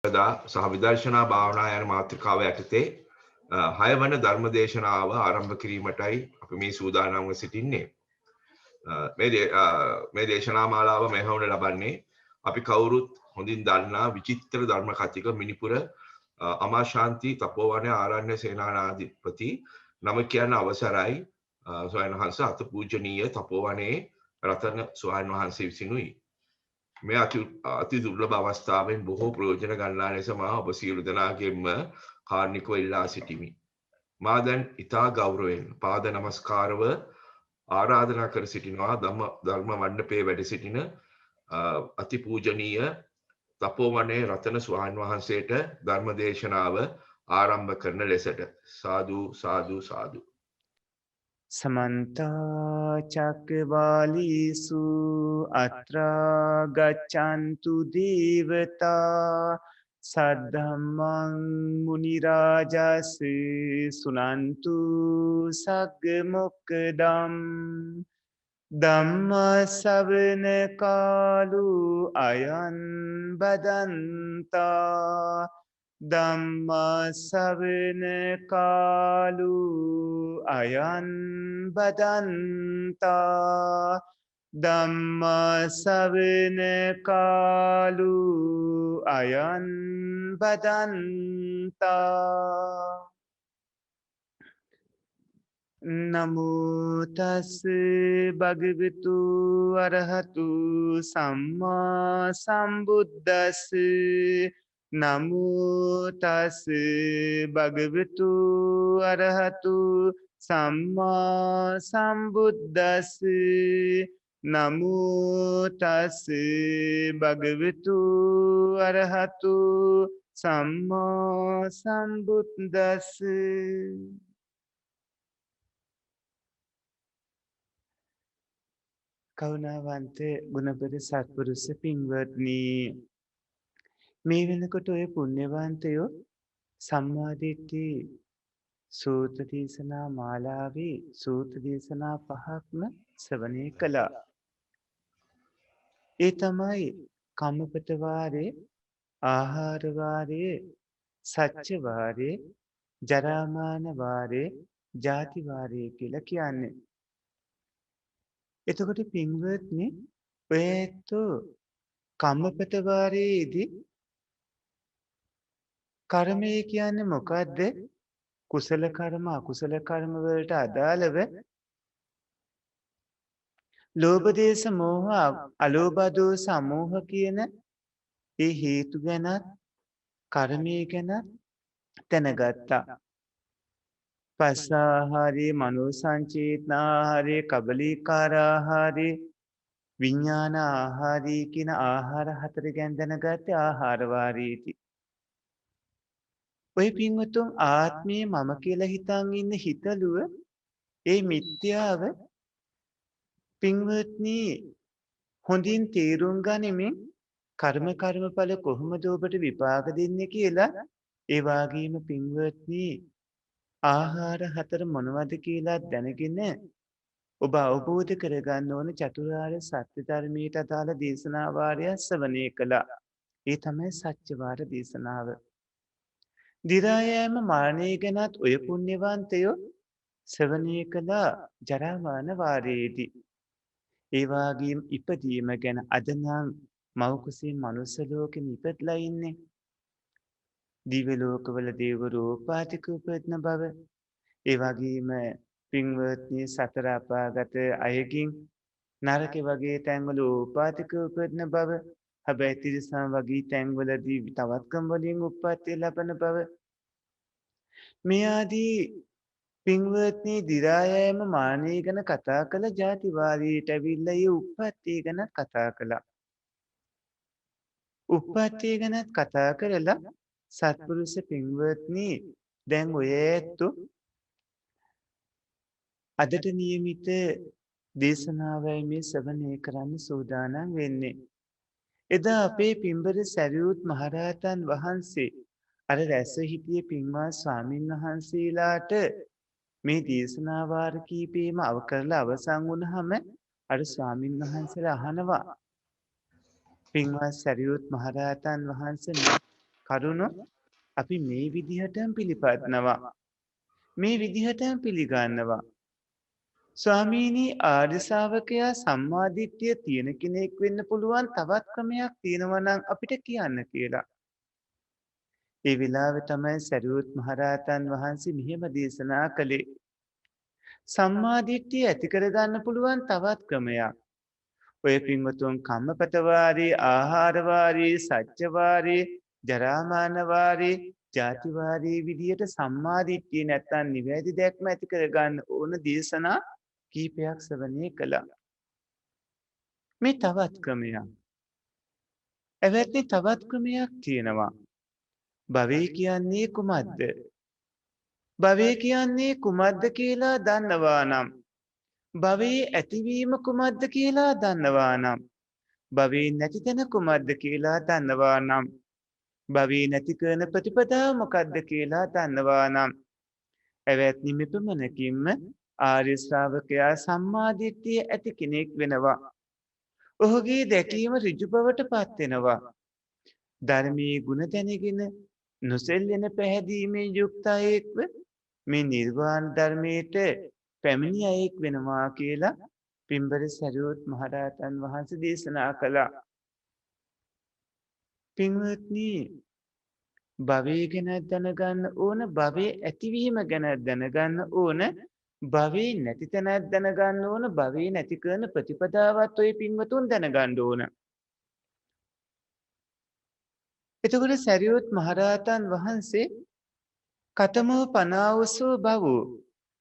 ප්‍රතිපදා සහ විදර්ශනා භාවනා යන මාතෘකාව යටතේ 6 වන ධර්ම දේශනාව ආරම්භ කිරීමටයි අපි මේ සූදානම්ව සිටින්නේ. මේ දේශනා මාලාව මෙහෙවන ලබන්නේ අපි කවුරුත් හොඳින් දන්නා විචිත්‍ර ධර්ම කතික මිනිපුර අමාශාන්ති තපෝවන ආරණ්‍ය සේනානාධිපති නම කියන අවසරයි ස්වාමීන් වහන්සේ අත පූජනීය තපෝවනයේ රතන ස්වාමීන් වහන්සේ විසිනුයි. මේ අති දුර්ලභ අවස්ථාවෙන් බොහෝ ප්‍රයෝජන ගන්නා ලෙස මා ඔබ සියලු දෙනාගෙන්ම කාරුණිකව ඉල්ලා සිටිමි. මා දැන් ඊතා ගෞරවයෙන් පාද නමස්කාරව ආරාධනා කර සිටිනවා ධර්ම මණ්ඩපයේ වැඩ සිටින අති පූජනීය තපෝවනයේ රතන ස්වාමීන් වහන්සේට ධර්ම දේශනාව ආරම්භ කරන ලෙසට. සාදු සාදු සාදු. समन्त चक्रवालीसु अत्रा गच्छन्तु देवता सद्धम्मं मुनिराजस् सुनन्तु सग्मुक्दम् धम्म सवන කාලු අයං බදන්තා ධම්ම සවන කාලු අයං බදන්තා ධම්ම සවන කාලු අයං බදන්තා නමෝ තස් භගවතු අරහතු සම්මා සම්බුද්දස්ස නමෝ තස් භගවතු අරහතු සම්මා සම්බුද්දස්ස නමෝ තස් භගවතු අරහතු සම්මා සම්බුද්දස්ස. කරුණාවන්ත ගුණබර සත්පුරුෂ පින්වත්නි, මේ වෙනකොට ඔය පුණ්‍යවන්තයෝ සම්මාදිට්ඨි සූත්‍ර දේශනා මාලාවේ සූත්‍ර දේශනා 5ක්ම ශ්‍රවණය කළා. ඒ තමයි කම්මපත වාරේ, ආහාර වාරේ, සච්ච වාරේ, ජරාමාන වාරේ, ජාති වාරේ කියලා කියන්නේ. එතකොට පින්වත්නි, ඔය ඇත්තෝ කම්මපත වාරයේදී කර්මය කියන්නේ මොකද්ද? කුසල කර්ම අකුසල කර්ම වලට අදාළව ලෝභ දේශ මොහ අලෝභ දෝස අමෝහ කියන ඒ හේතු ගැනත් කර්මය ගැනත් දැනගත්තා. පස්සාහාරේ, මනෝ සංචේතනාහාරේ, කබලීකාරාහාරේ, විඥාන ආහාරී කියන ආහාර 4 ගැන දැනගත්තේ ආහාර වාරයේදී. ඔය පින්වතුන් ආත්මයේ මම කියලා හිතන් ඉන්න හිතලුව ඒ මිත්‍යාව පින්වත්නි හොඳින් තේරුම් ගනිමින් කර්මඵල කොහොමද ඔබට විපාක දෙන්නේ කියලා, ඒ වගේම පින්වත්නි ආහාර 4 මොනවද කියලා දැනගෙන ඔබ අවබෝධ කරගන්න ඕන චතුරාර්ය සත්‍ය ධර්මයට අදාළ දේශනා වාරය ශ්‍රවණය කළා. ඒ තමයි සත්‍ය වාර දේශනාව. දිරා යෑම මරණය ගැනත් ඔය පුණ්‍යවන්තයෝ ශ්‍රවණය කළා ජරාමාන වාරයේදී. ඒ වගේම ඉපදීම ගැන අද නම් මව් කුසින් මනුස්ස ලෝකෙ ඉපදලා ඉන්නේ. දිව්‍ය ලෝකවල දේවරෝ උපාතික උපදින බව, ඒ වගේම පින්වත්නි සතර අපාගත අයකින් නරක වගේ තැන්වල උපාතික උපදින බව, හැබැයි තිරිසන් වගේ තැන්වලදී තවත්කම් වලින් උප්පත්ති ලබන බව, මේ ආදී පින්වත්නි දිරා යෑම මානෙ ගැන කතා කළ ಜಾති වාරයට ඇවිල්ලා ඒ උප්පත්ති ගැන කතා කළා. උප්පත්ති ගැන කතා කරලා සත්පුරුෂ පින්වත්නි දැන් ඔය ඇත්තෝ අදට නියමිත දේශනාවයි මේ ශ්‍රවණය කරන්න සූදානම් වෙන්නේ. එදා අපේ පින්බර සරියුත් මහරහතන් වහන්සේ අර රැස් හිටියේ පින්වත් ස්වාමින් වහන්සේලාට මේ දේශනා වාර කීපෙම අව කරලා අවසන් වුණාම අර ස්වාමින් වහන්සේලා අහනවා, පින්වත් සරියුත් මහරහතන් වහන්සේ කරුණ අපි මේ විදිහටම පිළිපදනවා. මේ විදිහටම පිළිගන්නවා. ස්වාමීනි ආර්ය ශ්‍රාවකයා සම්මාදිට්ඨිය තියෙන කෙනෙක් වෙන්න පුළුවන් තවත් ක්‍රමයක් තියෙනවා නම් අපිට කියන්න කියලා. ඒ වෙලාවේ තමයි සරියුත් මහරහතන් වහන්සේ මෙහෙම දේශනා කළේ. සම්මාදිට්ඨිය ඇති කරගන්න පුළුවන් තවත් ක්‍රමයක්. ඔය පින්වතුන් කම්මපතවාරී, ආහාරවාරී, සත්‍යවාරී, ජරාමානවාරී, ජාතිවාරී විදියට සම්මාදිට්ඨිය නැත්තම් නිවැරදි දැක්ම ඇති කරගන්න ඕන දේශනා කීපයක් ශ්‍රවණය කළා. මේ තවත් ක්‍රමයක්. එවැත්නි තවත් ක්‍රමයක් තියෙනවා. භවය කියන්නේ කුමක්ද? භවය කියන්නේ කුමක්ද කියලා දන්නවා නම් භවයේ ඇතිවීම කුමක්ද කියලා දන්නවා නම් භවයේ නැති තැන කුමක්ද කියලා දන්නවා නම් භවයේ නැති කරන ප්‍රතිපදාව මොකක්ද කියලා දන්නවා නම් එවැත්නි මෙපමණකින්ම ආර්ය ශ්‍රාවකයා සම්මාදිට්ඨිය ඇති කෙනෙක් වෙනවා. ඔහුගේ දැකීම ඍජු බවට පත් වෙනවා. ධර්මයේ ගුණ දැනගෙන නොසෙල්ලෙන පැහැදීමේ යුක්ත අයෙක්ව මේ නිර්වාණ ධර්මයට පැමිණි අයෙක් වෙනවා කියලා පින්බර සරියුත් මහරහතන් වහන්සේ දේශනා කළා. පින්වත්නි, භවය ගැන දැනගන්න ඕන, භවයේ ඇතිවීම ගැන දැනගන්න ඕන, භවයේ නැති තැනක් දැනගන්න ඕන, භවයේ නැති කරන ප්‍රතිපදාවත් ඔය පින්වතුන් දැනගන්න ඕන. එතකොට සරියුත් මහරහතන් වහන්සේ කතමෝ පනාවසෝ භවෝ,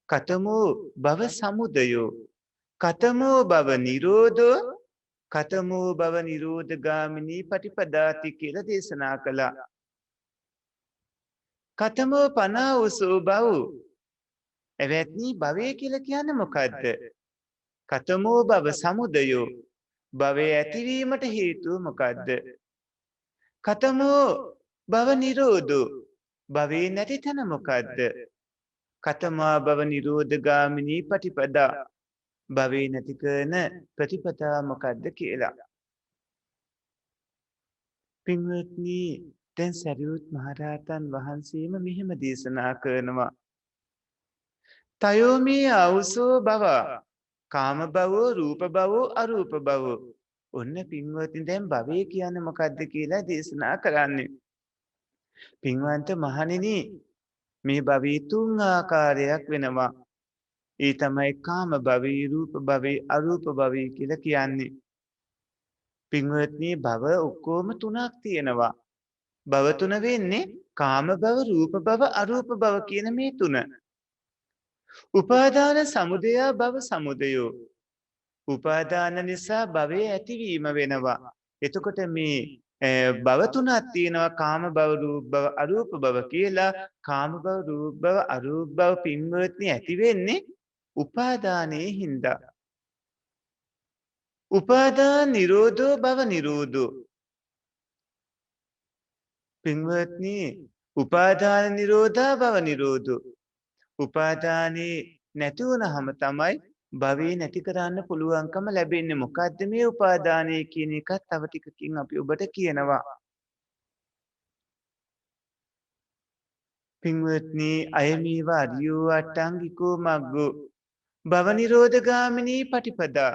කතමෝ භව සමුදයෝ, කතමෝ භව නිරෝධෝ, කතමෝ භව නිරෝධගාමිනී පටිපදාති කියලා දේශනා කළා. කතමෝ පනාවසෝ භවෝ, එවැත්නි භවය කියලා කියන්නේ මොකද්ද? කතමෝ භව සමුදයෝ, භවය ඇතිවීමට හේතුව මොකද්ද? කතමෝ භව නිරෝධෝ, භවයේ නැති තැන මොකද්ද? කතමා භව නිරෝධගාමිනී පටිපදා, භවයේ නැති කරන ප්‍රතිපදා මොකද්ද කියලා. පින්වත්නි, දැන් සරියුත් මහරහතන් වහන්සේම මෙහෙම දේශනා කරනවා. තයෝමී ආවුසෝ භව, කාම භවෝ, රූප භවෝ, අරූප භවෝ. ඔන්න පින්වත්නි, දැන් භවය කියන්නේ මොකද්ද කියලා දේශනා කරන්නේ. පින්වන්ත මහණෙනි, මේ භවී තුන් ආකාරයක් වෙනවා. ඒ තමයි කාම භවී, රූප භවී, අරූප භවී කියලා කියන්නේ. පින්වත්නි, භව ඔක්කොම තුනක් තියෙනවා. භව තුන වෙන්නේ කාම භව, රූප භව, අරූප භව කියන මේ තුන. උපාදාන සමුදය භව සමුදයෝ, උපාදාන නිසා භවයේ ඇතිවීම වෙනවා. එතකොට මේ භව තුනක් තියෙනවා, කාම භව, රූප භව, අරූප භව කියලා. කාම භව, රූප භව, අරූප භව පින්වත්නි ඇති වෙන්නේ උපාදානයේ හින්දා. උපාදාන නිරෝධෝ භව නිරෝධෝ. පින්වත්නි, උපාදාන නිරෝධා භව නිරෝධෝ. උපාදානේ නැති වුණාම තමයි භවේ නැති කරන්න පුළුවන්කම ලැබෙන්නේ. මොකද්ද මේ උපාදානය කියන එකත් තව ටිකකින් අපි ඔබට කියනවා. පින්වත්නි, අයමීව අරියෝ අට්ටංගිකෝ මග්ගෝ භව නිරෝධගාමිනී පටිපදා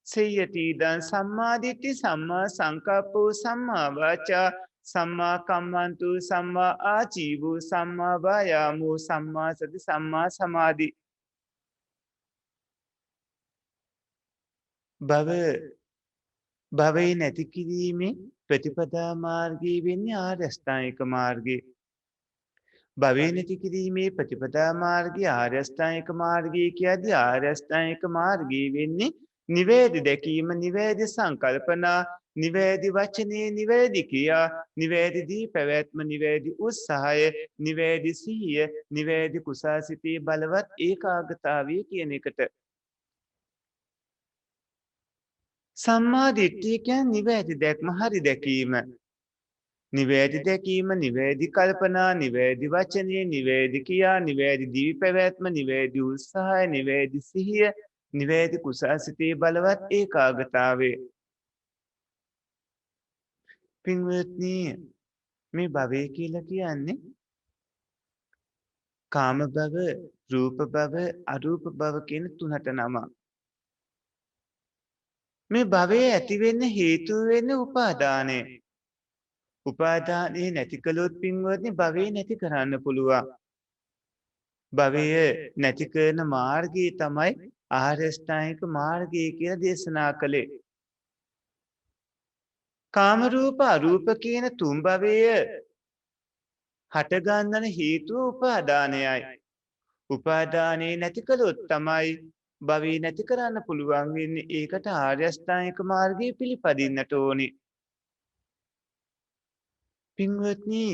සේයති දං සම්මාදිට්ඨි, සම්මා සංකප්පෝ, සම්මා වාචා, සම්මා කම්මන්තු, සම්මා ආජීවෝ, සම්මා වායාමෝ, සම්මා සති, සම්මා සමාධි. භවය නැති කිරීමේ ප්‍රතිපදා මාර්ගය වෙන්නේ ආර්ය අෂ්ටාංගික මාර්ගය. භවය නැති කිරීමේ ප්‍රතිපදා මාර්ගය ආර්ය අෂ්ටාංගික මාර්ගය කියද්දී ආර්ය අෂ්ටාංගික මාර්ගය වෙන්නේ නිවැරදි දැකීම, නිවැරදි සංකල්පනා, නිවැරදි වචනේ, නිවැරදි ක්‍රියා, නිවැරදි පැවැත්ම, නිවැරදි උත්සාහය, නිවැරදි සිහිය, නිවැරදි කුසාසිතේ බලවත් ඒකාග්‍රතාවය කියන එකට. සම්මා දිට්ඨිය කියන්නේ නිවැරදි දැක්ම, හරි දැකීම. නිවැරදි දැකීම, නිවැරදි කල්පනා, නිවැරදි වචනේ, නිවැරදි ක්‍රියා, නිවැරදි දිවි පැවැත්ම, නිවැරදි උත්සාහය, නිවැරදි සිහිය, නිවැරදි කුසාසිතේ බලවත් ඒකාග්‍රතාවය. පින්වත්නි, මේ භවය කියලා කියන්නේ කාම භව, රූප භව, අරූප භව කියන තුනට නමක්. මේ භවයේ ඇති වෙන්න හේතු වෙන්නේ උපාදානය. උපාදානය නැති කළොත් පින්වත්නි භවය නැති කරන්න පුළුවන්. භවය නැති කරන මාර්ගය තමයි ආර්ය අෂ්ටාංගික මාර්ගය කියලා දේශනා කළේ. කාම රූප අරූප කියන තුන් භවය හටගන්නන හේතුව උපාදානයයි. උපාදානය නැති කළොත් තමයි භවය නැති කරන්න පුළුවන් වෙන්නේ. ඒකට ආර්ය අෂ්ටාංගික මාර්ගය පිළිපදින්නට ඕනේ. පින්වත්නි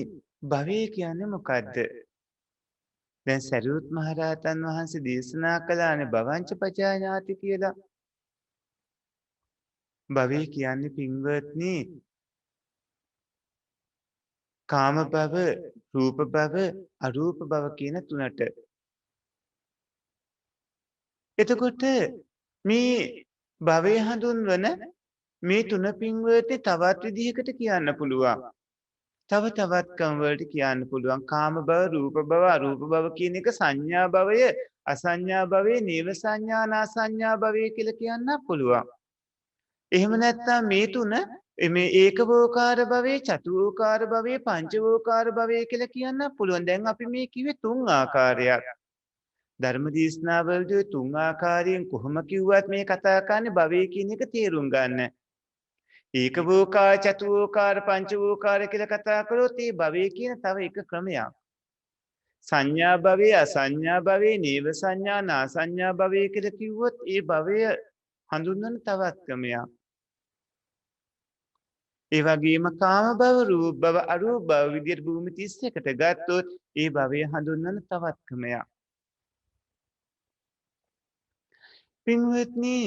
භවය කියන්නේ මොකද්ද? දැන් සරියුත් මහරහතන් වහන්සේ දේශනා කළානේ භවංච පජානාති කියලා. භවය කියන්නේ පින්වත්නි කාම භව, රූප භව, අරූප භව කියන තුනට. එතකොට මේ භවය හඳුන්වන මේ තුන පින්වත්නි තවත් විදිහකට කියන්න පුළුවන්. තව තවත් ක්‍රමවලට කියන්න පුළුවන්. කාම භව, රූප භව, අරූප භව කියන එක සංඥා භවය, අසංඥා භවය, නීව සංඥා, නාසංඥා භවය කියලා කියන්න පුළුවන්. එහෙම නැත්නම් මේ තුන මේ ඒකවෝකාර භවයේ, චතුෝකාර භවයේ, පංචවෝකාර භවයේ කියලා කියන්න පුළුවන්. දැන් අපි මේ කිව්වේ තුන් ආකාරයක්. ධර්ම දේශනාවලදී තුන් ආකාරයෙන් කොහොම කිව්වත් මේ කතා කරන්නේ භවය කියන එක තේරුම් ගන්න. ඒකවෝකාර, චතුෝකාර, පංචවෝකාර කියලා කතා කරොත් මේ භවය කියන තව එක ක්‍රමයක්. සංඥා භවයේ, අසංඥා භවයේ, නීව සංඥා, නාසංඥා භවයේ කියලා කිව්වොත් ඒ භවය හඳුන්වන තවත් ක්‍රමයක්. ඒ වගේම කාම භව, රූප භව, අරූප භව විදියට භූමි 31කට ගත්තොත් ඒ භවය හඳුන්වන තවත් ක්‍රමයක්. පින්වත්නි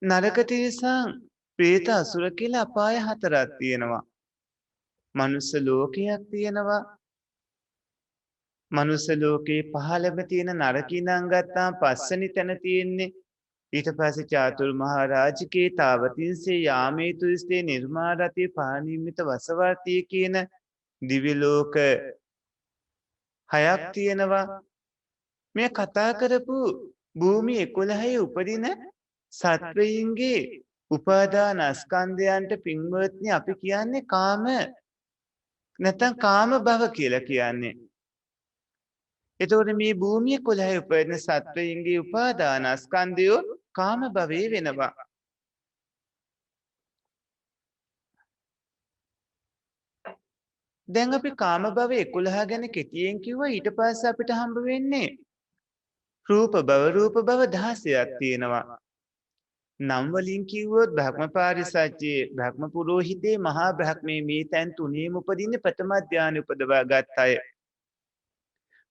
නරක තිරිසන්, ප්‍රේත, අසුර කියලා අපාය හතරක් තියෙනවා. මනුස්ස ලෝකයක් තියෙනවා. මනුස්ස ලෝකේ පහළම තියෙන නරකිනම් ගත්තාම පස්වෙනි තැන තියෙන්නේ. ඊට පස්සේ චාතුර් මහා රාජිකේ, තාවතින්සේ, යාමේතුස්තේ, නිර්මාරතේ, පානිමිත වසවර්තී කියන දිව්‍ය ලෝක හයක් තියෙනවා. මේ කතා කරපු භූමි 11 උපදින සත්වයින්ගේ උපාදාන ස්කන්ධයන්ට පින්වත්නි අපි කියන්නේ කාම නැත්නම් කාම භව කියලා කියන්නේ. එතකොට මේ භූමිය 11 උපදින සත්වයින්ගේ උපාදාන ස්කන්ධය කාම භවයේ වෙනවා. දැන් අපි කාම භව 11 ගැන කෙටියෙන් කිව්වා. ඊට පස්සේ අපිට හම්බ වෙන්නේ රූප භව. රූප භව 16ක් තියෙනවා. නම් වලින් කිව්වොත් බ්‍රහ්මපාරිසජ්ජේ, බ්‍රහ්ම පුරෝහිතේ, මහා බ්‍රහ්මේ මේ තැන් තුනේම උපදින්නේ ප්‍රථම ධානය උපදවා ගත් අය.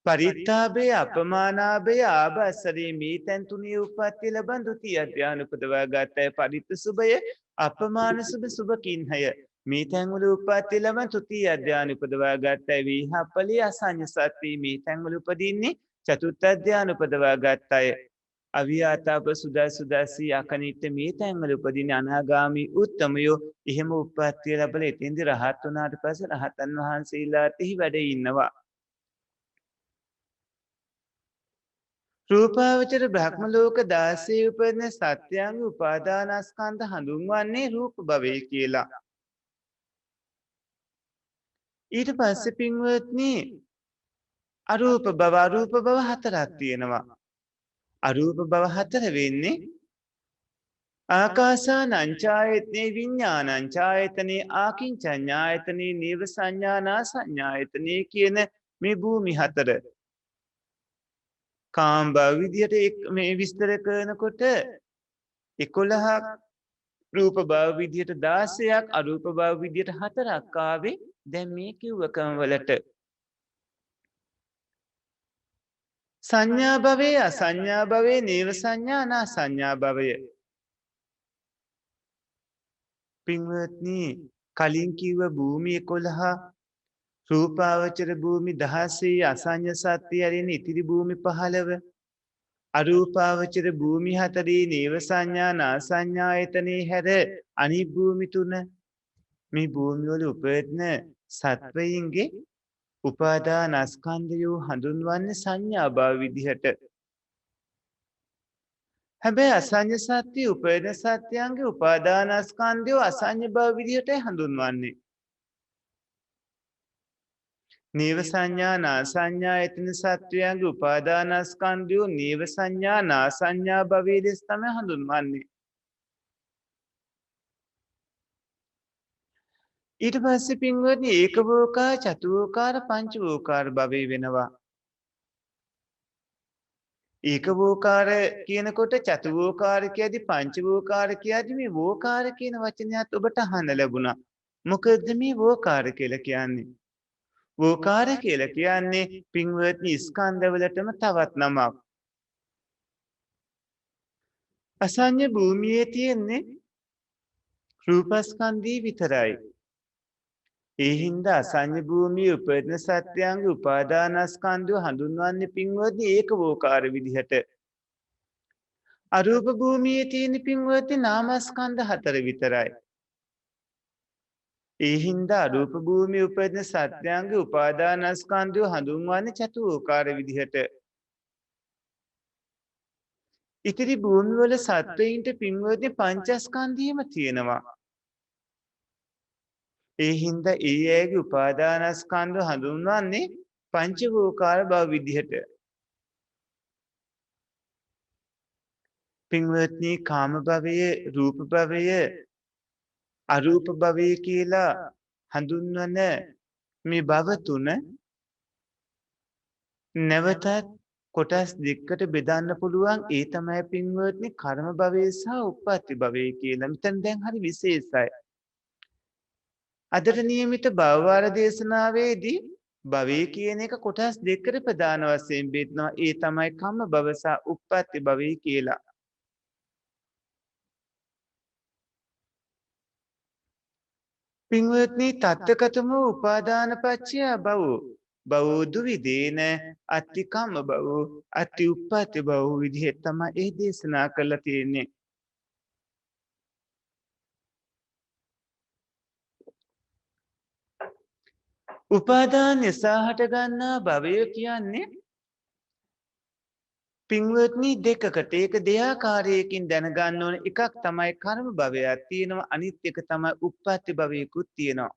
පරිත්තාභය, අපමානාභය, ආභස්සරේ මේ තැන් තුනේ උප්පත්ති ලබන ဒုတိ ය ධානය උපදවා ගත් අය. පරිත්ත සුභය, අපමාන සුභ, සුභ කින්හය මේ තැන් වල උප්පත්ති ලබන තෘතීය ධානය උපදවා ගත් අය. වීහප්පලී, අසඤ්ඤ සත්‍ති මේ තැන් වල උපදින්නේ චතුර්ථ ධානය උපදවා ගත් අය. අවියාතාප, සුදස්සී, අකනිට්ඨ මේ තැන් වල උපදින්නේ අනාගාමී උත්තමයෝ. එහෙම උප්පත්ති ලැබලා එතෙන්දි රහත් වුණාට පස්සේ රහතන් වහන්සේලාට එහි වැඩ ඉන්නවා. රූපාවචර බ්‍රහ්ම ලෝක 16 උපදින සත්‍යයන්ගේ උපාදානස්කන්ධ හඳුන්වන්නේ රූප භවය කියලා. ඊට පස්සේ පින්වත්නි අරූප භව, අරූප භව හතරක් තියෙනවා. අරූප භව හතර වෙන්නේ ආකාසානංචායතනේ, විඤ්ඤාණංචායතනේ, ආකින්චඤ්ඤායතනේ, නීව සංඥානා සංඥායතනේ කියන මේ භූමි හතර. කාම භව විදියට මේ විස්තර කරනකොට 11ක්, රූප භව විදියට 16ක්, අරූප භව විදියට 4ක් ආවේ දැන් මේ කිව්ව ක්‍රම වලට. සංඥා භවයේ, අසංඥා භවයේ, නීව සංඥා, නා සංඥා භවය. පින්වත්නි කලින් කිව්ව භූමි 11, රූපාවචර භූමි 16, අසංඥ සත්‍ය ඇරෙන ඉතිරි භූමි 15, අරූපාවචර භූමි 4, නීව සංඥා, නා සංඥායතනේ හැර අනිත් භූමි 3. මේ භූමි වල උපදින සත්වයින්ගේ උපාදානස්කන්ධය හඳුන්වන්නේ සංඥා භව විදිහට. හැබැයි අසඤ්ඤ සත්‍ය උපේද සත්‍යයන්ගේ උපාදානස්කන්ධය අසඤ්ඤ භව විදිහටයි හඳුන්වන්නේ. නීව සංඥා නාසඤ්ඤා එතන සත්වයන්ගේ උපාදානස්කන්ධය නීව සංඥා නාසඤ්ඤා භවයේ දෙස තමයි හඳුන්වන්නේ. ඊට පස්සේ පින්වත්නි ඒකවෝකාර චතුවෝකාර පංචවෝකාර භවයේ වෙනවා. ඒකවෝකාර කියනකොට චතුවෝකාර කියද්දි පංචවෝකාර කියද්දි මේ වෝකාර කියන වචනයත් ඔබට අහන්න ලැබුණා. මොකද මේ වෝකාර කියලා කියන්නේ? වෝකාර කියලා කියන්නේ පින්වත්නි ස්කන්ධවලටම තවත් නමක්. අසඤ්ඤ භූමියේ තියෙන්නේ රූපස්කන්ධී විතරයි. ඒ හින්දා අසඤ්ඤ භූමියේ උපදින සත්‍යයන්ගේ උපාදානස්කන්ධය හඳුන්වන්නේ පින්වත්නි ඒකවෝකාර විදිහට. අරූප භූමියේ තියෙන පින්වත්නි නාමස්කන්ධ 4 විතරයි. ඒ හින්දා අරූප භූමියේ උපදින සත්‍යයන්ගේ උපාදානස්කන්ධය හඳුන්වන්නේ චතුෝකාර විදිහට. ඉතිරි භූමිවල සත්වයින්ට පින්වත්නි පංචස්කන්ධයම තියෙනවා. ඒ හින්දා ඒ අයගේ උපාදානස්කන්ධ හඳුන්වන්නේ පංචවෝකාර භව විදිහට. පින්වත්නි කාම භවයේ රූප භවයේ අරූප භවයේ කියලා හඳුන්වන මේ භව තුන නැවතත් කොටස් දෙකකට බෙදන්න පුළුවන්. ඒ තමයි පින්වත්නි කර්ම භවය සහ උප්පත්ති භවය කියලා. මෙතන දැන් හරි විශේෂයි. අදට නියමිත භවවාර දේශනාවේදී භවය කියන එක කොටස් දෙකකට ප්‍රධාන වශයෙන් බෙදනවා. ඒ තමයි කම්ම භව සහ උප්පත්ති භවය කියලා. පින්වත්නි තත්තකතම උපාදාන පච්චය භවෝ භවෝ දුවිදේන අත්ති කම්ම භවෝ අත්ති උප්පත්ති භවෝ විදිහට තමයි ඒ දේශනා කරලා තියෙන්නේ. උපාදාන නිසා හටගන්නා භවය කියන්නේ පින්වත්නි දෙකකට ඒක දෙආකාරයකින් දැනගන්න ඕන. එකක් තමයි කර්ම භවයක් තියෙනවා, අනිත් එක තමයි උප්පත්ති භවයකුත් තියෙනවා.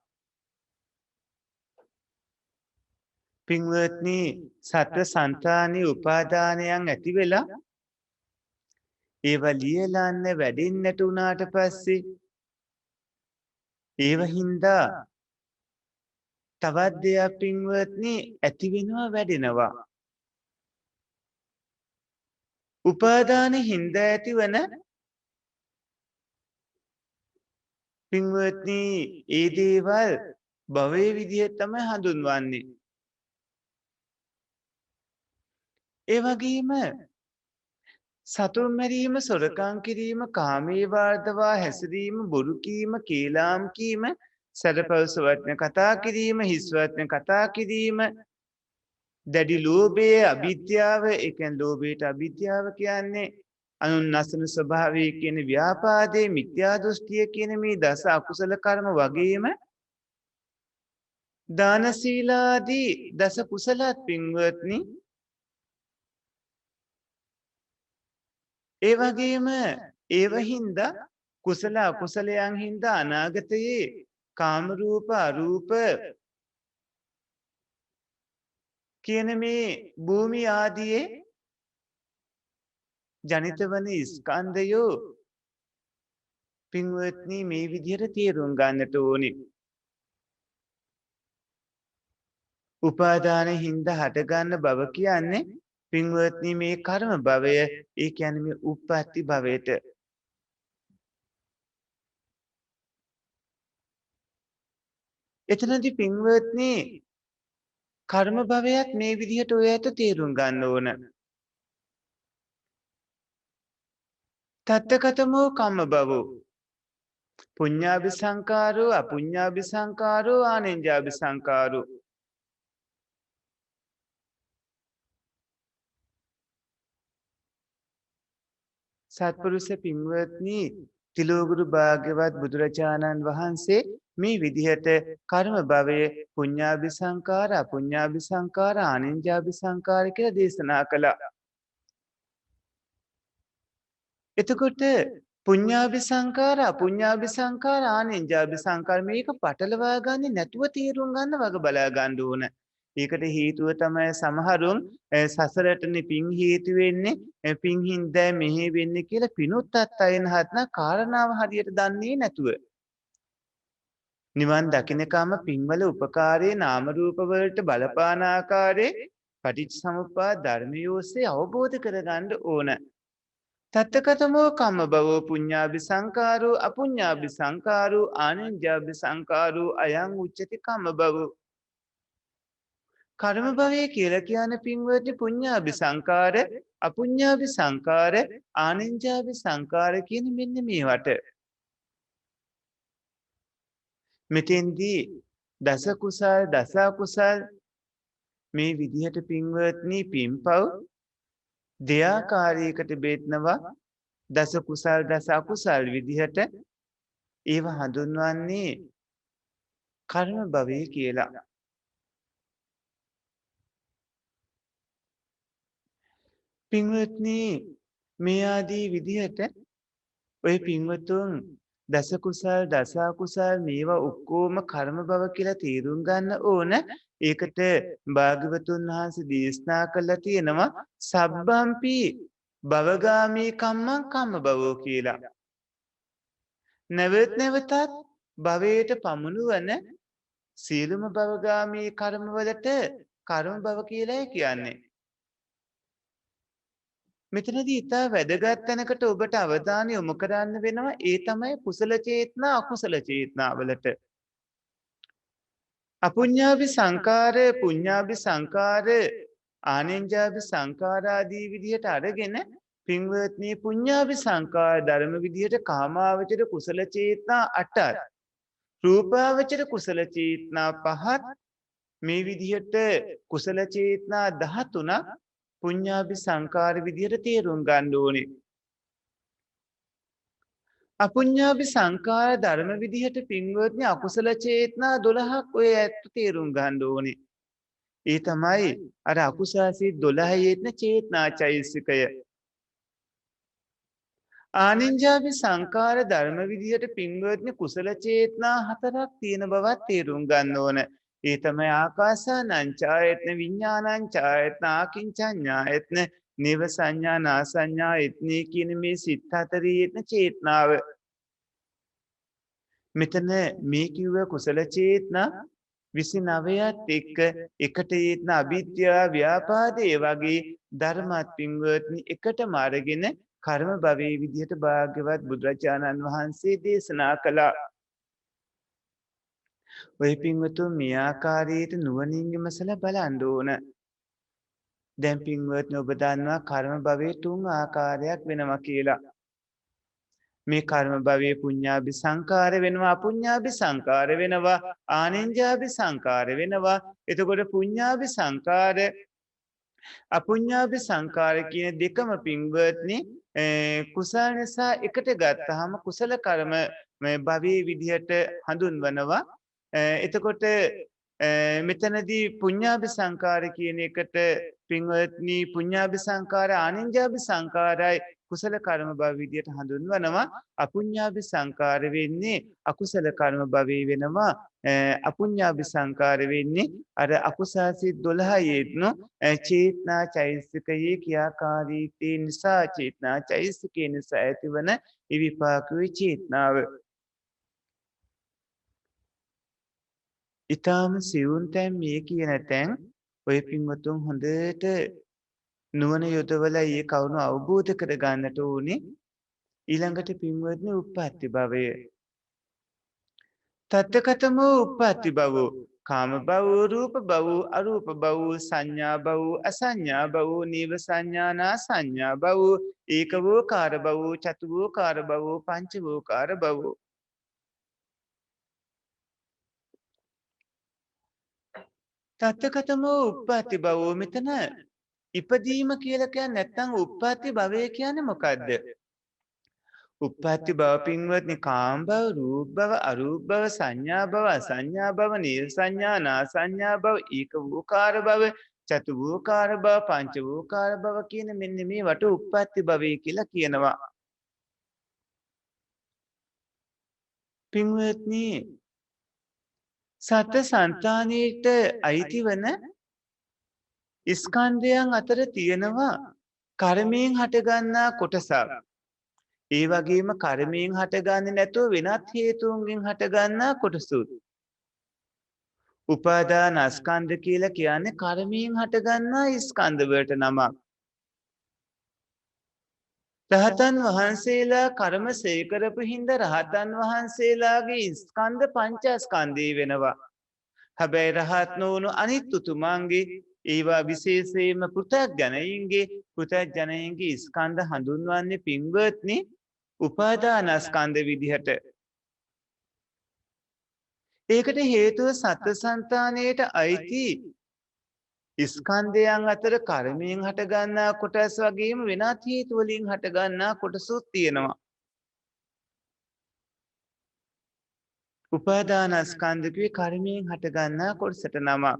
පින්වත්නි සත්ව సంతානයේ උපාදානයන් ඇති වෙලා ඒවා ලියලන්න වැඩෙන්නට උනාට පස්සේ ඒව හින්දා තවත් දෙයක් පින්වත්නි ඇති වෙනවා වැඩෙනවා. උපාදාන හින්දා ඇතිවන පින්වත්නි ඒ දේවල් භවයේ විදිහට තමයි හඳුන්වන්නේ. ඒ වගේම සතුන් මැරීම, සොරකම් කිරීම, කාමයේ වර්ධවා හැසිරීම, බොරු කීම, කේලාම් කීම, සැඩපවස වචන කතා කිරීම, හිස් වචන කතා කිරීම, දැඩි ලෝභයේ අවිද්‍යාව, ඒ කියන්නේ ලෝභයට අවිද්‍යාව කියන්නේ අනුන් නසන ස්වභාවය කියන ව්‍යාපාදේ, මිත්‍යා දෘෂ්ටිය කියන මේ දස අකුසල කර්ම වගේම දාන සීලාදී දස කුසලත් පින්වත්නි ඒ වගේම ඒව හින්දා කුසල අකුසලයන් හින්දා අනාගතයේ කාම රූප අරූප කියන මේ භූමි ආදියේ ජනිත වන ස්කන්ධයෝ පින්වත්නි මේ විදිහට තේරුම් ගන්නට ඕනේ. උපාදාන හින්දා හටගන්න භව කියන්නේ පින්වත්නි මේ කර්ම භවය, ඒ කියන්නේ මේ උප්පත්ති භවයට. එතනදී පින්වත්නි කර්ම භවයත් මේ විදිහට ඔය ඇත තේරුම් ගන්න ඕන. තත්තකතමෝ කම්ම භවෝ පුඤ්ඤාභි සංකාරෝ අපුඤ්ඤාභි සංකාරෝ ආනෙන්ජාභි සංකාරෝ. සත්පුරුෂ පින්වත්නි තිලෝගුරු භාග්‍යවත් බුදුරජාණන් වහන්සේ මේ විදිහට කර්ම භවයේ පුඤ්ඤාභි සංකාර අපුඤ්ඤාභි සංකාර ආනිඤ්ඤාභි සංකාර කියලා දේශනා කළා. එතකොට පුඤ්ඤාභි සංකාර අපුඤ්ඤාභි සංකාර ආනිඤ්ඤාභි සංකාර මේක පටලවා ගන්නේ නැතුව තේරුම් ගන්න වග බලා ගන්න ඕන. ඒකට හේතුව තමයි සමහරුන් සසරටනේ පින් හේතු වෙන්නේ පින් හින්දා මෙහෙ වෙන්නේ කියලා පිනුත් අත්අයින් හත්න කාරණාව හරියට දන්නේ නැතුව නිවන් දකින්නකම පින්වල උපකාරයේ නාම රූප වලට බලපාන ආකාරයේ පටිච්චසමුප්පාද ධර්මයේ ඔස්සේ අවබෝධ කරගන්න ඕන. තත්තකතමෝ කම්ම භවෝ පුඤ්ඤාභි සංකාරෝ අපුඤ්ඤාභි සංකාරෝ ආනිඤ්ඤාභි සංකාරෝ අයං උච්චති කම්ම භවෝ. කර්ම භවය කියලා කියන්නේ පින්වත්නි පුඤ්ඤාභි සංකාර අපුඤ්ඤාභි සංකාර ආනිඤ්ඤාභි සංකාර කියන මෙන්න මේවට. මෙතෙන්දී දස කුසල් දස අකුසල් මේ විදිහට පින්වත්නි පින්පව් දෙයාකාරයකට බෙදනවා. දස කුසල් දස අකුසල් විදිහට ඒව හඳුන්වන්නේ කර්ම භවය කියලා. පින්වත්නි මේ ආදී විදිහට ඔය පින්වතුන් දස කුසල් දස අකුසල් මේවා ඔක්කොම කර්ම භව කියලා තේරුම් ගන්න ඕන. ඒකට භාග්‍යවතුන් වහන්සේ දේශනා කළා තියෙනවා සබ්බම්පි භවගාමී කම්මං කම්ම භවෝ කියලා. නැවත නැවතත් භවයට පමුණුවන සියලුම භවගාමී කර්මවලට කර්ම භව කියලා කියන්නේ. මෙතනදී ඉතා වැදගත් තැනකට ඔබට අවධානය යොමු කරන්න වෙනවා. ඒ තමයි කුසල චේතනා අකුසල චේතනාවලට. අපුඤ්ඤාභි සංකාර පුඤ්ඤාභි සංකාර ආනෙන්ජාභි සංකාර ආදී විදිහට අරගෙන පින්වත්නි පුඤ්ඤාභි සංකාර ධර්ම විදිහට කාමාවචර කුසල චේතනා 8ක් රූපාවචර කුසල චේතනා 5ක් මේ විදිහට කුසල චේතනා 13ක් පුඤ්ඤාභි සංකාර විදිහට තේරුම් ගන්න ඕනේ. අපුඤ්ඤාභි සංකාර ධර්ම විදිහට පින්වත්නි අකුසල චේතනා 12ක් ඔය ඇත්ත තේරුම් ගන්න ඕනේ. ඒ තමයි අර අකුසාසී 12 යෙදෙන චේතනා චෛතසිකය. ආනින්ජාභි සංකාර ධර්ම විදිහට පින්වත්නි කුසල චේතනා 4ක් තියෙන බවත් තේරුම් ගන්න ඕන. ඒ තමයි ආකාසානං ඡායතන විඥානං ඡායතන ආකින්චඤ්ඤායතන නිව සංඥා නා සංඥා එත්නී කියන මේ සිත් හතරේ යෙදෙන චේතනාව. මෙතන මේ කිව්ව කුසල චේතනා 29ත් එක්ක එකට යෙදෙන අවිද්‍යාව ව්‍යාපාදේ වගේ ධර්මත් පින්වත්නි එකටම අරගෙන කර්ම භවයේ විදිහට භාග්‍යවත් බුදුරජාණන් වහන්සේ දේශනා කළා. ඔය පින්වතුන් මේ ආකාරයට නුවණින් විමසලා බලන්න ඕන. දැන් පින්වත්නි ඔබ දන්නවා කර්ම භවයේ 3 ආකාරයක් වෙනවා කියලා. මේ කර්ම භවයේ පුඤ්ඤාභි සංකාර වෙනවා අපුඤ්ඤාභි සංකාර වෙනවා ආනෙන්ජාභි සංකාර වෙනවා. එතකොට පුඤ්ඤාභි සංකාර අපුඤ්ඤාභි සංකාර කියන දෙකම පින්වත්නි කුසල නිසා එකට ගත්තාම කුසල කර්ම භවයේ විදිහට හඳුන්වනවා. එතකොට මෙතනදී පුඤ්ඤාභි සංකාර කියන එකට පින්වත්නි පුඤ්ඤාභි සංකාර ආනින්ජාභි සංකාරයි කුසල කර්ම භව විදියට හඳුන්වනවා. අපුඤ්ඤාභි සංකාර වෙන්නේ අකුසල කර්ම භවයේ වෙනවා. අපුඤ්ඤාභි සංකාර වෙන්නේ අර අකුසාසී 12 යෙදෙන චේතනා චෛතසිකයේ ක්‍රියාකාරීත්වය නිසා චේතනා චෛතසිකේ නිසා ඇතිවන විපාකයේ චේතනාව. ඊටාම සියුම් තැන් මේ කියන තැන් ඔය පින්වතුන් හොඳට නුවණ යොදවලා මේ කරුණ අවබෝධ කර ගන්නට ඕනේ. ඊළඟට පින්වත්නි උප්පත්ති භවය. තත්තකතමෝ උප්පත්ති භවෝ කාම භවෝ රූප භවෝ අරූප භවෝ සංඥා භවෝ අසංඥා භවෝ නීව සංඥානා සංඥා භවෝ ඒකවෝකාර භවෝ චතුවෝකාර භවෝ පංචවෝකාර භවෝ. තත්තකතමෝ උප්පත්ති භවෝ මෙතන ඉපදීම කියලා කියන්නේ නැත්නම් උප්පත්ති භවය කියන්නේ මොකද්ද? උප්පත්ති භව පින්වත්නි කාම භව, රූප භව, අරූප භව, සංඥා භව, අසංඥා භව, නිර්සංඥා, නාසංඥා භව, ඊක වූකාර භව, චතු වූකාර භව, පංච වූකාර භව කියන මෙන්න මේවට උප්පත්ති භවය කියලා කියනවා. පින්වත්නි සත සංතානයට අයිති වන ස්කන්ධයන් අතර තියෙනවා කර්මයෙන් හටගන්නා කොටසක්. ඒ වගේම කර්මයෙන් හටගන්නේ නැතුව වෙනත් හේතුන්ගෙන් හටගන්නා කොටසුත්. උපාදාන ස්කන්ධ කියලා කියන්නේ කර්මයෙන් හටගන්නා ස්කන්ධ වලට නමක්. රහතන් වහන්සේලා කර්ම සේ කරපු හින්දා රහතන් වහන්සේලාගේ ස්කන්ධ පංචස්කන්ධය වෙනවා. හැබැයි රහත් නොවුණු අනිත් උතුමන්ගේ ඒවා විශේෂයෙන්ම පෘථග්ජනයින්ගේ ස්කන්ධ හඳුන්වන්නේ පින්වත්නි උපාදානස්කන්ධ විදිහට. ඒකට හේතුව සත්ත්ව సంతානයට අයිති ස්කන්ධයන් අතර කර්මයෙන් හටගන්නා කොටස් වගේම වෙනත් හේතු වලින් හටගන්නා කොටසුත් තියෙනවා. උපාදානස්කන්ධකේ කර්මයෙන් හටගන්නා කොටසට නමක්.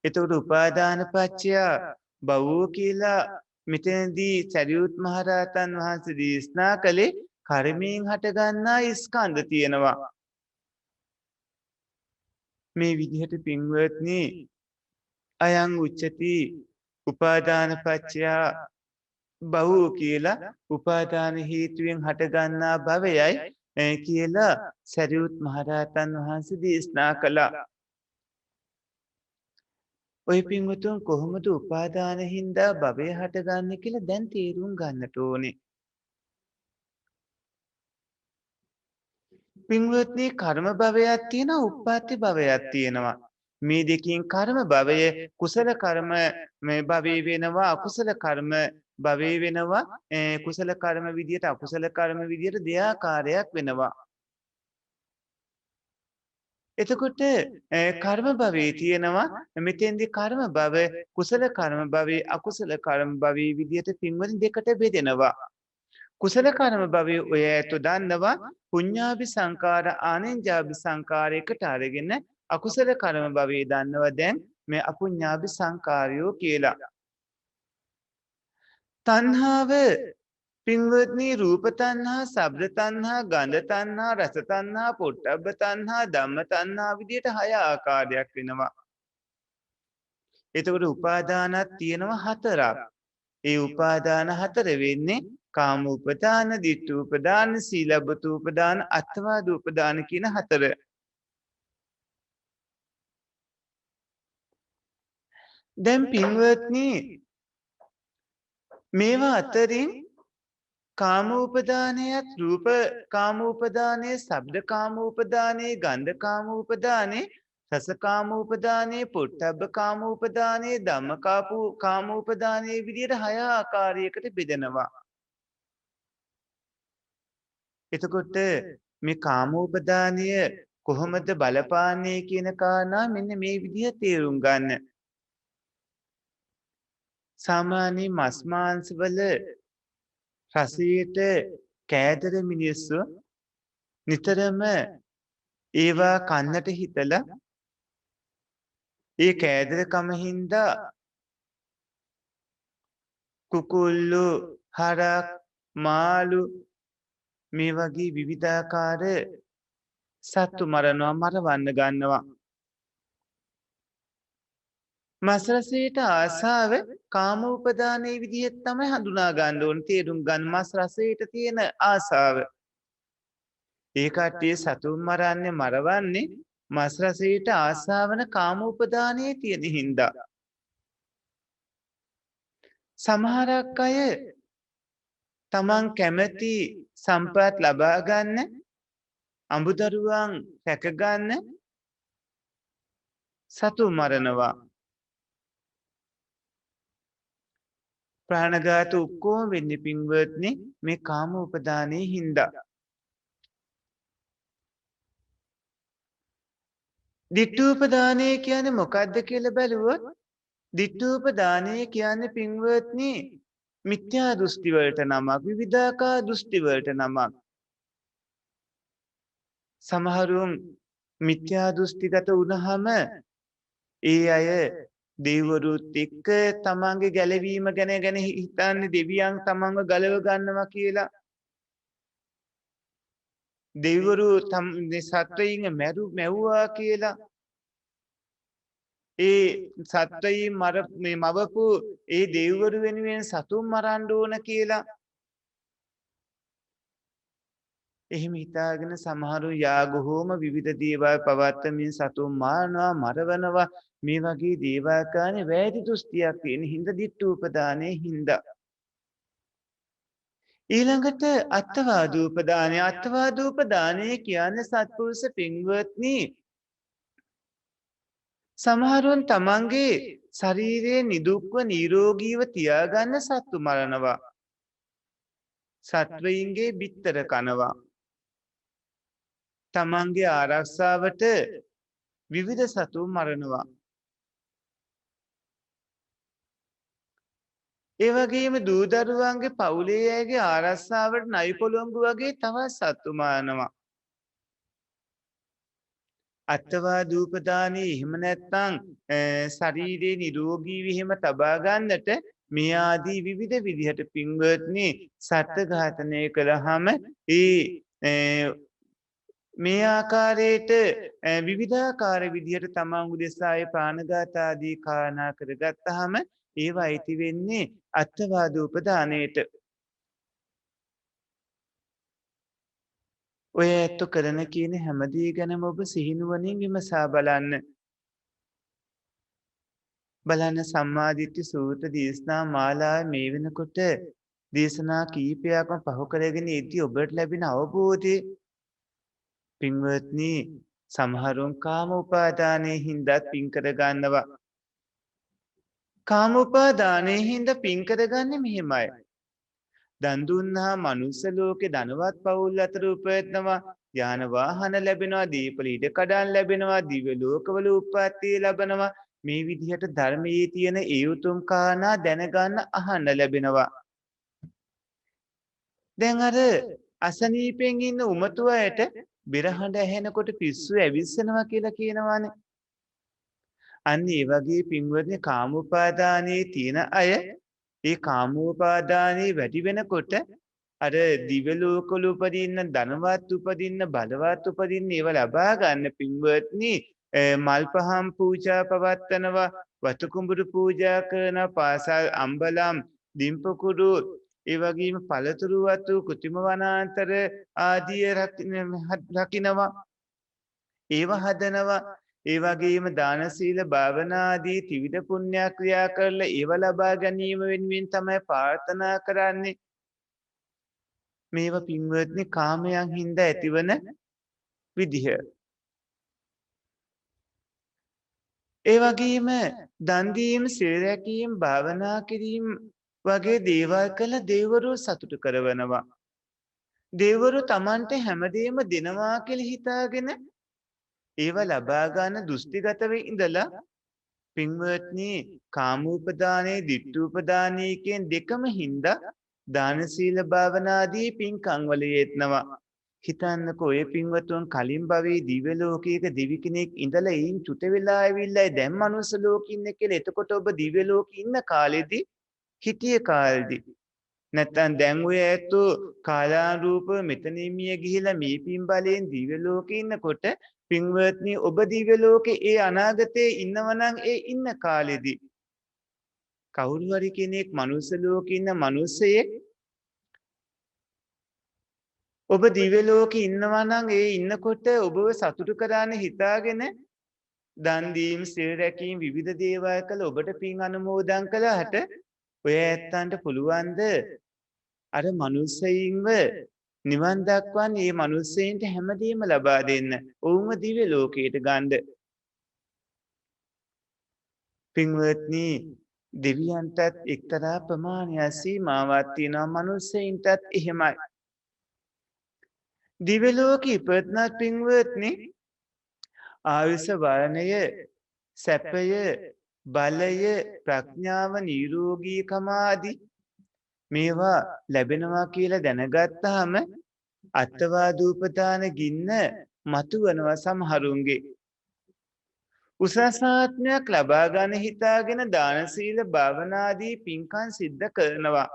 එතකොට උපාදාන පත්‍ය භවෝ කියලා මෙතනදී සරියුත් මහරහතන් වහන්සේ දේශනා කළේ කර්මයෙන් හටගන්නා ස්කන්ධ තියෙනවා. මේ විදිහට පින්වත්නි අයං උච්චති උපාදාන පත්‍ය භවෝ කියලා උපාදාන හේතුවෙන් හටගන්නා භවයයි කියලා සරියුත් මහරහතන් වහන්සේ දේශනා කළා. ඔය පින්වතුන් කොහොමද උපාදාන හින්දා භවය හටගන්නේ කියලා දැන් තේරුම් ගන්නට ඕනේ. පින්වත්නි කර්ම භවයක් තියෙනවා උප්පත්ති භවයක් තියෙනවා. මේ දෙකෙන් කර්ම භවය කුසල කර්ම මේ භවයේ වෙනවා අකුසල කර්ම භවයේ වෙනවා. කුසල කර්ම විදියට අකුසල කර්ම විදියට දෙආකාරයක් වෙනවා. එතකොට කර්ම භවයේ තියෙනවා මෙතෙන්දී කර්ම භව කුසල කර්ම භවයේ අකුසල කර්ම භවයේ විදියට පින්වලින් දෙකට බෙදෙනවා. කුසල කර්ම භවයේ ඔය ඇතු දන්නවා පුඤ්ඤාභි සංකාර ආනෙන්ජාභි සංකාරයකට අරගෙන අකුසල කර්ම භවයේ දන්නවා දැන් මේ අපුඤ්ඤාභි සංකාරයෝ කියලා. තණ්හාව පින්වත්නි රූප තණ්හා, ශබ්ද තණ්හා, ගන්ධ තණ්හා, රස තණ්හා, පොට්ටබ්බ තණ්හා, ධම්ම තණ්හා විදියට 6 ආකාරයක් වෙනවා. එතකොට උපාදානත් තියෙනවා 4ක්. ඒ උපාදාන 4 වෙන්නේ කාම උපාදාන, ditth උපාදාන, සීලබ්බත උපාදාන, අත්වාද උපාදාන කියන 4. දැන් පින්වත්නි මේවා අතරින් කාමෝපදානයත් රූප කාමෝපදානය, ශබ්ද කාමෝපදානය, ගන්ධ කාමෝපදානය, රස කාමෝපදානය, පොට්ටබ්බ කාමෝපදානය, ධම්ම කාමෝපදානය විදියට 6 ආකාරයකට බෙදෙනවා. එතකොට මේ කාමෝපදානය කොහොමද බලපාන්නේ කියන කාරණා මෙන්න මේ විදිහ තේරුම් ගන්න. සාමාන්‍ය මස් මාංශ වල රසයට කෑදර මිනිස්සු නිතරම ඒවා කන්නට හිතලා ඒ කෑදරකම හින්දා කුකුල්ලු, හරක්, මාළු මේ වගේ විවිධාකාර සත්තු මරවන්න ගන්නවා. මස් රසයට ආසාව කාමෝපදානයේ විදිහට තමයි හඳුනා ගන්න ඕනේ. තේරුම් ගන්න මස් රසයට තියෙන ආසාව. ඒ කට්ටිය සතුන් මරවන්නේ මස් රසයට ආසාවන කාමෝපදානයේ තියෙන හින්දා. සමහරක් අය තමන් කැමති සම්පත් ලබා ගන්න, අඹදරුවන් රැක ගන්න සතුන් මරනවා. ප්‍රාණඝාත ඔක්කොම වෙන්නේ පින්වත්නි මේ කාමෝපදානයේ හින්දා. ditthූපදානය කියන්නේ මොකක්ද කියලා බැලුවොත් ditthූපදානය කියන්නේ පින්වත්නි මිත්‍යා දෘෂ්ටි වලට නමක්, විවිධාකාර දෘෂ්ටි වලට නමක්. සමහරුන් මිත්‍යා දෘෂ්ටිගත වුණාම ඒ අය දෙවිවරුත් එක්ක තමන්ගේ ගැලවීම ගැන හිතන්නේ දෙවියන් තමන්ව ගලව ගන්නවා කියලා. දෙවිවරු සත්වයින් මැව්වා කියලා. ඒ සත්වයින් මවපු ඒ දෙවිවරු වෙනුවෙන් සතුන් මරන්න ඕන කියලා. එහෙම හිතාගෙන සමහරු යාගහෝම විවිධ දේවල් පවත්වමින් සතුන් මාරනවා, මරවනවා. මේ වගේ දේවල් කරන්නේ වැරදි දෘෂ්ටියක් තියෙන හින්දා ditthූපදානයේ හින්දා. ඊළඟට අත්වාදූපදානය. අත්වාදූපදානය කියන්නේ සත්පුරුෂ පින්වත්නි, සමහරුන් තමන්ගේ ශරීරයේ නිදුක්ව නිරෝගීව තියාගන්න සත්තු මරනවා. සත්වයින්ගේ බිත්තර කනවා. තමන්ගේ ආරක්ෂාවට විවිධ සතුන් මරනවා. ඒ වගේම දූ දරුවන්ගේ පවුලේ අයගේ ආරක්ෂාවට නයි පොළොංගු වගේ තවත් සත්තු මරනවා. අත්වාදූපදානයේ එහෙම නැත්නම් ශරීරයේ නිරෝගී වීම තබා ගන්නට මේ ආදී විවිධ විදිහට පින්වත්නි සත්ත්ව ඝාතනය කළාම මේ ආකාරයට විවිධාකාර විදිහට තමන් උදෙසා ප්‍රාණඝාත ආදී කාරණා කරගත්තාම ඒවා අයිති වෙන්නේ අත්වාදූපදානයට. ඔය ඇත්ත කරන කියන හැමදේ ගැනම ඔබ සිහිනුවණින් විමසා බලන්න. බලන්න සම්මාදිට්ඨි සූත්‍ර දේශනා මාලාවේ මේ වෙනකොට දේශනා කීපයක්ම පහු කරගෙන ඉදී ඔබට ලැබෙන අවබෝධය පින්වත්නි සමහරුන් කාම උපාදානයේ හින්දා පින් කර ගන්නවා. කාම උපාදානයේ හින්දා පින් කරගන්නේ මෙහෙමයි. දන් දුන්නා මනුස්ස ලෝකේ ධනවත් පවුල් අතර උපයනවා, යාන වාහන ලැබෙනවා, දීපල ඉඩ කඩන් ලැබෙනවා, දිව්‍ය ලෝකවල උප්පත්තිය ලැබෙනවා. මේ විදිහට ධර්මයේ තියෙන ඒ උතුම් කාරණා දැනගන්න අහන්න ලැබෙනවා. දැන් අර අසනීපෙන් ඉන්න උමතුවයට බෙරහඬ ඇහෙනකොට පිස්සු ඇවිස්සෙනවා කියලා කියනවානේ. අන්න ඒ වගේ පින්වත්නි කාමෝපාදානයේ තියෙන අය ඒ කාමෝපාදානයේ වැඩි වෙනකොට අර දිව්‍ය ලෝකවල උපදින්න, ධනවත් උපදින්න, බලවත් උපදින්න ඒව ලබා ගන්න පින්වත්නි මල් පහන් පූජා පවත්වනවා, වතු කුඹුරු පූජා කරන, පාසල් අම්බලම් දිම්පකුරු ඒ වගේම පළතුරු වතු කෘත්‍රිම වනාන්තර ආදී රකින්නවා, ඒව හදනවා. ඒ වගේම දාන සීල භාවනා ආදී ත්‍රිවිධ පුණ්‍ය ක්‍රියා කරලා ඒව ලබා ගැනීම වෙනුවෙන් තමයි ප්‍රාර්ථනා කරන්නේ. මේවා පින්වත්නි කාමයන් හින්දා ඇතිවන විදිහ. ඒ වගේම දන් දීම, සිල් රැකීම, භාවනා කිරීම වගේ දේවල් කළ දෙවිවරු සතුටු කරවනවා. දෙවිවරු Tamanට හැමදේම දෙනවා කියලා හිතාගෙන ඒව ලබා ගන්න දෘෂ්ටිගතව ඉඳලා පින්වත්නි කාමෝපදානයේ, ditthූපදානයේ කියන දෙකම හින්දා දාන සීල භාවනාදී පින්කම් වල යෙදනවා. හිතන්නකෝ ඔය පින්වතුන් කලින් භවයේ දිව්‍ය ලෝකයක දෙවි කෙනෙක් ඉඳලා එයින් චුත වෙලා ඇවිල්ලා දැන් මනුස්ස ලෝකෙ ඉන්නේ කියලා. එතකොට ඔබ දිව්‍ය ලෝකෙ ඉන්න කාලෙදී හිටිය කාලෙදී නැත්තම් දැන් ඔය ඇත්තෝ කාලානුරූප මෙතනින් මිය ගිහිලා මේ පින් බලයෙන් දිව්‍ය ලෝකෙ ඉන්නකොට පින්වත්නි ඔබ දිව්‍ය ලෝකේ ඒ අනාගතයේ ඉන්නවනම් ඒ ඉන්න කාලෙදී කවුරු හරි කෙනෙක් මනුස්ස ලෝකේ ඉන්න මිනිස්සෙක් ඔබ දිව්‍ය ලෝකේ ඉන්නවනම් ඒ ඉන්නකොට ඔබව සතුටු කරන්න හිතාගෙන දන් දීම, සිල් රැකීම විවිධ දේවල් කළ ඔබට පින් අනුමෝදන් කළාට ඔය ඇත්තන්ට පුළුවන්ද අර මිනිස්සෙයින්ව නිවන් දක්වන්නේ මේ මිනිස්සෙයින්ට හැමදේම ලබා දෙන්න, ඔවුන්ව දිව්‍ය ලෝකයට ගන්න? පින්වත්නි දෙවියන්ටත් එක්තරා ප්‍රමාණයක් සීමාවක් තියෙනවා, මිනිස්සෙයින්ටත් එහෙමයි. දිව්‍ය ලෝකෙ ඉපදනත් පින්වත්නි ආයුෂ, වර්ණය, සැපය, බලය, ප්‍රඥාව, නිරෝගීකම ආදී මේවා ලැබෙනවා කියලා දැනගත්තාම අත්වාදූපදාන ගින්න මතුවනවා සමහරුන්ගේ. උසස් ආත්මයක් ලබා ගන්න හිතාගෙන දාන සීල භාවනාදී පින්කම් සිද්ධ කරනවා.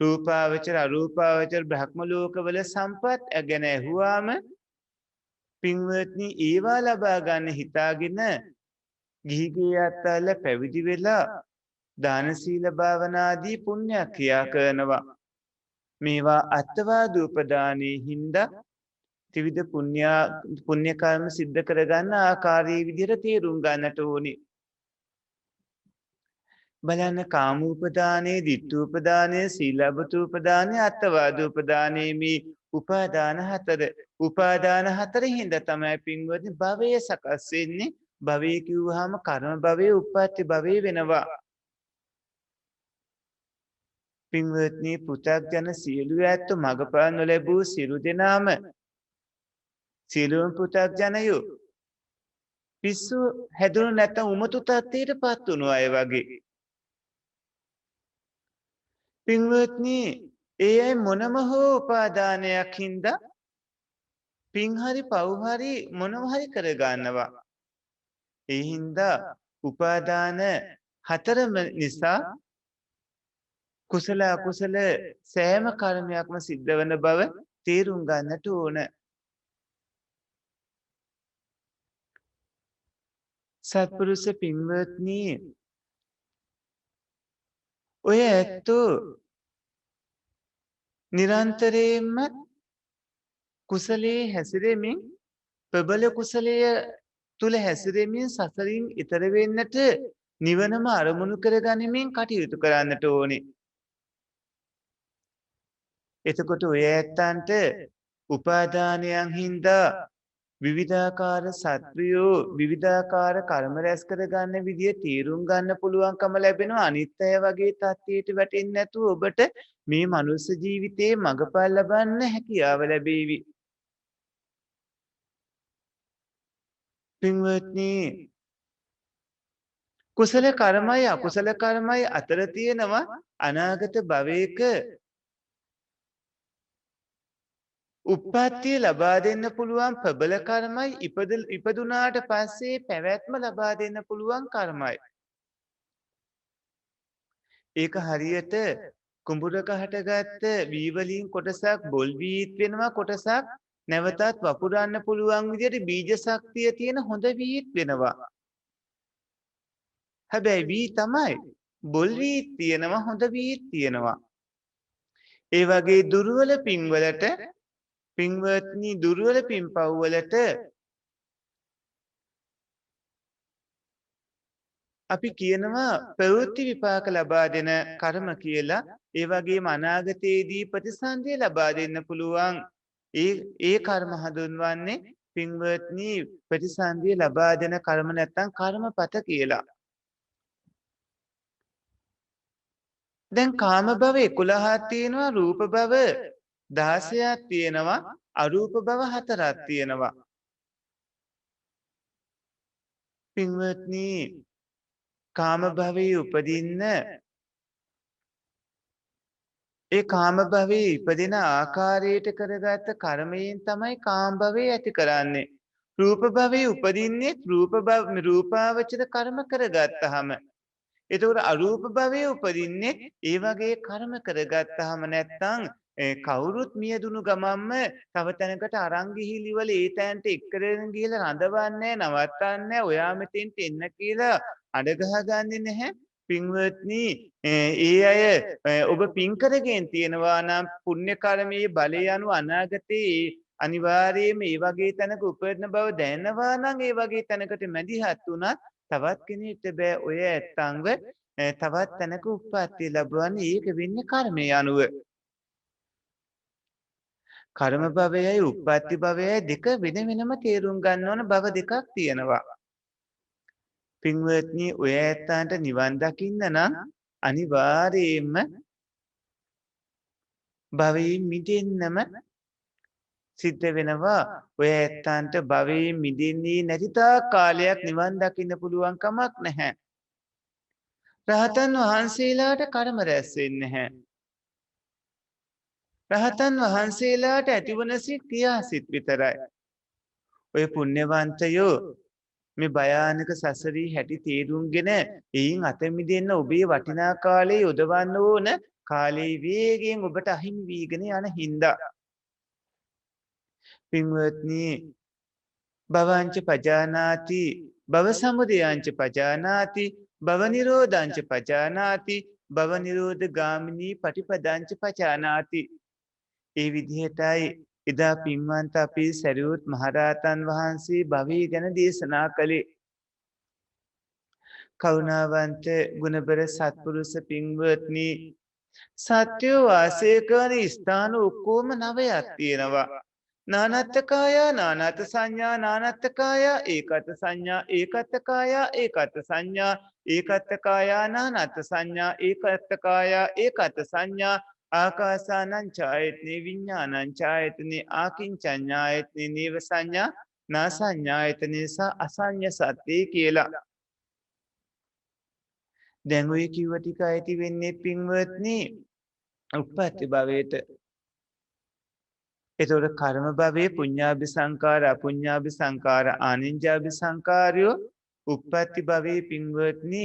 රූපාවචර අරූපාවචර බ්‍රහ්ම ලෝකවල සම්පත් ගැන ඇහුවාම පින්වත්නි ඒවා ලබා ගන්න හිතාගෙන ගිහිගේ අත්තාල පැවිදි වෙලා දාන සීල භාවනාදී පුණ්‍ය ක්‍රියා කරනවා. මේවා අත්වාදූපදානයේ හින්දා ත්‍රිවිධ පුණ්‍ය කර්ම සිද්ධ කරගන්න ආකාරයේ විදිහට තේරුම් ගන්නට ඕනේ. බලන්න කාමූපදානයේ, ditthූපදානයේ, සීලබ්බතූපදානයේ, අත්වාදූපදානයේ මේ උපාදාන හතර. උපාදාන හතරෙන් හින්දා තමයි පින්වත්නි භවය සකස් වෙන්නේ. භවය කිව්වහම කර්ම භවය, උප්පත්ති භවය වෙනවා. පින්වත්නි පෘථග්ජන සියලු ඇත්තෝ මගපල් නොලැබූ සියලු දෙනාම සියලුම පෘථග්ජනයෝ පිස්සු හැදුණු නැත්නම් උමතු තත්ත්වයට පත් වුණු අය වගේ. පින්වත්නි ඒ අය මොනම හෝ උපාදානයක් හින්දා පින් හරි පව් හරි මොනව හරි කරගන්නවා. ඒ හින්දා උපාදාන හතරම නිසා කුසල අකුසල සෑම කර්මයක්ම සිද්ධ වන බව තේරුම් ගන්නට ඕන. සත්පුරුෂ පින්වත්නි ඔය ඇත්තෝ නිරන්තරයෙන්ම කුසලයේ හැසිරෙමින් ප්‍රබල කුසලය තුල හැසිරෙමින් සසරින් ඈතර වෙන්නට නිවනම අරමුණු කරගනිමින් කටයුතු කරන්නට ඕනේ. එතකොට ඔය ඇත්තන්ට උපාදානයන් හින්දා විවිධාකාර සත්වයෝ විවිධාකාර කර්ම රැස් කරගන්න විදිය තීරුම් ගන්න පුළුවන්කම ලැබෙනවා. අනිත් අය වගේ තත්ත්වයට වැටෙන්නේ නැතුව ඔබට මේ මනුස්ස ජීවිතයේ මඟපල් ලබන්න හැකියාව ලැබේවි. පින්වත්නි කුසල කර්මයි අකුසල කර්මයි අතර තියෙනවා අනාගත භවයක උප්පත්තිය ලබා දෙන්න පුළුවන් ප්‍රබල කර්මයි ඉපදුනාට පස්සේ පැවැත්ම ලබා දෙන්න පුළුවන් කර්මයි. ඒක හරියට කුඹුරක හටගත්ත වී වලින් කොටසක් බොල් වීත් වෙනවා, කොටසක් නැවතත් වපුරන්න පුළුවන් විදිහට බීජ ශක්තිය තියෙන හොඳ වීත් වෙනවා. හැබැයි වී තමයි බොල් වීත් තියෙනවා, හොඳ වීත් තියෙනවා. ඒ වගේ දුර්වල පින්වලට පින්වත්නි දුර්වල පින්පව් වලට අපි කියනවා ප්‍රවෘත්ති විපාක ලබා දෙන කර්ම කියලා. ඒ වගේම අනාගතයේදී ප්‍රතිසන්දිය ලබා දෙන්න පුළුවන් ඒ කර්ම හඳුන්වන්නේ පින්වත්නි ප්‍රතිසන්දිය ලබා දෙන කර්ම නැත්නම් කර්මපත කියලා. දැන් කාම භව 11ක් තියෙනවා, රූප භව 16ක් තියෙනවා, අරූප භව 4ක් තියෙනවා. පින්වත්නි කාම භවයේ උපදින්න ඒ කාම භවයේ ඉපදින ආකාරයට කරගත්ත කර්මයෙන් තමයි කාම භවයේ ඇති කරන්නේ. රූප භවයේ උපදින්නේ රූපාවචර කර්ම කරගත්තාම. එතකොට අරූප භවයේ උපදින්නේ ඒ වගේ කර්ම කරගත්තාම. නැත්තම් කවුරුත් මියදුණු ගමන්ම තව තැනකට අරන් ගිහිලිවල ඒ තැනට එක්කරගෙන ගිහලා රඳවන්නේ නවත්තන්නේ ඔයා මෙතෙන්ට එන්න කියලා අඩ ගහගන්නේ නැහැ. පින්වත්නි ඒ අය ඔබ පින් කරගෙන තියෙනවා නම් පුණ්‍ය කර්මයේ බලය අනුව අනාගතේ අනිවාර්යයෙන්ම ඒ වගේ තැනක උපදින බව දැනනවා නම් ඒ වගේ තැනකට මැදිහත් වුණත් තවත් කෙනෙක්ට බෑ ඔය ඇත්තන්ව තවත් තැනක උප්පත්තිය ලැබවන්නේ. ඒක වෙන්නේ කර්මය අනුව. කර්ම භවයයි උප්පත්ති භවයයි දෙක වෙන වෙනම තේරුම් ගන්න ඕන භව දෙකක් තියෙනවා. පින්වත්නි ඔය ඇත්තන්ට නිවන් දකින්න නම් අනිවාර්යයෙන්ම භවයෙන් මිදෙන්නම සිද්ධ වෙනවා. ඔය ඇත්තන්ට භවයෙන් මිදෙන්නේ නැති තාක් කාලයක් නිවන් දකින්න පුළුවන් කමක් නැහැ. රහතන් වහන්සේලාට කර්ම රැස් වෙන්නේ නැහැ. රහතන් වහන්සේලාට ඇතිවන සිත් ක්‍රියාසිත විතරයි. ඔය පුණ්‍යවන්තයෝ මේ භයානක සසරී හැටි තේරුම්ගෙන එයින් අත මිදෙන්න ඔබේ වටිනා කාලේ යොදවන්න ඕන. කාලේ වේගයෙන් ඔබට අහිමි වීගෙන යන හින්දා. පින්වත්නි, භවංච පජානාති භව සමුදයංච පජානාති භව නිරෝධංච පජානාති භව නිරෝධ ගාමිනී පටිපදංච පජානාති. ඒ විදිහටයි එදා පින්වන්ත අපේ සැරියුත් මහරහතන් වහන්සේ භවය ගැන දේශනා කළේ. කරුණාවන්ත ගුණබර සත්පුරුෂ පින්වත්නි, සත්‍යෝ වාසය කරන ස්ථාන ඔක්කොම 9ක් තියෙනවා. නානත්තකාය නානත් සංඥා නානත්තකාය ඒකත් සංඥා ඒකත්තකාය ඒකත් සංඥා ඒකත්තකාය නානත් සංඥා ඒකත්තකාය ඒකත් සංඥා ආකාසානං ඡායතනේ විඥානං ඡායතනේ ආකින්චඤ්ඤායතනේ නේව සංඥා නාසඤ්ඤායතනේ ස අසඤ්ඤ සත්‍යේ කියලා. දැන් ඔය කිව්ව ටික ඇති වෙන්නේ පින්වත්නි උප්පත්ති භවයට. එතකොට කර්ම භවයේ පුඤ්ඤාභි සංකාර අපුඤ්ඤාභි සංකාර ආනිඤ්ඤාභි සංකාරයෝ උප්පත්ති භවයේ පින්වත්නි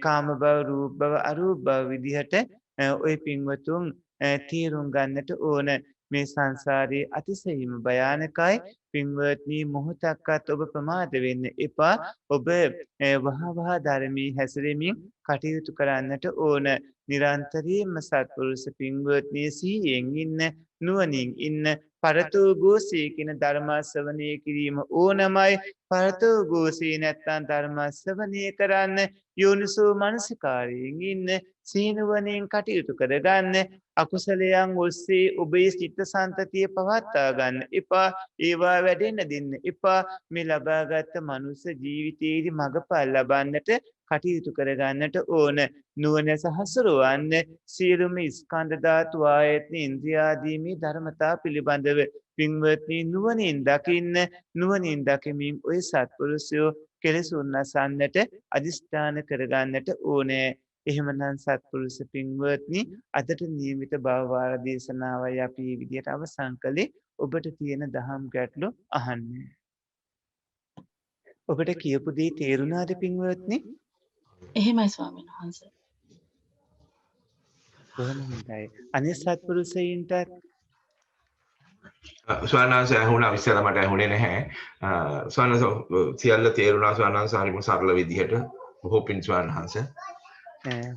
කාම භව රූප භව අරූප භව විදිහට ඔය පින්වතුන් තීරුම් ගන්නට ඕන. මේ සංසාරයේ අතිශයින්ම භයානකයි. පින්වත්නි, මොහොතක්වත් ඔබ ප්‍රමාද වෙන්න එපා. ඔබ වහවහ ධර්මයේ හැසිරෙමින් කටයුතු කරන්නට ඕන. නිරන්තරයෙන්ම සත්පුරුෂ පින්වත්නි සිහියෙන් ඉන්න, නුවණින් ඉන්න. පරතෝ ගෝසී කියන ධර්ම ශ්‍රවණය කිරීම ඕනමයි. පරතෝ ගෝසී නැත්තම් ධර්ම ශ්‍රවණය කරන්න යෝනිසෝ මනසිකාරයෙන් ඉන්න, සීනුවණින් කටයුතු කරගන්න. අකුසලයන් ඔස්සේ ඔබේ චිත්ත සන්තතිය පවත්වා ගන්න එපා. ඒවා වැඩෙන්න දෙන්න එපා. මේ ලබාගත් මනුස්ස ජීවිතයේදී මඟපල් ලබන්නට කටයුතු කරගන්නට ඕන. නුවණ සහසුරවන්න සියලුම ස්කන්ධ ධාතු ආයතන ඉන්ද්‍රියාදී මේ ධර්මතා පිළිබඳව පින්වත්නි නුවණින් දකින්න. නුවණින් දකිමින් ඔය සත්පුරුෂයෝ කෙලෙසුන් නසන්නට අදිෂ්ඨාන කරගන්නට ඕනේ. එහෙමනම් සත්පුරුෂ පින්වත්නි, අදට නියමිත භවවාර දේශනාවයි අපි මේ විදිහට අවසන් කළේ. ඔබට තියෙන දහම් ගැටලු අහන්න. ඔබට කියපු දේ තේරුණාද පින්වත්නි? එහෙමයි ස්වාමීන් වහන්සේ. බොහොම හොඳයි. අනිත් සත්පුරුෂයින්ට ස්වාමීන් ඇහුණා විශ්සල මට ඇහුනේ නැහැ. ස්වාමීන් සියල්ල තේරුණා ස්වාමීන් හරිම සරල විදිහට. බොහෝ පිං ස්වාමීන්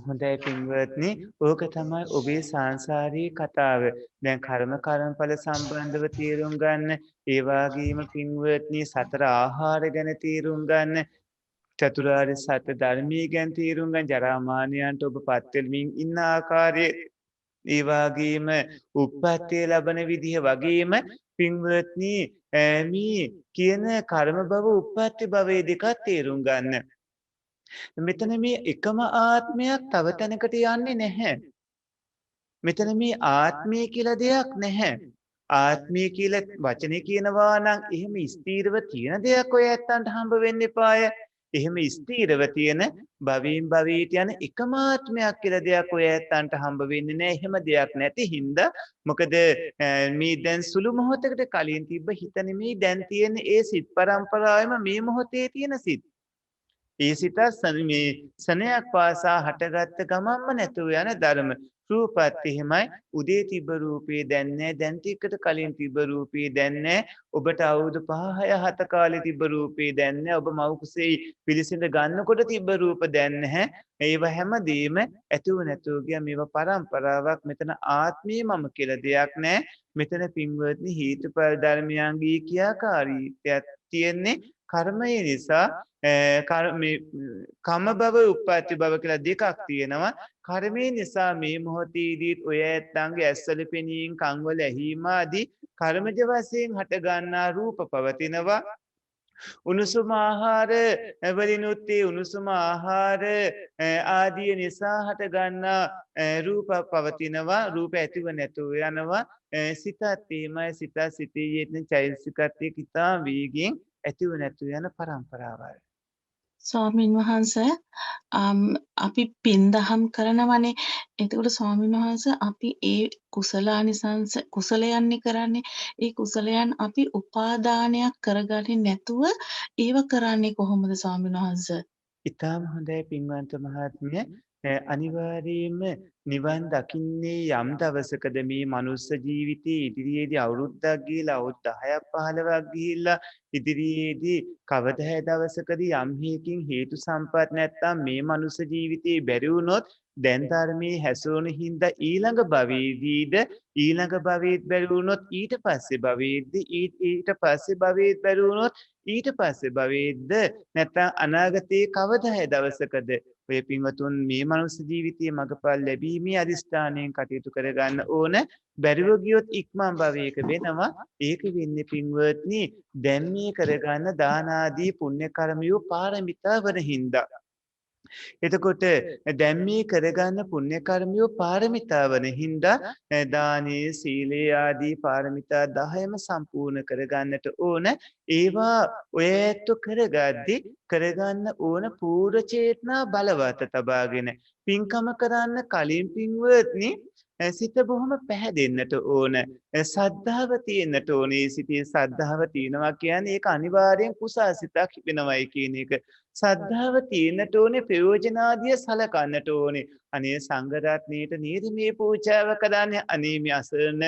හොඳයි පින්වත්නි, ඕක තමයි ඔබේ සංසාරී කතාව. දැන් කර්මඵල සම්බන්ධව තේරුම් ගන්න, ඒ වගේම පින්වත්නි සතර ආහාර ගැන තේරුම් ගන්න, චතුරාර්ය සත්‍ය ධර්මයේ ගැන තේරුම් ගන්න, ජරා මරණයන්ට ඔබ පත් වෙමින් ඉන්න ආකාරය, ඒ වගේම උප්පත්තිය ලබන විදිහ වගේම පින්වත්නි මේ කියන කර්ම භව උප්පත්ති භවයේ දෙකක් තේරුම් ගන්න. මෙතන මේ එකම ආත්මයක් තව තැනකට යන්නේ නැහැ. මෙතන මේ ආත්මය කියලා දෙයක් නැහැ. ආත්මය කියලා වචනේ කියනවා නම් එහෙම ස්ථීරව තියෙන දෙයක් ඔය ඇත්තන්ට හම්බ වෙන්න එපාය. එහෙම ස්ථීරව තියෙන භවයෙන් භවයට යන එකම ආත්මයක් කියලා දෙයක් ඔය ඇත්තන්ට හම්බ වෙන්නේ නැහැ. එහෙම දෙයක් නැති හින්දා මොකද මේ දැන් සුළු මොහොතකට කලින් තිබ්බ හිත නෙමෙයි දැන් තියෙන ඒ සිත් පරම්පරාවෙම මේ මොහොතේ තියෙන සිත්. ඒ සිත මේ සනයක් පාසා හටගත්ත ගමන්ම නැතුව යන ධර්ම. රූපත් එහෙමයි. උදේ තිබ්බ රූපේ දැන් නැහැ. දැන් ටිකට කලින් තිබ්බ රූපේ දැන් නැහැ. ඔබට අවුරුදු 5 6 7 කාලේ තිබ්බ රූපේ දැන් නැහැ. ඔබ මව් කුසේ පිළිසිඳ ගන්නකොට තිබ්බ රූප දැන් නැහැ. ඒව හැමදේම ඇතුව නැතුව ගියා. මේවා පරම්පරාවක්. මෙතන ආත්මය මම කියලා දෙයක් නැහැ. මෙතන පින්වත්නි හේතුඵල ධර්මයන්ගේ ක්‍රියාකාරීත්වයක් තියෙන්නේ. කර්මය නිසා කම භව උප්පත්ති භව කියලා දෙකක් තියෙනවා. කර්මය නිසා මේ මොහොතේදී ඔය ඇත්තන්ගේ ඇස්වල පෙනීම, කන්වල ඇහිීම ආදී කර්මජ වශයෙන් හට ගන්නා රූප පවතිනවා. උණුසුම ආහාර වලිනුත් ඒ උණුසුම ආහාර ආදී නිසා හට ගන්නා රූප පවතිනවා. රූප ඇතිව නැතුව යනවා. සිතත් එහෙමයි. සිත සිතේ යෙදෙන චෛතසිකත් එක්ක ඉතා වේගයෙන් ඇතිව නැතුව යන පරම්පරාවයි. ස්වාමීන් වහන්සේ අපි පින් දහම් කරනවනේ. එතකොට ස්වාමීන් වහන්සේ අපි ඒ කුසලානිසංස කුසලයන්නේ කරන්නේ. ඒ කුසලයන් අපි උපාදානයක් කරගන්නේ නැතුව ඒව කරන්නේ කොහොමද ස්වාමීන් වහන්සේ? ඉතාම හොඳයි පින්වන්ත මහත්මිය. අනිවාර්යයෙන්ම නිවන් දකින්නේ යම් දවසකද මේ මනුස්ස ජීවිතයේ ඉදිරියේදී අවුරුද්දක් ගිහිලා අවුරුදු 10ක් 15ක් ගිහිල්ලා ඉදිරියේදී කවදා හරි දවසකදී යම් හේකින් හේතු සම්පත් නැත්තම් මේ මනුස්ස ජීවිතේ බැරි වුණොත් දැන් ධර්මයේ හැසෝන හින්දා ඊළඟ භවයේදීද ඊළඟ භවයේත් බැරි වුණොත් ඊට පස්සේ භවයේදී ඊට පස්සේ භවයේත් බැරි වුණොත් ඊට පස්සේ භවයේද නැත්තම් අනාගතයේ කවදා හරි දවසකද ඔය පින්වතුන් මේ මනුස්ස ජීවිතයේ මගපල් ලැබීමේ අදිස්ථානයෙන් කටයුතු කරගන්න ඕන. බැරිව ගියොත් ඉක්මන් භවයක වෙනවා. ඒක වෙන්නේ පින්වත්නි දැන් මේ කරගන්න දාන ආදී පුණ්‍ය කර්මියෝ පාරමිතා වන හින්දා. එතකොට දැන් මේ කරගන්න පුණ්‍ය කර්මියෝ පාරමිතා වන හින්දා දානීය සීලේ ආදී පාරමිතා 10ම සම්පූර්ණ කරගන්නට ඕන. ඒවා ඔය ඇත්ත කරගද්දි කරගන්න ඕන පූර්ව චේතනා බලවත් තබාගෙන පින්කම කරන්න කලින් පින්වත්නි සිත බොහොම පැහැදෙන්නට ඕන. සද්ධාව තියෙන්නට ඕනේ. සිතේ සද්ධාව තියෙනවා කියන්නේ ඒක අනිවාර්යෙන් කුසාසිතක් වෙනවයි කියන එක. සද්ධාව තියෙන්නට ඕනේ ප්‍රයෝජනාදිය සලකන්නට ඕනේ. අනේ සංඝ රත්නයේට නේද මේ පූජාව කරන්නේ? අනේ මේ අසරණ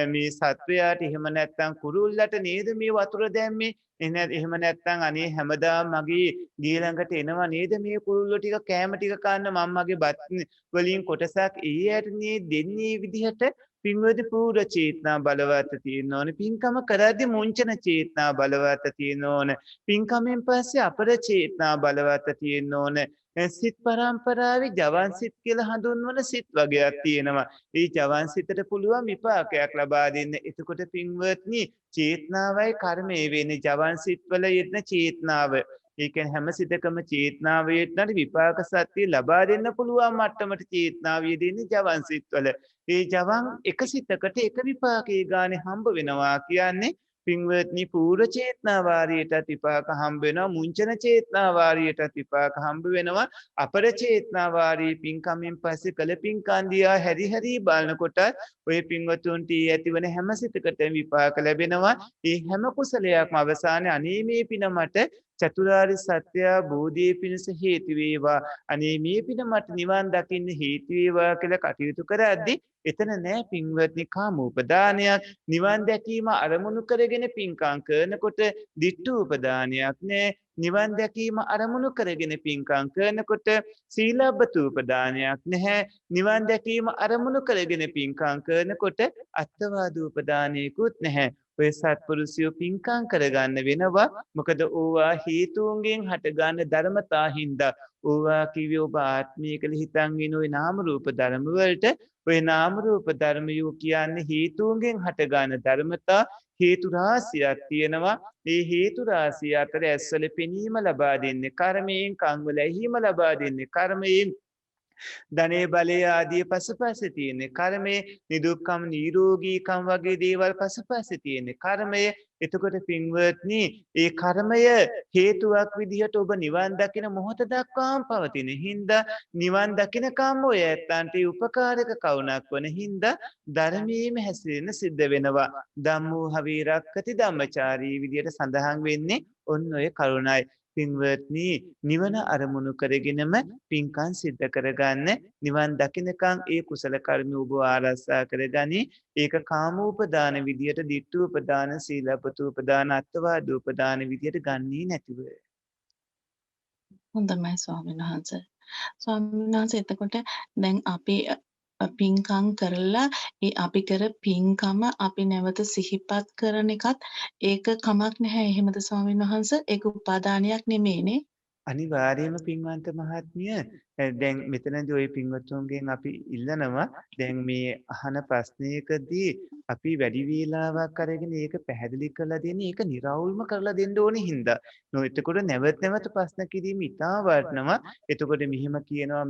මේ සත්වයාට එහෙම නැත්නම් කුරුල්ලට නේද මේ වතුර දැම්මේ? එහෙම නැත්නම් අනේ හැමදාම මගේ ගේ ළඟට එනවා නේද මේ කුරුල්ලෝ ටික කෑම ටික කන්න මම මගේ බත් වලින් කොටසක් ඊයට නේ දෙන්නේ විදිහට පින්වද පූර්ව චේතනා බලවත් තියෙන්න ඕනේ. පින්කම කරද්දී මුංචන චේතනා බලවත් තියෙන්න ඕනේ. පින්කමෙන් පස්සේ අපර චේතනා බලවත් තියෙන්න ඕනේ. සිත් පරම්පරාවේ ජවන් සිත් කියලා හඳුන්වන සිත් වගේක් තියෙනවා. ඒ ජවන් සිතට පුළුවන් විපාකයක් ලබා දෙන්න. එතකොට පින්වත්නි චේතනාවයි කර්මය වෙන්නේ ජවන් සිත්වල යෙදෙන චේතනාව. ඒ කියන්නේ හැම සිතකම චේතනාව යෙදෙනාට විපාක සත්‍ය ලබා දෙන්න පුළුවන් මට්ටමට චේතනාව යෙදෙන්නේ ජවන් සිත්වල. ඒ ජවන් එක සිතකට එක විපාකේ ගානේ හම්බ වෙනවා කියන්නේ පින්වත්නි පූර්ව චේතනා වාරියටත් විපාක හම්බ වෙනවා. මුංචන චේතනා වාරියටත් විපාක හම්බ වෙනවා. අපර චේතනා වාරී පින්කමෙන් පස්සේ කළ පින්කම් දිහා හැරි හැරි බලනකොට ඔය පින්වතුන්ට ඇතිවන හැම සිතකටම විපාක ලැබෙනවා. ඒ හැම කුසලයක්ම අවසානයේ අනේ මේ පින මට චතුරාර්ය සත්‍ය බෝධියේ පිණිස හේතු වේවා. අනේ මේ පින මට නිවන් දකින්න හේතු වේවා කියලා කටයුතු කරද්දී එතන නෑ පින්වත්නි කාමෝපදානයක්. නිවන් දැකීම අරමුණු කරගෙන පින්කම් කරනකොට ditthූපදානයක් නෑ. නිවන් දැකීම අරමුණු කරගෙන පින්කම් කරනකොට සීලබ්බතූපදානයක් නැහැ. නිවන් දැකීම අරමුණු කරගෙන පින්කම් කරනකොට අත්වාදූපදානයකුත් නැහැ. ඔය සත්පුරුෂයෝ පින්කම් කරගන්න වෙනවා. මොකද ඕවා හේතුන්ගෙන් හටගන්න ධර්මතා හින්දා. ඕවා කිව්වේ ඔබ ආත්මීය කියලා හිතන් ඉන ওই නාම රූප ධර්ම වලට ඔය නාම රූප ධර්මයෝ කියන්නේ හේතුන්ගෙන් හටගන්න ධර්මතා. හේතු රාශියක් තියෙනවා. මේ හේතු රාශිය අතර ඇස්වල පෙනීම ලබා දෙන්නේ කර්මයෙන්, කන් වල ඇහිම ලබා දෙන්නේ කර්මයෙන්, ධනේ බලය ආදී පසුපස්සේ තියෙන්නේ කර්මයේ, නිදුක්කම් නිරෝගීකම් වගේ දේවල් පසුපස්සේ තියෙන්නේ කර්මය. එතකොට පින්වත්නි ඒ කර්මය හේතුවක් විදිහට ඔබ නිවන් දකින මොහොත දක්වාම පවතින හින්දා නිවන් දකිනකම් ඔය ඇත්තන්ට උපකාරක කවුණක් වන හින්දා ධර්මයේම හැසිරෙන සිද්ධ වෙනවා. ධම්මෝ හවේ රක්කති ධම්මචාරී විදිහට සඳහන් වෙන්නේ ඔන්න ඔය කරුණයි. පින්වත්නි නිවන අරමුණු කරගෙනම පින්කම් සිද්ධ කරගන්න. නිවන් දකින්නකම් ඒ කුසල කර්ම ඔබ ආරක්ෂා කරගනි. ඒක කාමෝපදාන විදියට, ditthූපදාන, සීලබ්බතූපදාන, අත්වාදූපදාන විදියට ගන්නේ නැතිව. හොඳයි ස්වාමීන් වහන්සේ. ස්වාමීන් වහන්සේ එතකොට දැන් අපි පින්කම් කරලා ඒ අපි කර පින්කම අපි නැවත සිහිපත් කරන එකත් ඒක කමක් නැහැ. එහෙමද ස්වාමීන් වහන්සේ? ඒක උපාදානයක් නෙමෙයිනේ. අනිවාර්යයෙන්ම පින්වන්ත මහත්මිය දැන් මෙතනදී ওই පින්වත්තුන්ගෙන් අපි ඉල්ලනවා දැන් මේ අහන ප්‍රශ්නයකදී අපි වැඩි වේලාවක් අරගෙන ඒක පැහැදිලි කරලා දෙන්නේ ඒක निराවුල්ම කරලා දෙන්න ඕනේ හින්දා. එතකොට නැවත නැවත ප්‍රශ්න කිරීම ඉතා වටිනවා. එතකොට මෙහෙම කියනවා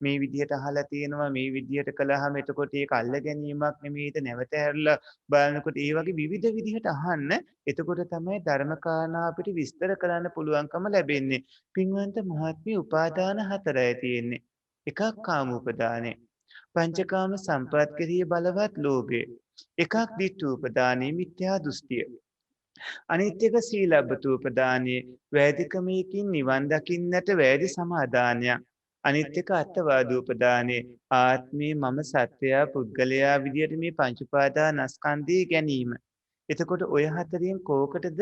මේ විදිහට අහලා තියෙනවා මේ විදිහට කළාම එතකොට ඒක අල්ල ගැනීමක් නෙමෙයිද නැවත හැරලා බලනකොට ඒ වගේ විවිධ විදිහට අහන්න. එතකොට තමයි ධර්මකාරණා අපිට විස්තර කරන්න පුළුවන්කම ලැබෙන්නේ. පින්වන්ත මහත්මිය උපාදාන හතරයි තියෙන්නේ. එකක් කාම උපදානේ. පංචකාම සම්පත් කෙරෙහි බලවත් ලෝභය. එකක් ditth උපදානේ මිත්‍යා දෘෂ්ටිය. අනිත් එක සීලබ්බත උපදානේ වෛදිකමයකින් නිවන් දකින්නට වෛදි සමාදානයක්. අනිත් එක අත්වාද උපදානේ ආත්මේ මම සත්‍යයා පුද්ගලයා විදියට මේ පංච උපාදානස්කන්ධය ගැනීම. එතකොට ඔය හතරෙන් කෝකටද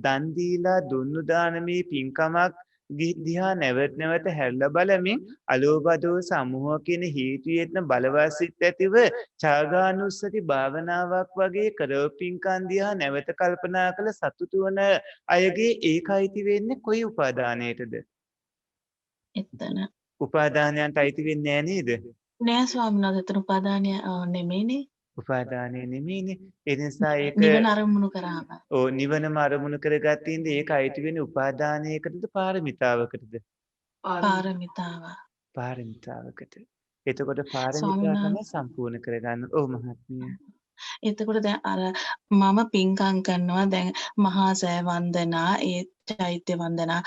දන් දීලා දුන්නු දානමේ පින්කමක් දිහා නැවත නැවත හැරලා බලමින් අලෝභ දෝස සමූහ කියන හේතුයෙන් බලවත් සිත් ඇතිව චාගානුස්සති භාවනාවක් වගේ කරව පින්කම් දිහා නැවත කල්පනා කළ සතුටු වන අයගේ ඒකයිති වෙන්නේ කොයි උපාදානයටද? එතන උපාදානයන්ට අයිති වෙන්නේ නෑ නේද? නෑ ස්වාමීන් වහන්සේ එතන උපාදානය නෙමෙයිනේ. උපාදානය නෙමෙයිනේ. ඒ නිසා ඒක නිවන අරමුණු කරාම. නිවනම අරමුණු කරගත්තින්ද ඒක අයිති වෙන්නේ උපාදානයකටද පාරමිතාවකටද? පාරමිතාව. පාරමිතාවකට. එතකොට පාරමිතාව ස්වාමීන් තමයි සම්පූර්ණ කරගන්න. ඔව් මහත්මිය. එතකොට දැන් අර මම පින්කම් කරනවා දැන් මහා සෑ වන්දනා ඒ චෛත්‍ය වන්දනා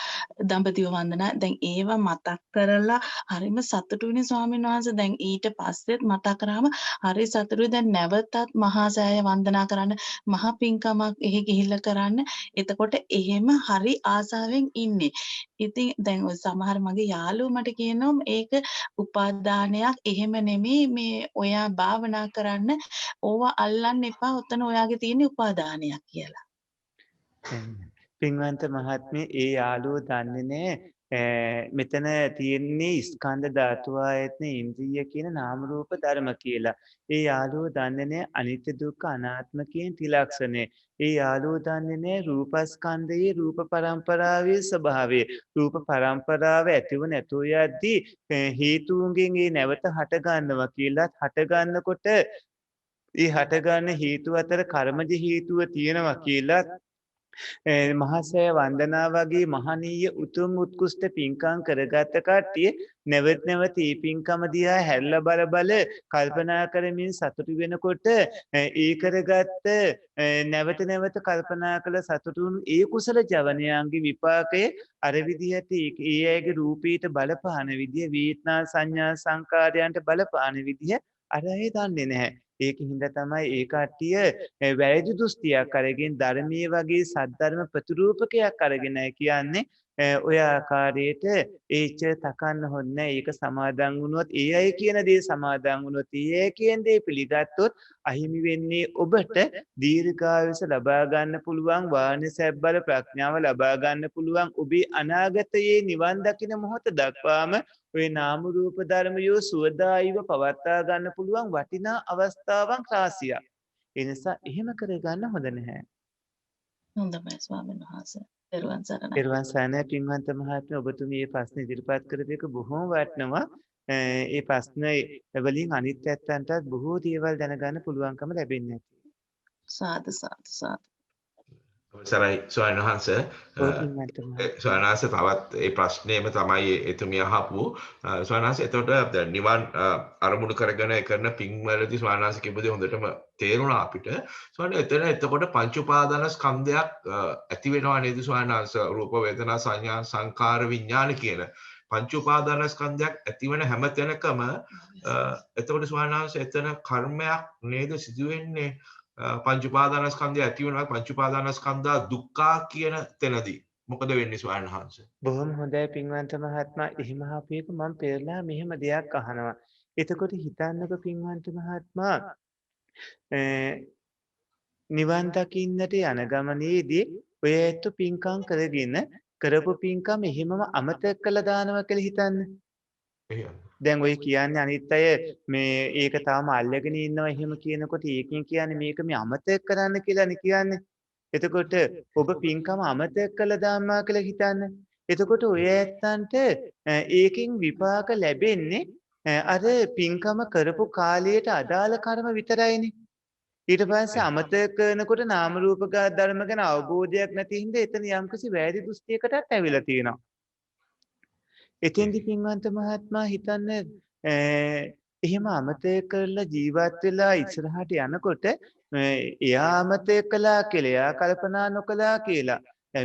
දඹදිව වන්දනා දැන් ඒවා මතක් කරලා හරිම සතුටුුනේ ස්වාමීන් වහන්සේ දැන් ඊට පස්සෙත් මතක් කරාම හරි සතුටුයි දැන් නැවතත් මහා සෑය වන්දනා කරන්න මහා පින්කමක් එහෙ ගිහිල්ලා කරන්න එතකොට එහෙම හරි ආසාවෙන් ඉන්නේ ඉතින් දැන් ඔය සමහර මගේ යාළුවෝ මට කියනවා ඒක උපාදානයක් එහෙම නෙමෙයි මේ ඔයා භාවනා කරන්න ඕවා අල්ලන්න එපා ඔතන ඔයාගේ තියෙන උපාදානයක් කියලා. පින්වන්ත මහත්මිය ඒ යාළුවෝ දන්නේ නෑ මෙතන තියෙන්නේ ස්කන්ධ ධාතු ආයතන ඉන්ද්‍රිය කියන නාම රූප ධර්ම කියලා. ඒ යාළුවෝ දන්නේ නෑ අනිත්‍ය දුක්ඛ අනාත්ම කියන ත්‍රිලක්ෂණය. ඒ යාළුවෝ දන්නේ නෑ රූපස්කන්ධයේ රූප පරම්පරාවේ ස්වභාවය. රූප පරම්පරාව ඇතිව නැතුව යද්දී හේතුන්ගෙන් ඒ නැවත හට ගන්නවා කියලාත් හට ගන්නකොට ඒ හටගන්න හේතු අතර කර්මජ හේතුව තියෙනවා කියලා මහසෑ වන්දනා වගේ මහනීය උතුම් උත්කෘෂ්ඨ පින්කම් කරගත්ත කට්ටිය නැවත නැවත මේ පින්කම දිහා හැරිලා බල කල්පනා කරමින් සතුටු වෙනකොට ඒ කරගත්ත නැවත නැවත කල්පනා කළ සතුටුන් ඒ කුසල ජවනයන්ගේ විපාකය අර විදිහට ඒ අයගේ රූපීට බලපාන විදිය වේදනා සංඥා සංකාරයන්ට බලපාන විදිය අර අය දන්නේ නැහැ. ඒක හින්දා තමයි ඒ කට්ටිය වැරදි දෘෂ්ටියක් අරගෙන ධර්මයේ වගේ සද්ධර්ම ප්‍රතිරූපකයක් අරගෙන කියන්නේ ඔය ආකාරයට ඒච තකන්න හොන්නේ ඒක සමාදන් වුණොත් ඒ අය කියන දේ සමාදන් වුණොත් ඒ අය කියන දේ පිළිගත්තොත් අහිමි වෙන්නේ ඔබට දීර්ඝායුෂ ලබා ගන්න පුළුවන් වාණ සැබ්බල ප්‍රඥාව ලබා ගන්න පුළුවන් ඔබේ අනාගතයේ නිවන් දකින මොහොත දක්වාම ඔය නාම රූප ධර්මයෝ සුවදායිව පවත්වා ගන්න පුළුවන් වටිනා අවස්ථාවක් රාශියක්. ඒ නිසා එහෙම කරගන්න හොඳ නැහැ. හොඳයි ස්වාමීන් වහන්සේ. පෙරවන් සරණයි. පෙරවන් සරණයි පින්වන්ත මහත්මිය ඔබතුමී මේ ප්‍රශ්න ඉදිරිපත් කරපු එක බොහොම වටිනවා. ඒ ප්‍රශ්න වලින් අනිත් පැත්තන්ටත් බොහෝ දේවල් දැනගන්න පුළුවන්කම ලැබෙන්නේ නැති. සාදු සාදු සාදු. සරයි ස්වාමීන් වහන්සේ ස්වාමීන් වහන්සේ තවත් ඒ ප්‍රශ්නේම තමයි එතුමිය අහපු ස්වාමීන් වහන්සේ එතකොට නිවන් අරමුණු කරගෙන කරන පින්වලදී ස්වාමීන් වහන්සේ කියපු දේ හොඳටම තේරුණා අපිට ස්වාමීන් එතන එතකොට පංච උපාදාන ස්කන්ධයක් ඇති වෙනවා නේද ස්වාමීන් වහන්සේ රූප වේදනා සංඥා සංකාර විඥාන කියන පංච උපාදාන ස්කන්ධයක් ඇතිවන හැම තැනකම එතකොට ස්වාමීන් වහන්සේ එතන කර්මයක් නේද සිදු වෙන්නේ පංච උපාදානස්කන්ධය ඇති වෙනවා පංච උපාදානස්කන්ධා දුක්ඛා කියන තැනදී මොකද වෙන්නේ ස්වාමීන් වහන්සේ? බොහොම හොඳයි පින්වන්ත මහත්මයා. එහෙම ආපේක මම පෙරලා මෙහෙම දෙයක් අහනවා. එතකොට හිතන්නක පින්වන්ත මහත්මයා නිවන් දකින්නට යන ගමනේදී ඔය ඇත්ත පින්කම් කරගෙන කරපු පින්කම් එහෙමම අමතක කළා දානවා කියලා හිතන්න. දැන් ඔය කියන්නේ අනිත් අය මේ ඒක තාම අල්ලගෙන ඉන්නවා එහෙම කියනකොට ඒකෙන් කියන්නේ මේක මේ අමතක කරන්න කියලානේ කියන්නේ. එතකොට ඔබ පින්කම අමතක කළා දාන්නා කියලා හිතන්න. එතකොට ඔය ඇත්තන්ට ඒකෙන් විපාක ලැබෙන්නේ අර පින්කම කරපු කාලයට අදාළ කර්ම විතරයිනේ. ඊට පස්සේ අමතක කරනකොට නාම රූප ධර්ම ගැන අවබෝධයක් නැති හින්දා එතන යම්කිසි වැරදි දෘෂ්ටියකටත් ඇවිල්ලා තියෙනවා. එතෙන්දි පින්වන්ත මහත්මයා හිතන්න එහෙම අමතක කරලා ජීවත් වෙලා ඉස්සරහට යනකොට එයා අමතක කළා කියලා එයා කල්පනා නොකළා කියලා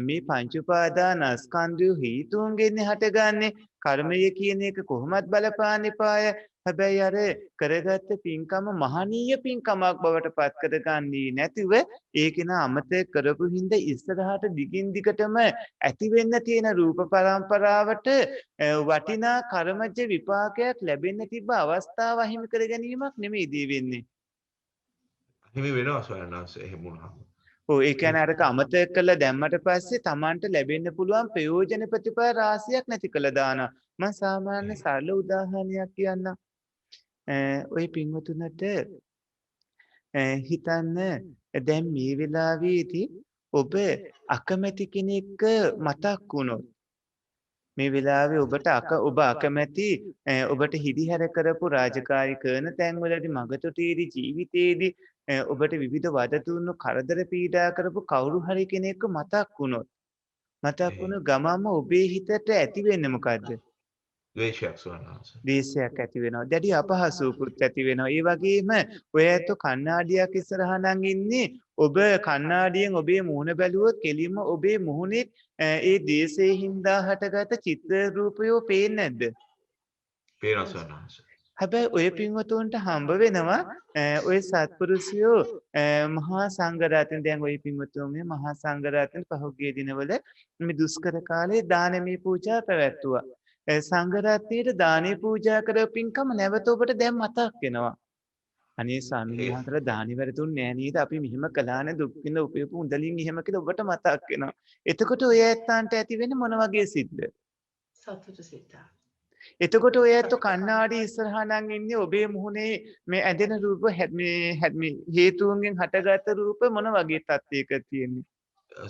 මේ පංච උපාදානස්කන්ධය හේතුන්ගෙන් හටගන්නේ කර්මය කියන එක කොහොමත් බලපාන්න එපාය. හැබැයි අර කරගත්ත පින්කම මහනීය පින්කමක් බවට පත් කරගන්නේ නැතිව ඒකේන අමතක කරපු හින්දා ඉස්සරහට දිගින් දිගටම ඇති වෙන්න තියෙන රූප පරම්පරාවට වටිනා කර්මජ විපාකයක් ලැබෙන්න තිබ්බ අවස්ථාව අහිමි කර ගැනීමක් නෙමෙයි දී වෙන්නේ. හිමි වෙනවා ස්වාමීන් වහන්සේ එහෙම වුණාම. ඔව් ඒ කියන්නේ අරක අමතක කළා දැම්මට පස්සේ Tamanට ලැබෙන්න පුළුවන් ප්‍රයෝජන ප්‍රතිඵල රාශියක් නැති කළා දානවා. මම සාමාන්‍ය සරල උදාහරණයක් කියන්නම්. ඔය පින්වතුන්ට හිතන්න දැන් මේ වෙලාවේදී ඔබ අකමැති කෙනෙක් මතක් වුණොත් මේ වෙලාවේ ඔබ අකමැති ඔබට හිරිහැර කරපු රාජකාරී කරන තැන්වලදී මගතොටේදී ජීවිතේදී ඔබට විවිධ වද තුන්නු කරදර පීඩා කරපු කවුරු හරි කෙනෙක්ව මතක් වුණොත් මතක් වුණු ගමම ඔබේ හිතට ඇති වෙන්නේ මොකද්ද? ද්වේෂයක් ස්වාමීන් වහන්සේ. දේශයක් ඇති වෙනවා. දැඩි අපහසුකුත් ඇති වෙනවා. ඒ වගේම ඔය ඇත්තෝ කණ්ණාඩියක් ඉස්සරහා නම් ඉන්නේ ඔබ කණ්ණාඩියෙන් ඔබේ මුහුණ බැලුවොත් කෙලින්ම ඔබේ මුහුණේ ඒ දේශේ හින්දා හටගත චිත්‍ර රූපයෝ පේන්නේ නැද්ද? පේනවා ස්වාමීන් වහන්සේ. හැබැයි ඔය පින්වතුන්ට හම්බ වෙනවා ඔය සත්පුරුෂයෝ මහා සංඝරත්නය දැන් ඔය පින්වතුන්ගේ මහා සංඝරත්නය පහුගිය දිනවල මේ දුෂ්කර කාලේ දානමය පූජා පැවැත්තුවා. සංඝරත්නයට දානේ පූජා කරපු පින්කම නැවත ඔබට දැන් මතක් වෙනවා. අනේ ස්වාමීන් වහන්සේලා දානි වැරදුන්නේ නෑ නේද? අපි මෙහෙම කළානේ දුක් විඳ උපයපු උඳලින් එහෙම කියලා ඔබට මතක් වෙනවා. එතකොට ඔය ඇත්තන්ට ඇති වෙන්නේ මොන වගේ සිද්ද? සතුට සිතක්. එතකොට ඔය ඇත්තෝ කණ්ණාඩි ඉස්සරහා නම් ඉන්නේ ඔබේ මුහුණේ මේ ඇදෙන රූප මේ හේතුන්ගෙන් හටගත් රූප මොන වගේ තත්යක තියෙන්නේ?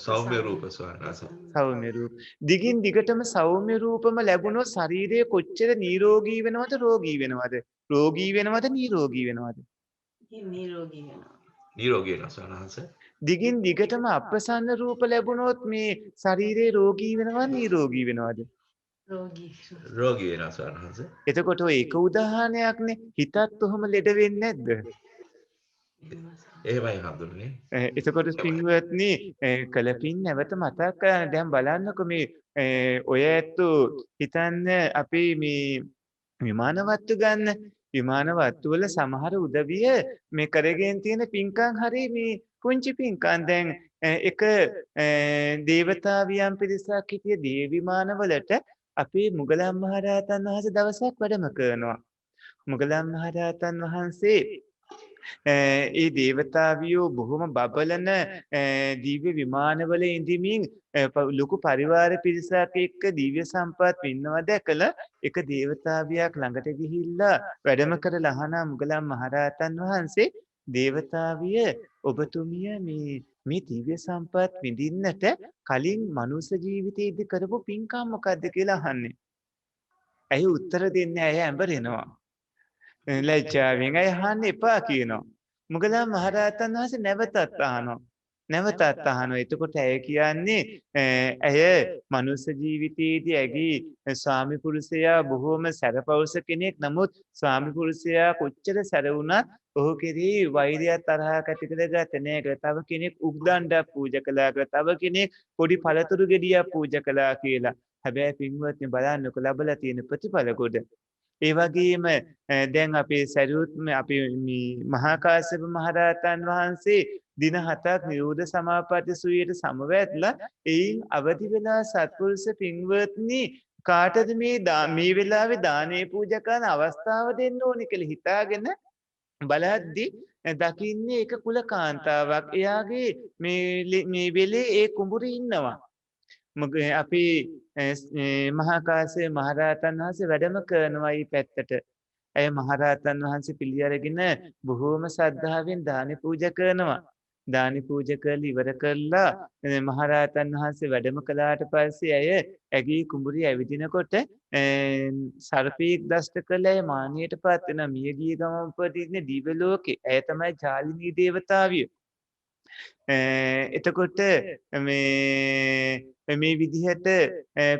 සෞම්‍ය රූප ස්වාමීන් වහන්සේ. සෞම්‍ය රූප. දිගින් දිගටම සෞම්‍ය රූපම ලැබුණොත් ශරීරය කොච්චර නිරෝගී වෙනවද රෝගී වෙනවද? රෝගී වෙනවද නිරෝගී වෙනවද? නිරෝගී වෙනවා. නිරෝගී වෙනවා ස්වාමීන් වහන්සේ. දිගින් දිගටම අප්‍රසන්න රූප ලැබුණොත් මේ ශරීරේ රෝගී වෙනවද නිරෝගී වෙනවද? රෝගී වෙනවා ස්වාමීන් වහන්සේ. එතකොට ඔය එක උදාහරණයක්නේ. හිතත් ඔහොම ලෙඩ වෙන්නේ නැද්ද? එහෙමයි හඳුන්නේ. එතකොට පින්වත්නි කලපින් නැවත මතක් කරන්න දැන් බලන්නකො මේ ඔය ඇත්තෝ හිතන්න අපි මේ විමානවත්තු ගන්න විමානවත්තු වල සමහර උදවිය මේ කරගෙන තියෙන පින්කම් හරි මේ පුංචි පින්කම් දැන් එක දේවතාවියන් පිරිසක් හිටිය දේව විමානවලට අපේ මුගලන් මහරහතන් වහන්සේ දවසක් වැඩම කරනවා. මුගලන් මහරහතන් වහන්සේ ඒ දේවතාවියෝ බොහොම බබලන දිව්‍ය විමානවල ඉඳිමින් ලොකු පරිවාර පිරිසක් එක්ක දිව්‍ය සම්පත් වින්නවා දැකලා එක දේවතාවියක් ළඟට ගිහිල්ලා වැඩම කරලා අහනා මුගලන් මහරහතන් වහන්සේ දේවතාවිය ඔබතුමිය මේ දිව්‍ය සම්පත් විඳින්නට කලින් මනුස්ස ජීවිතයේදී කරපු පින්කම් මොකද්ද කියලා අහන්නේ. ඇයි උත්තර දෙන්නේ? ඇයි ඇඹරෙනවා. ලැජ්ජාවෙන් අය අහන්න එපා කියනවා. මුගලන් මහරහතන් වහන්සේ නැවතත් අහනවා. එතකොට ඇය කියන්නේ ඇය මනුස්ස ජීවිතයේදී ඇගේ ස්වාමි පුරුෂයා බොහෝම සැරපෞරුෂ කෙනෙක්. නමුත් ස්වාමි පුරුෂයා කොච්චර සැර වුණත් ඔහු කෙරෙහි වෛරයක් තරහක් ඇති කරගත්තේ නැහැ. තව කෙනෙක් උග්දණ්ඩක් පූජා කළා කියලා, තව කෙනෙක් පොඩි පළතුරු ගෙඩියක් පූජා කළා කියලා. හැබැයි පින්වත්නි බලන්නකො ලැබලා තියෙන ප්‍රතිඵල කොට. ඒ වගේම දැන් අපේ සරියුත් අපේ මහා කාශ්‍යප මහරහතන් වහන්සේ දින 7ක් නිරෝධ සමාපatti සුවයට සමවැත්ලා එයින් අවදි වෙලා සත්පුරුෂ පින්වත්නි කාටද මේ වෙලාවේ දානේ පූජා කරන අවස්ථාව දෙන්න ඕනේ කියලා හිතාගෙන බලද්දි දකින්නේ එක කුල කාන්තාවක්. එයාගේ මේ වෙලේ ඒ කුඹුරේ ඉන්නවා. අපි මහා කාශ්‍යප මහරහතන් වහන්සේ වැඩම කරනවා ඊ පැත්තට. ඇය මහරහතන් වහන්සේ පිළි අරගෙන බොහෝම ශ්‍රද්ධාවෙන් දාන පූජා කරනවා. දානි පූජා කරලා ඉවර කරලා මහරහතන් වහන්සේ වැඩම කළාට පස්සේ අය ඇගේ කුඹුරේ ඇවිදිනකොට සර්පීක් දෂ්ට කළේ මානියටපත් වෙන මියගිය ගමන් උපදින්නේ දිව්‍ය ලෝකේ. ඇය තමයි ජාලිනී දේවතාවිය. එතකොට මේ විදිහට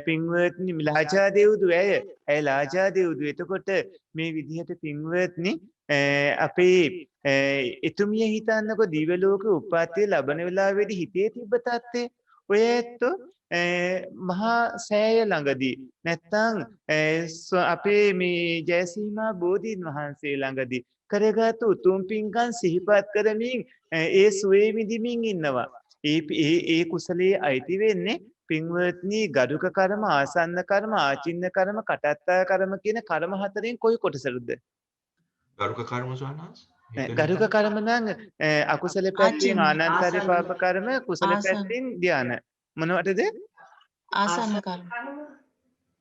පින්වත්නි ලාජා දෙව්දු ඇය ලාජා දෙව්දු. එතකොට මේ විදිහට පින්වත්නි අපේ එතුමිය හිතන්නකො දිව්‍ය ලෝක උප්පත්තිය ලබන වෙලාවේදී හිතේ තිබ්බ තත්ත්වය ඔය ඇත්තෝ මහා සෑය ළඟදී නැත්තම් අපේ මේ ජයසීමා බෝධීන් වහන්සේ ළඟදී කරගත් උතුම් පින්කම් සිහිපත් කරමින් ඒ සුවේ විඳිමින් ඉන්නවා. ඒ කුසලයේ අයිති වෙන්නේ පින්වත්නි ගරුක කර්ම, ආසන්න කර්ම, ආචින්න කර්ම, කටත්තා කර්ම කියන කර්ම හතරෙන් කොයි කොටසද? ගරුක කර්ම සවනස්. ගරුක කර්ම නම් අකුසල පැත්තෙන් ආනන්තරි පාප කර්ම, කුසල පැත්තෙන් ධාන. මොනවටද? ආසන්න කර්ම.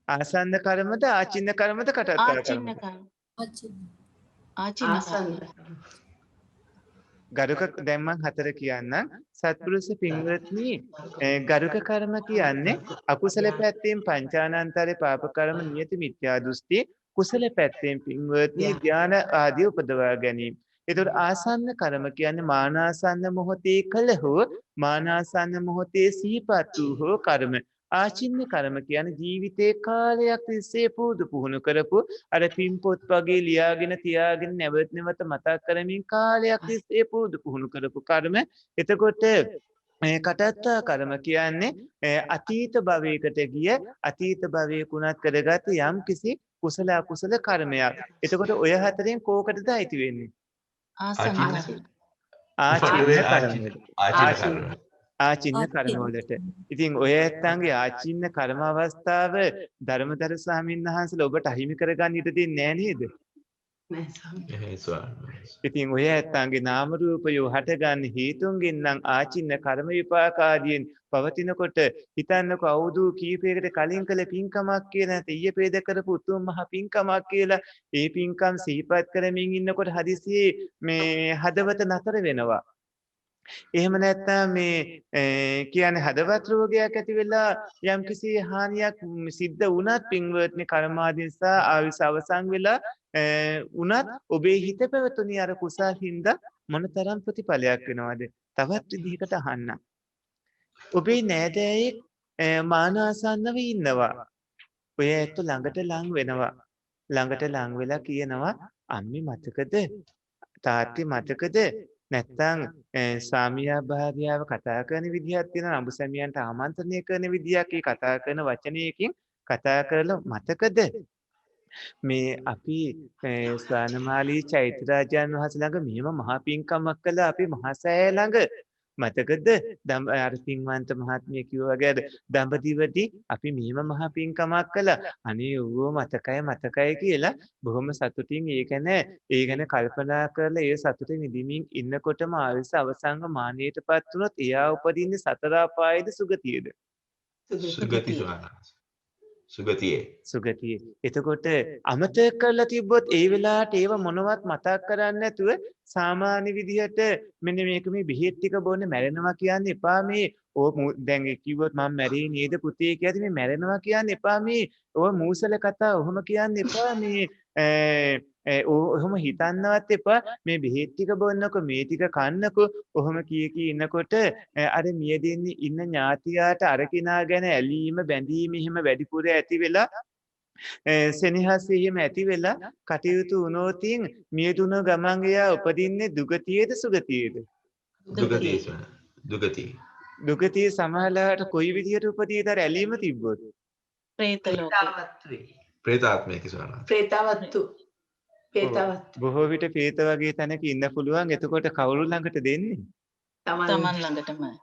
ආසන්න කර්මද, ආචින්න කර්මද, කටත්තා ආචින්න කර්මද? කර්ම. ආචින්න කර්ම. ගරුක දැන් මම හතර කියන්නම්. සත්පුරුෂ පින්වත්නි ගරුක කර්ම කියන්නේ අකුසල පැත්තෙන් පංචානන්තරේ පාප කර්ම, නියත මිත්‍යා දෘෂ්ටි, කුසල පැත්තෙන් පින්වත්නි ධාන ආදී උපදවා ගැනීම. ඒතකොට ආසන්න කර්ම කියන්නේ මානාසන්න මොහොතේ කළ හෝ මානාසන්න මොහොතේ සිහිපත් වූ හෝ කර්ම. ආචින්න කර්ම කියන්නේ ජීවිතේ කාලයක් තිස්සේ පුහුණු කරපු අර පින්පොත් වගේ ලියාගෙන තියාගෙන නැවත නැවත මතක් කරමින් කාලයක් තිස්සේ පුහුණු කරපු කර්ම. එතකොට කටත්තා කර්ම කියන්නේ අතීත භවයකට ගිය අතීත භවයකුණත් කරගත් යම් කිසි කුසල අකුසල කර්මයක්. එතකොට ඔය හතරෙන් කෝකටද අයිති වෙන්නේ? ආසන්න කර්ම. ආචින්න කර්ම වලට. ඉතින් ඔය ඇත්තන්ගේ ආචින්න කර්ම අවස්ථාව ධර්මදර ස්වාමීන් වහන්සේලා ඔබට අහිමි කරගන්න ඉඩ දෙන්නේ නැහැ නේද? ඉතින් ඔය ඇත්තන්ගේ නාම රූපයෝ හටගන්න හේතුන්ගෙන් නම් ආචින්න කර්ම විපාක ආදීන් පවතිනකොට හිතන්නකො අවුරුදු කීපයකට කලින් කළ පින්කමක් කියලා තෙయ్య පෙද කරපු උතුම් මහ පින්කමක් කියලා ඒ පින්කම් සිහිපත් කරමින් ඉන්නකොට හදිසියේ මේ හදවත නතර වෙනවා. එහෙම නැත්නම් මේ කියන්නේ හදවත් රෝගයක් ඇති වෙලා යම්කිසි හානියක් සිද්ධ වුණත් පින්වත්නි කර්මාදීන් සහ ආයුෂ අවසන් වෙලා වුණත් ඔබේ හිත පැවතුනේ අර කුසල් හින්දා මොනතරම් ප්‍රතිඵලයක් වෙනවද? තවත් විදිහකට අහන්න. ඔබේ නෑදෑයෙක් මානාසන්නව ඉන්නවා. ඔය ඇත්ත ළඟට ලං වෙනවා. ළඟට ලං වෙලා කියනවා අම්මි මතකද? තාත්ති මතකද? නැත්තම් ස්වාමියා භාර්යාව කතා කරන විදිහක් තියෙනවා. අඹ සැමියන්ට ආමන්ත්‍රණය කරන විදියක් ඒ කතා කරන වචනයකින් කතා කරලා මතකද? මේ අපි ස්වානමාලී චෛත්‍යරාජයන් වහන්සේ ළඟ මෙහෙම මහා පින්කමක් කළා අපි මහා සෑය ළඟ. මතකද? අර පින්වන්ත මහත්මිය කිව්වා වගේ දඹදිවදී අපි මෙහෙම මහා පින්කමක් කළා. අනේ ඌව මතකයි කියලා බොහොම සතුටින් ඒ ගැන කල්පනා කරලා ඒ සතුටින් නිදිමින් ඉන්නකොටම ආයුෂ අවසංග මානියටපත් වුණොත් එයා උපදින්නේ සතර අපායේද සුගතියේද? සුගතියේ. එතකොට අමතක කරලා තිබ්බොත් ඒ වෙලාවට ඒව මොනවත් මතක් කරන්නේ නැතුව සාමාන්‍ය විදිහට මෙන්න මේක මේ බෙහෙත් ටික බොන්න මැරෙනවා කියන්න එපා මේ දැන් කිව්වොත් මම මැරෙයි නේද පුතේ කියද්දි මේ මැරෙනවා කියන්න එපා මේ ඔය මූසල කතා ඔහොම කියන්න එපා මේ ඔහොම හිතන්නවත් එපා මේ බෙහෙත් ටික බොන්නකො මේ ටික කන්නකො ඔහොම කී ඉන්නකොට අර මිය දෙන්නේ ඉන්න ඥාතියාට අර කෙනා ගැන ඇලීම බැඳීම එහෙම වැඩිපුර ඇති වෙලා සෙනෙහස එහෙම ඇති වෙලා කටයුතු වුණොතින් මියදුන ගමන් එයා උපදින්නේ දුගතියේද සුගතියේද? දුගතිය සමහරලාට කොයි විදියට උපදීද අර ඇලීම තිබ්බොත්? പ്രേත ලෝකේ. ප්‍රේතාත්මය කියනවා. ප්‍රේතවත්තු. බොහෝ විට ප්‍රේත වගේ තැනක ඉන්න පුළුවන්. එතකොට කවුරු ළඟට දෙන්නේ? තමන් ළඟටමයි.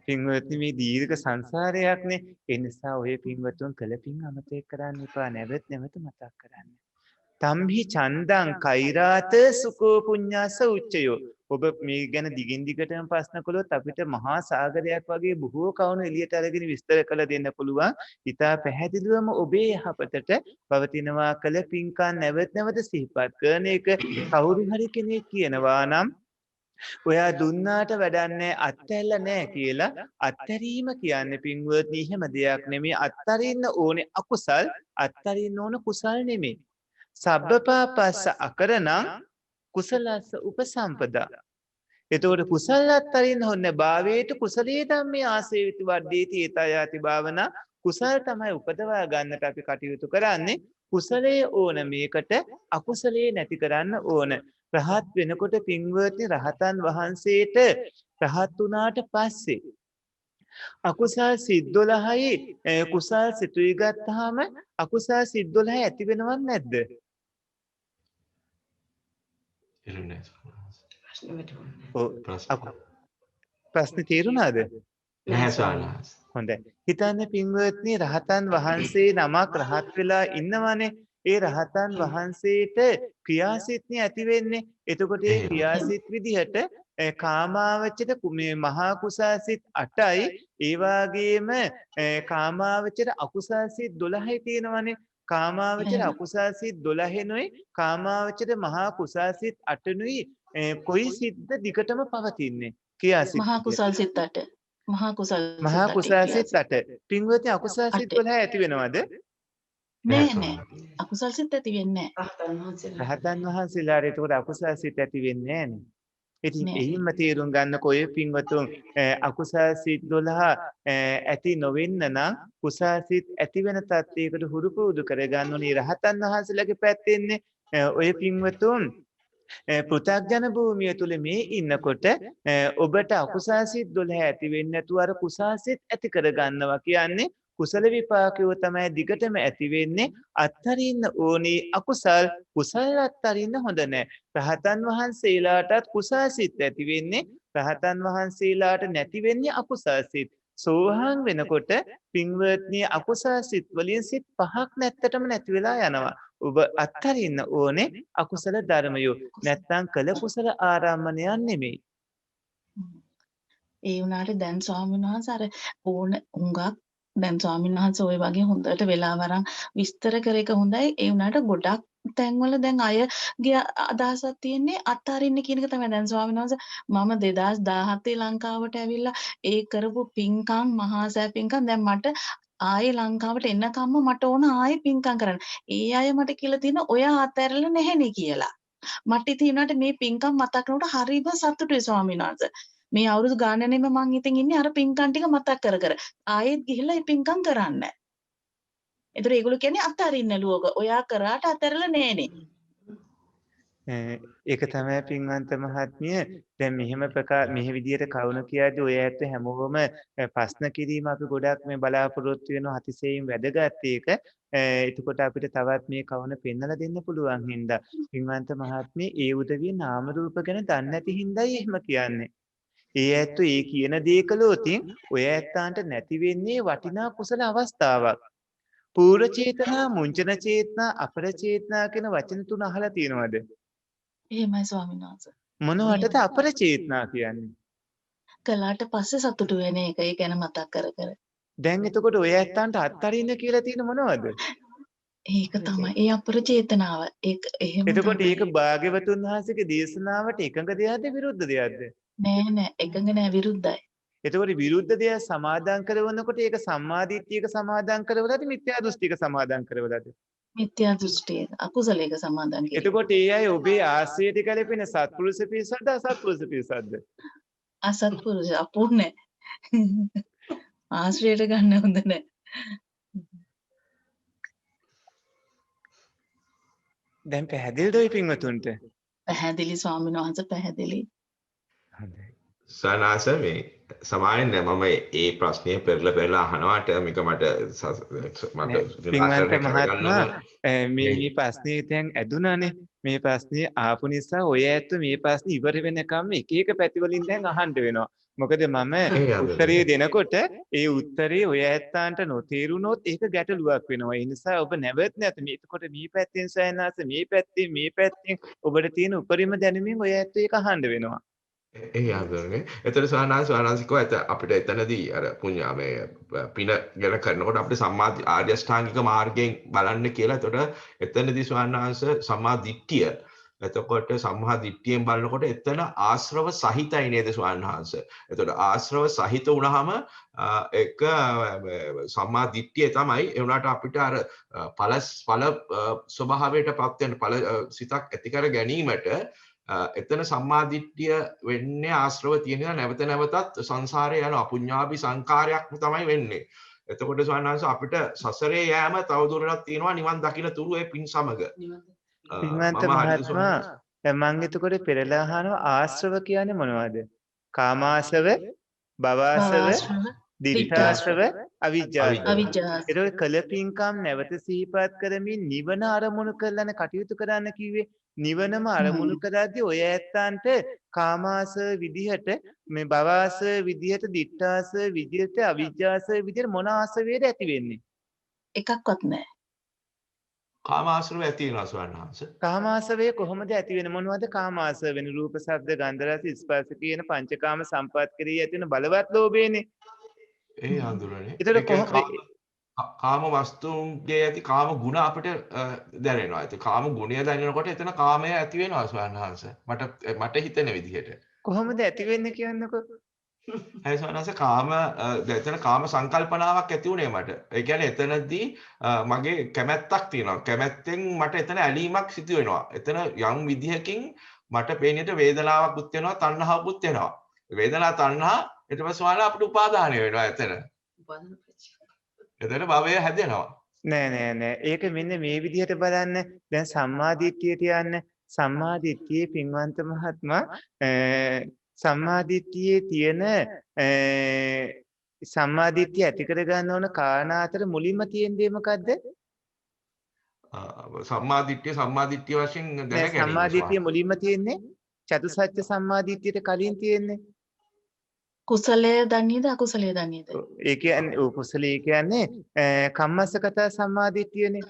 පින්වත්නි මේ දීර්ඝ සංසාරයක්නේ. ඒ නිසා ඔය පින්වත්තුන් කළ පින් අමතක කරන්න එපා. නැවත මතක් කරන්න. තම්හි චන්දං කෛරාත සුකෝ පුඤ්ඤාස උච්චයෝ. ඔබ මේ ගැන දිගින් දිගටම ප්‍රශ්න කළොත් අපිට මහා සාගරයක් වගේ බොහෝ කවුණු එළියට අරගෙන විස්තර කළ දෙන්න පුළුවන්. ඊටා පැහැදිලිවම ඔබේ යහපතට පවතිනවා කළ පින්කම් නැවත සිහිපත් කරන එක කවුරු හරි කෙනෙක් කියනවා නම් ඔයා දුන්නාට වැඩන්නේ අත්හැරලා නැහැ කියලා අත්හැරීම කියන්නේ පින්වත්නි එහෙම දෙයක් නෙමෙයි අත්තරින්න ඕනේ අකුසල් අත්තරින්න ඕන කුසල් නෙමෙයි. සබ්බපාපස්ස අකරණං කුසලස්ස උපසම්පදා. එතකොට කුසල අත්තරින්න හොන්නේ භාවයට කුසලයේ ධම්මේ ආසේවිත වර්ධේති ඒතයාති භාවනා කුසල තමයි උපදවා ගන්නට අපි කටයුතු කරන්නේ. කුසලයේ ඕන මේකට අකුසලයේ නැති කරන්න ඕන. රහත් වෙනකොට පින්වත්නි රහතන් වහන්සේට රහත් වුණාට පස්සේ අකුසල් සිත් 12යි කුසල් සිතුයි ගත්තාම අකුසල් සිත් 12 ඇති වෙනවද නැද්ද? ප්‍රශ්නේ තේරුණාද? නැහැ සාරාංශ. හොඳයි. හිතන්න පින්වත්නි රහතන් වහන්සේ නමක් රහත් වෙලා ඉන්නවනේ. ඒ රහතන් වහන්සේට ක්‍රියාසිටනේ ඇති වෙන්නේ. එතකොට ඒ ක්‍රියාසිට විදිහට කාමාවචර මේ මහා කුසාසිත 8යි ඒ වගේම කාමාවචර අකුසාසිත 12යි තියෙනවනේ. කාමාවචර අකුසාසිත 12නුයි කාමාවචර මහා කුසාසිත 8නුයි කොයි සිද්ද දිගටම පවතින්නේ ක්‍රියාසිත. මහා කුසල් සිත් 8. මහා කුසල් මහා කුසාසිත 8. පින්වත්නි අකුසාසිත 12 ඇති වෙනවද? නෑ. අකුසල් සිත් ඇති වෙන්නේ නෑ. රහතන් වහන්සේලාට ඒකට අකුසල් සිත් ඇති වෙන්නේ නෑනේ. ඉතින් එහිම තේරුම් ගන්න කොයි පින්වතුන් අකුසල් සිත් 12 ඇති නොවෙන්න නම් කුසල් සිත් ඇති වෙන තත්ත්වයකට හුරු පුරුදු කරගන්න ඕනේ. රහතන් වහන්සේලාගේ පැත්තෙන්නේ ඔය පින්වතුන් පෘථග්ජන භූමිය තුල මේ ඉන්නකොට ඔබට අකුසල් සිත් 12 ඇති වෙන්නේ නැතුව අර කුසල් සිත් ඇති කරගන්නවා කියන්නේ කුසල විපාකයෝ තමයි දිගටම ඇති වෙන්නේ. අත්තරින්න ඕනේ අකුසල් කුසල අත්තරින්න හොඳ නැහැ. රහතන් වහන්සේලාටත් කුසල් සිත් ඇති වෙන්නේ රහතන් වහන්සේලාට නැති වෙන්නේ අකුසල් සිත්. සෝහන් වෙනකොට පින්වත්නි අකුසල් සිත් වලින් සිත් 5ක් නැත්තටම නැති වෙලා යනවා. ඔබ අත්තරින්න ඕනේ අකුසල ධර්මයෝ. නැත්තම් කළ කුසල ආරම්මණයන් නෙමෙයි. ඒ වුණාට දැන් ස්වාමීන් වහන්සේ අර ඕන හුඟක් දැන් ස්වාමීන් වහන්සේ ওই වගේ හොඳට වෙලා වරන් විස්තර කර එක හොඳයි. ඒ වුණාට ගොඩක් තැන්වල දැන් අයගේ අදහසක් තියෙන්නේ අත්හරින්න කියන එක තමයි. දැන් ස්වාමීන් වහන්සේ මම 2017 ලංකාවට ඇවිල්ලා ඒ කරපු පින්කම් මහා සෑ පින්කම් දැන් මට ආයේ ලංකාවට එන්නකම්ම මට ඕන ආයේ පින්කම් කරන්න. ඒ අය මට කියලා තියෙන ඔය අත්හැරලා නැහෙනේ කියලා. මට ඉතින් උනාට මේ පින්කම් මතක් කරනකොට හරිම සතුටුයි ස්වාමීන් වහන්සේ. මේ අවුරුදු ගානනෙම මං ඉතින් ඉන්නේ අර පින්කම් ටික මතක් කර ආයෙත් ගිහිල්ලා මේ පින්කම් කරන්න. ඒතර ඒගොල්ලෝ කියන්නේ අත්හරින්න ලෝක. ඔයා කරාට අත්හැරලා නෑනේ. ඒක තමයි පින්වන්ත මහත්මිය. දැන් මෙහෙම මෙහෙ විදියට කවුන කියද්දි ඔය ඇත්ත හැමෝම ප්‍රශ්න කිරීම අපි ගොඩක් මේ බලාපොරොත්තු වෙන අතිශයින් වැදගත් ඒක. එතකොට අපිට තවත් මේ කවුන පෙන්වලා දෙන්න පුළුවන් හින්දා පින්වන්ත මහත්මිය ඒ උදවිය නාම රූප ගැන දන්නේ නැති හින්දායි එහෙම කියන්නේ. ඒ ඇත්ත ඒ කියන දේ කළොතින් ඔය ඇත්තාන්ට නැති වෙන්නේ වටිනා කුසල අවස්ථාවක්. පූර්ව චේතනා, මුංචන චේතනා, අපර චේතනා කියන වචන තුන අහලා තියෙනවද? එහෙමයි ස්වාමීන් වහන්සේ. මොනවටද අපර චේතනා කියන්නේ? කළාට පස්සේ සතුටු වෙන එක. ඒ ගැන මතක් කර. දැන් එතකොට ඔය ඇත්තාන්ට අත්හරින්න කියලා තියෙන මොනවද? ඒක තමයි. ඒ අපර චේතනාව. ඒක එහෙම. එතකොට ඒක භාග්‍යවතුන් වහන්සේගේ දේශනාවට එකඟ දෙයක්ද විරුද්ධ දෙයක්ද? නෑ එකඟ නෑ විරුද්ධයි. එතකොට විරුද්ධ දෙය සමාදන් කරනකොට ඒක සම්මාදිට්ඨියක සමාදන් කරවලද මිත්‍යා දෘෂ්ටියක සමාදන් කරවලද? මිත්‍යා දෘෂ්ටිය අකුසලයක සමාදන් කිරීම. එතකොට ඒ අය ඔබේ ආශ්‍රයයට ගැලපෙන සත්පුරුෂ පිරිසක්ද අසත්පුරුෂ පිරිසක්ද? අසත්පුරුෂ අපුන්නේ. ආශ්‍රයයට ගන්න හොඳ නෑ. දැන් පැහැදිලිද ඔය පින්වතුන්ට? පැහැදිලි ස්වාමීන් වහන්සේ පැහැදිලි. හොඳයි. සනාස මේ සමාවෙන්න මම ඒ ප්‍රශ්නය පෙරලා අහනවාට මේක මට පින්වන්ත මහත්මයා මේ ප්‍රශ්නේ දැන් ඇදුනානේ. මේ ප්‍රශ්නේ ආපු නිසා ඔය ඇත්ත මේ ප්‍රශ්නේ ඉවර වෙනකම් එක එක පැති වලින් දැන් අහන්න වෙනවා. මොකද මම උත්තරේ දෙනකොට ඒ උත්තරේ ඔය ඇත්තාන්ට නොතේරුනොත් ඒක ගැටලුවක් වෙනවා. ඒ නිසා ඔබ නැවත නැත මේකට මේ පැත්තෙන් සයනාස මේ පැත්තෙන් ඔබට තියෙන උපරිම දැනුමින් ඔය ඇත්ත ඒක අහන්න වෙනවා. ඒ ආදරනේ. එතන සානාසිකව අපිට එතනදී අර පුණ්‍යා මේ පින ගැන කරනකොට අපිට සම්මා ආර්ය අෂ්ටාංගික මාර්ගයෙන් බලන්න කියලා. එතකොට එතනදී ස්වාමීන් වහන්සේ සම්මා දිට්ඨිය එතකොට සම්මා දිට්ඨියෙන් බලනකොට එතන ආශ්‍රව සහිතයි නේද ස්වාමීන් වහන්සේ. එතකොට ආශ්‍රව සහිත වුණාම එක සම්මා දිට්ඨිය තමයි ඒ වුණාට අපිට අර ඵල ස්වභාවයටපත් වෙන ඵල සිතක් ඇති කර ගැනීමට එතන සම්මා දිට්ඨිය වෙන්නේ ආශ්‍රව තියෙන නැවත නැවතත් සංසාරේ යන අපුඤ්ඤාභි සංකාරයක්ම තමයි වෙන්නේ. එතකොට ස්වාමීන් වහන්සේ අපිට සසරේ යෑම තවදුරටත් තියෙනවා නිවන් දකින්න තුරු ඒ පින් සමග. පින්වන්ත මහත්මයා මම එතකොට පෙරලා අහනවා ආශ්‍රව කියන්නේ මොනවද? කාමාශ්‍රව, භවආශ්‍රව, දිඨාශ්‍රව, අවිජ්ජාශ්‍රව. ඒක කළ පින්කම් නැවත සිහිපත් කරමින් නිවන අරමුණු කරලානේ කටයුතු කරන්න කිව්වේ. නිවනම අරමුණු කරද්දී ඔය ඇත්තන්ට කාමාශ්‍රව විදිහට මේ භවආශ්‍රව විදිහට දිඨාශ්‍රව විදිහට අවිජ්ජාශ්‍රව විදිහට මොන ආශ්‍රවයේද ඇති වෙන්නේ? එකක්වත් නැහැ. කාමාශ්‍රව ඇති වෙනවා ස්වාමීන් වහන්සේ. කාමාශ්‍රවය කොහොමද ඇති වෙන්නේ? මොනවද කාමාශ්‍රව වෙන්නේ? රූප, ශබ්ද, ගන්ධ, රස, ස්පර්ශ කියන පංචකාම සම්පත් කරී ඇති වෙන බලවත් ලෝභයනේ. ඒ හඳුනන්නේ. ඒතර කොහොමද කාම වස්තුන්ගේ ඇති කාම ගුණ අපිට දැනෙනවා. ඒ කාම ගුණය දැනෙනකොට එතන කාමය ඇති වෙනවා ස්වාමීන් වහන්සේ. මට හිතෙන විදිහට. කොහොමද ඇති වෙන්නේ කියන්නකෝ? ඒ ස්වාමීන් වහන්සේ කාම එතන කාම සංකල්පනාවක් ඇති උනේ මට. ඒ කියන්නේ එතනදී මගේ කැමැත්තක් තියෙනවා. කැමැත්තෙන් මට එතන ඇලීමක් සිදු වෙනවා. එතන යම් විදිහකින් මට පේන්නට වේදනාවක්ත් වෙනවා, තණ්හාවක්ත් වෙනවා. වේදනා තණ්හා ඊට පස්සේ ස්වාමීන් අපිට උපාදානය වෙනවා එතන. එතන භවය හැදෙනවා. නෑ. ඒක මෙන්න මේ විදිහට බලන්න. දැන් සම්මාදිට්ඨියට යන්න. සම්මාදිට්ඨියේ පින්වන්ත මහත්මයා සම්මාදිට්ඨියේ තියෙන සම්මාදිට්ඨිය ඇති කර ගන්න ඕන කාරණා අතර මුලින්ම තියෙන දේ මොකද්ද? සම්මාදිට්ඨිය වශයෙන් දැනගැනීම. සම්මාදිට්ඨිය මුලින්ම තියෙන්නේ චතුසත්‍ය සම්මාදිට්ඨියට කලින් තියෙන්නේ කුසලය දන්නේද අකුසලය දන්නේද? ඒ කියන්නේ කුසලයේ කියන්නේ කම්මස්සගත සම්මාදිට්ඨියනේ.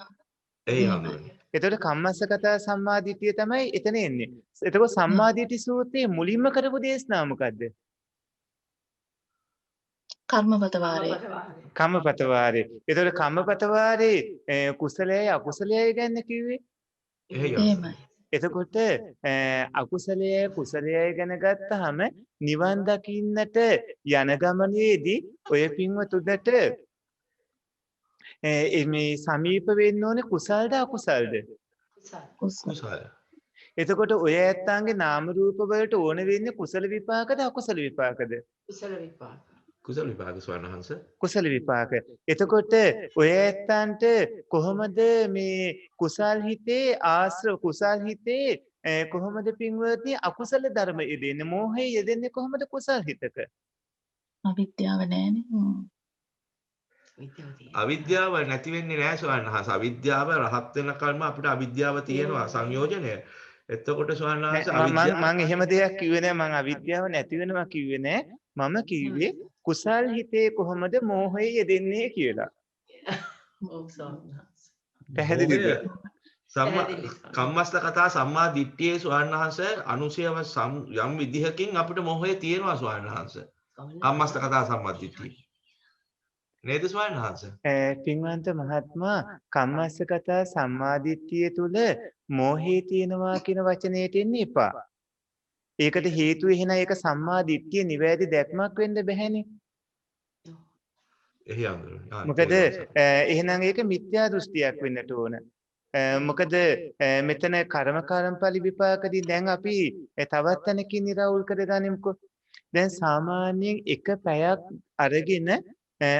ඒ හඳුනන්නේ. එතකොට කම්මස්සගත සම්මාදිට්ඨිය තමයි එතන එන්නේ. එතකොට සම්මාදිට්ඨි සූත්‍රයේ මුලින්ම කරපු දේශනාව මොකද්ද? කර්මපත වාරය. කම්මපත වාරය. එතකොට කම්මපත වාරේ කුසලයයි අකුසලයයි ගැන කිව්වේ. එහෙමයි. එතකොට අකුසලයයි කුසලයයි ගැන ගත්තාම නිවන් දකින්නට යන ගමනේදී ඔය පින්වතුන්ට මේ සමීප වෙන්න ඕනේ කුසල්ද අකුසල්ද? කුසල. එතකොට ඔය ඇත්තන්ගේ නාම රූප වලට ඕන වෙන්නේ කුසල විපාකද අකුසල විපාකද? කුසල විපාක. කුසල විපාක ස්වාමීන් වහන්සේ. කුසල විපාක. එතකොට ඔය ඇත්තන්ට කොහොමද මේ කුසල් හිතේ ආශ්‍රව කුසල් හිතේ කොහොමද පින්වත්නි අකුසල ධර්ම යෙදෙන්නේ? මෝහය යෙදෙන්නේ කොහොමද කුසල් හිතක? අවිද්‍යාව නැහැනේ. අවිද්‍යාව නැති වෙන්නේ නැහැ ස්වාමීන් වහන්සේ. අවිද්‍යාව රහත් වෙන කල්ම අපිට අවිද්‍යාව තියෙනවා සංයෝජනය. එතකොට ස්වාමීන් වහන්සේ මම එහෙම දෙයක් කිව්වේ නෑ. මම අවිද්‍යාව නැති වෙනවා කිව්වේ නෑ. මම කිව්වේ කුසල් හිතේ කොහොමද මෝහය යෙදෙන්නේ කියලා. පැහැදිලිද? කම්මස්ත කතා සම්මා දිට්ඨියේ ස්වාමීන් වහන්සේ අනුසයව යම් විදිහකින් අපිට මෝහය තියෙනවා ස්වාමීන් වහන්සේ. කම්මස්ත කතා සම්මා දිට්ඨිය. නේද ස්වාමීන් වහන්සේ? පින්වන්ත මහත්මයා කම්මස්සගත සම්මාදිට්ඨිය තුල මෝහේ තියෙනවා කියන වචනයට එන්න එපා. ඒකට හේතුව එහෙනම් ඒක සම්මාදිට්ඨිය නිවැරදි දැක්මක් වෙන්න බැහැනේ. මොකද එහෙනම් ඒක මිත්‍යා දෘෂ්ටියක් වෙන්නට ඕන. මොකද මෙතන කර්මකාරම්පලි විපාකදී දැන් අපි තවත් තැනකින් නිරවුල් කරගනිමුකෝ. දැන් සාමාන්‍යයෙන් එක පැයක් අරගෙන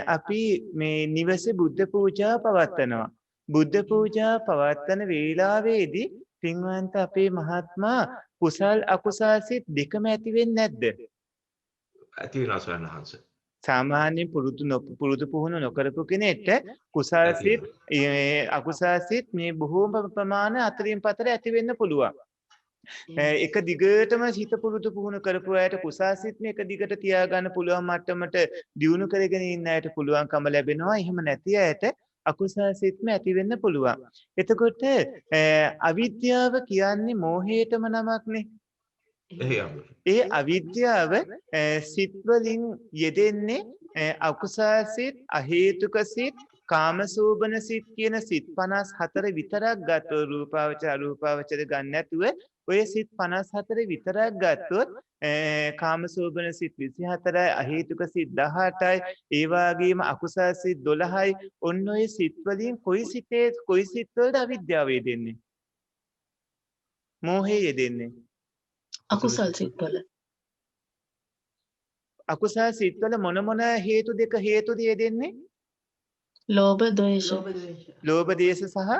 අපි මේ නිවසේ බුද්ධ පූජා පවත්වනවා. බුද්ධ පූජා පවත්වන වේලාවේදී පින්වන්ත අපේ මහත්මයා කුසල් අකුසල් සිත් දෙකම ඇති වෙන්නේ නැද්ද? ඇති වෙනවා ස්වාමීන් වහන්සේ. සාමාන්‍ය පුරුදු පුහුණු නොකරපු කෙනෙක්ට කුසල් සිත් අකුසල් සිත් මේ බොහෝම ප්‍රමාණ අතරින් පතර ඇති වෙන්න පුළුවන්. එක දිගටම හිත පුරුදු පුහුණු කරපු අයට කුසල් සිත් එක දිගට තියාගන්න පුළුවන් මට්ටමට දියුණු කරගෙන ඉන්න අයට පුළුවන්කම ලැබෙනවා. එහෙම නැති අයට අකුසල් සිත්ම ඇති වෙන්න පුළුවන්. එතකොට අවිද්‍යාව කියන්නේ මෝහයටම නමක්නේ. ඒ අවිද්‍යාව සිත් වලින් යෙදෙන්නේ අකුසල් සිත්, අහේතුක සිත්, කාමසෝබන සිත් කියන සිත් 54 විතරක් ගත රූපාවචර අරූපාවචර ගන්න නැතුව ඔය සිත් 54 විතරක් ගත්තොත් කාමසෝබන සිත් 24යි, අහේතුක සිත් 18යි, ඒ වගේම අකුසල් සිත් 12යි. ඔන්න ඔය සිත් වලින් කොයි සිත් වලද අවිද්‍යාව යෙදෙන්නේ? මෝහය යෙදෙන්නේ. අකුසල් සිත්වල. අකුසල් සිත් වල මොන හේතුද යෙදෙන්නේ? ලෝභ, ද්වේෂ, ලෝභ, දේශ සහ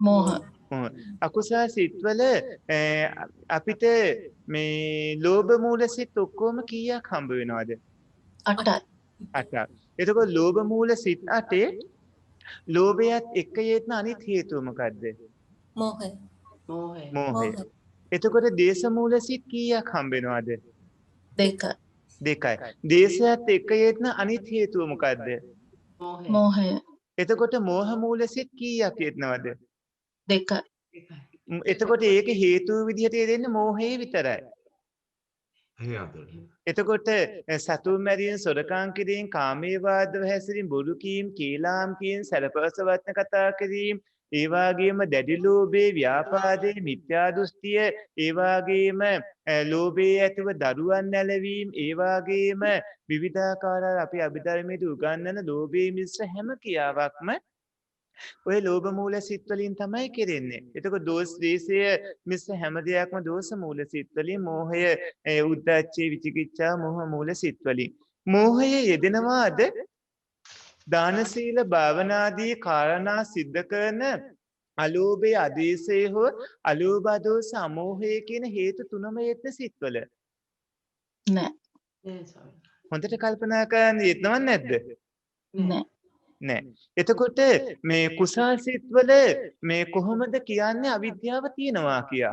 මෝහ. මොහ. අකුසල් සිත්වල අපිට මේ ලෝභ මූල සිත් ඔක්කොම කීයක් හම්බ වෙනවද? 8යි. 8ක්. එතකොට ලෝභ මූල සිත් 8 ලෝභයත් එක්ක යෙදෙන අනිත් හේතුව මොකද්ද? මෝහය. මෝහය. එතකොට දේශ මූල සිත් කීයක් හම්බ වෙනවද? 2යි. 2යි. දේශයත් එක්ක යෙදෙන අනිත් හේතුව මොකද්ද? මෝහය. එතකොට මෝහ මූල සිත් කීයක් යෙදෙනවද? 2යි. එතකොට ඒක හේතුව විදිහට යෙදෙන්නේ මෝහේ විතරයි. එතකොට සතුන් මැරීම, සොරකම් කිරීම, කාමයේ වාදව හැසිරීම, බොරු කීම්, කීලාම් කීම්, සැලපවස වචන කතා කිරීම, ඒ වගේම දැඩි ලෝභයේ, ව්‍යාපාදයේ, මිත්‍යා දෘෂ්ටිය, ඒ වගේම ලෝභයේ ඇතිව දරුවන් නැලවීම, ඒ වගේම විවිධාකාර අපි අභිධර්මයේ උගන්වන ලෝභයේ මිශ්‍ර හැම ක්‍රියාවක්ම ඔය ලෝභ මූල සිත් වලින් තමයි කෙරෙන්නේ. එතකොට දෝෂ, ද්වේෂය මිශ්‍ර හැම දෙයක්ම දෝෂ මූල සිත් වලින්, මෝහය, උද්ධච්චය, විචිකිච්ඡා, මෝහ මූල සිත් වලින්. මෝහය යෙදෙනවාද දාන සීල භාවනාදී කාරණා සිද්ධ කරන අලෝභය, අදේශය හෝ අලෝභ, දෝෂ, අමෝහය කියන හේතු තුනම යෙදෙන සිත්වල? නෑ. හොඳට කල්පනා කරන්න යෙදනව නැද්ද? නෑ. නෑ. එතකොට මේ කුසල් සිත්වල මේ කොහොමද කියන්නේ අවිද්‍යාව තියෙනවා කියා?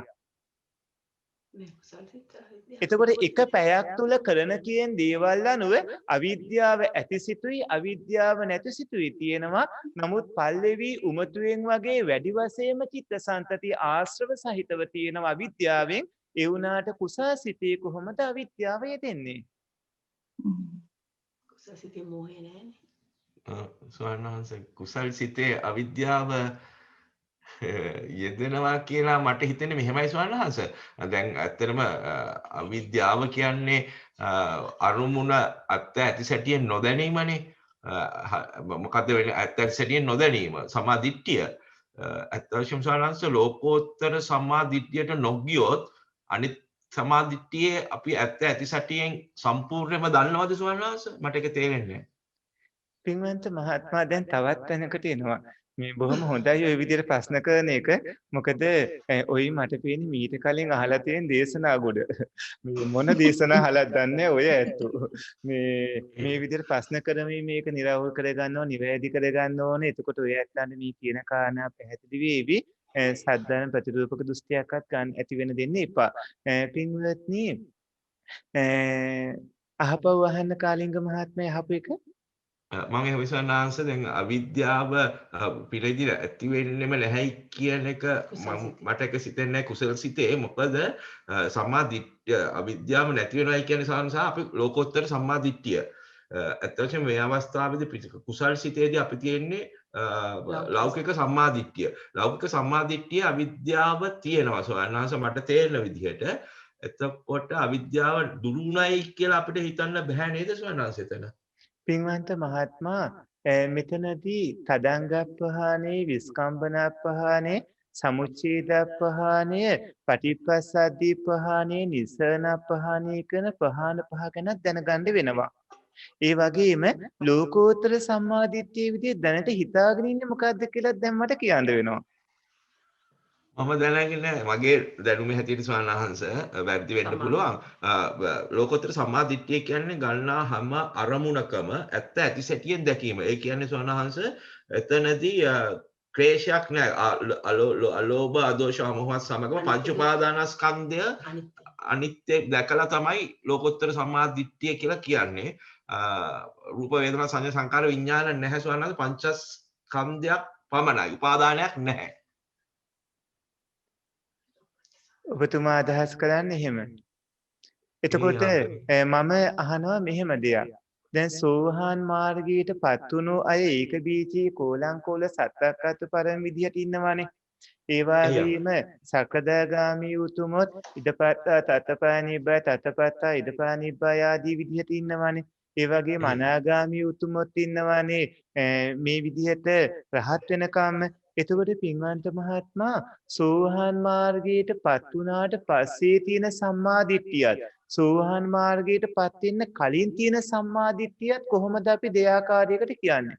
එතකොට එක පැයක් තුල කරන කියන දේවල් අනුව අවිද්‍යාව ඇති සිතුයි, අවිද්‍යාව නැති සිතුයි තියෙනවා. නමුත් පල්ලෙවි උමතුයෙන් වගේ වැඩි වශයෙන්ම චිත්තසංතති ආශ්‍රව සහිතව තියෙනවා අවිද්‍යාවෙන්. ඒ වුණාට කුසල් සිතේ කොහොමද අවිද්‍යාව යෙදෙන්නේ? කුසල් සිතේ මෝහය නැහැනේ. ස්වාමීන් වහන්සේ කුසල් සිතේ අවිද්‍යාව යෙදෙනවා කියලා මට හිතෙන්නේ මෙහෙමයි ස්වාමීන් වහන්සේ. දැන් ඇත්තටම අවිද්‍යාව කියන්නේ අරුමුණ අත්ත ඇති සැටියෙන් නොදැනීමනේ. මොකද්ද වෙන්නේ? ඇත්ත ඇති සැටියෙන් නොදැනීම. සම්මාදිට්ඨිය. ඇත්ත වශයෙන්ම ස්වාමීන් වහන්සේ ලෝකෝත්තර සම්මාදිට්ඨියට නොගියොත් අනිත් සම්මාදිට්ඨියේ අපි ඇත්ත ඇති සැටියෙන් සම්පූර්ණයෙන්ම දන්නවද ස්වාමීන් වහන්සේ? මට ඒක තේරෙන්නේ නැහැ. පින්වන්ත මහත්මයා දැන් තවත් තැනකට එනවා. මේ බොහොම හොඳයි ඔය විදිහට ප්‍රශ්න කරන එක. මොකද ඔයි මට පේන්නේ මීට කලින් අහලා තියෙන දේශනා ගොඩ. මේ මොන දේශනා අහලත් දන්නේ ඔය ඇත්තෝ. මේ විදිහට ප්‍රශ්න කරමින් මේක නිරවුල් කරගන්න ඕන, නිවැරදි කරගන්න ඕනේ. එතකොට ඔය ඇත්තන්ට මේ කියන කාරණා පැහැදිලි වේවි. සද්ධාන ප්‍රතිරූපක දෘෂ්ටියක්වත් ගන්න ඇති වෙන දෙන්න එපා. පින්වත්නි අහපව අහන්න කාලිංග මහත්මයා අහපු එක මම එහෙම විශ්වාස දැන් අවිද්‍යාව පිළිදිර ඇති වෙන්නෙම නැහැයි කියන එක මට එක සිතෙන්නේ නැහැ කුසල සිතේ. මොකද සම්මා දිට්ඨිය අවිද්‍යාව නැති වෙනවයි කියන්නේ සාංශා අපි ලෝකෝත්තර සම්මා දිට්ඨිය. ඇත්තටම මේ අවස්ථාවේදී කුසල් සිතේදී අපි තියෙන්නේ ලෞකික සම්මා දිට්ඨිය. ලෞකික සම්මා දිට්ඨිය අවිද්‍යාව තියෙනවා සෝවාන්වංශ මට තේරෙන විදිහට. එතකොට අවිද්‍යාව දුරුුණයි කියලා අපිට හිතන්න බෑ නේද සෝවාන්වංශ එතන? පින්වන්ත මහත්මයා මෙතනදී තදංගප්පහානේ, විස්කම්බනප්පහානේ, සමුච්ඡේදප්පහානේ, පටිපස්සද්ධිප්පහානේ, නිසරණප්පහානේ කියන පහාන පහ ගැන දැනගන්න වෙනවා. ඒ වගේම ලෝකෝත්තර සම්මාදිට්ඨිය විදිහට දැනට හිතාගෙන ඉන්නේ මොකද්ද කියලා දැන් මට කියන්න වෙනවා. මම දැනගෙන මගේ දැනුමේ හැටියට ස්වාමීන් වහන්සේ වැරදි වෙන්න පුළුවන්. ලෝකෝත්තර සම්මා දිට්ඨිය කියන්නේ ගන්නා හැම අරමුණකම ඇත්ත ඇති සැටියෙන් දැකීම. ඒ කියන්නේ ස්වාමීන් වහන්සේ එතනදී ක්ලේශයක් නැහැ. අලෝභ, අදෝෂ, අමෝහ සමගම පංච උපාදානස්කන්ධය අනිත්‍ය දැකලා තමයි ලෝකෝත්තර සම්මා දිට්ඨිය කියලා කියන්නේ. රූප වේදනා සංඥා සංකාර විඥාන නැහැ ස්වාමීන් වහන්සේ පංචස්කන්ධයක් පමණයි. උපාදානයක් නැහැ. ඔබතුමා අදහස් කරන්නේ එහෙම. එතකොට මම අහනවා මෙහෙම දෙයක්. දැන් සෝහාන් මාර්ගයට පත් වුණු අය ඒක බීජී කෝලංකෝල සත්තක්කත් පරම විදියට ඉන්නවානේ. ඒ වගේම සකදාගාමී උතුමොත් ඉදපත්තා තතපනිබ්බා තතපත්තා ඉදපනිබ්බා ආදී විදිහට ඉන්නවානේ. ඒ වගේම අනාගාමී උතුමොත් ඉන්නවානේ මේ විදිහට රහත් වෙනකම්. එතකොට පින්වන්ත මහත්මයා සෝහන් මාර්ගයට පත් වුණාට පස්සේ තියෙන සම්මාදිට්ඨියත් සෝහන් මාර්ගයට පත් වෙන්න කලින් තියෙන සම්මාදිට්ඨියත් කොහොමද අපි දෙආකාරයකට කියන්නේ?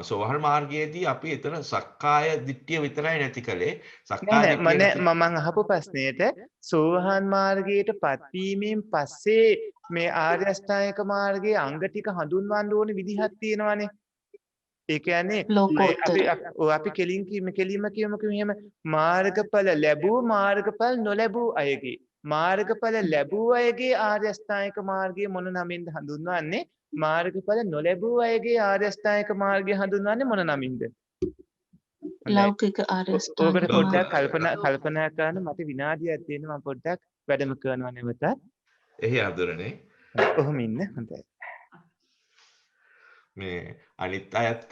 සෝහන් මාර්ගයේදී අපි එතන සක්කාය දිට්ඨිය විතරයි නැති කළේ. සක්කාය නෑ දිට්ඨිය මම අහපු ප්‍රශ්නෙට සෝහන් මාර්ගයට පත්වීමෙන් පස්සේ මේ ආර්ය අෂ්ටාංගික මාර්ගයේ අංග ටික හඳුන්වන්න ඕන විදිහක් තියෙනවානේ. ඒ කියන්නේ අපි කෙලින්ම කියමුකෝ මෙහෙම මාර්ගඵල ලැබූ මාර්ගඵල නොලැබූ අයගේ මාර්ගඵල ලැබූ අයගේ ආර්ය අෂ්ටාංගික මාර්ගය මොන නමින්ද හඳුන්වන්නේ? මාර්ගඵල නොලැබූ අයගේ ආර්ය අෂ්ටාංගික මාර්ගය හඳුන්වන්නේ මොන නමින්ද? ලෞකික ආර්ය අෂ්ටාංගික ඔබට පොඩ්ඩක් කල්පනා කරන්න. මට විනාඩියක් තියෙනවා. මම පොඩ්ඩක් වැඩම කරනවා නැවතත්. එහි අඳුරනේ. ඔහොම ඉන්න. හොඳයි. මේ අනිත් අයත්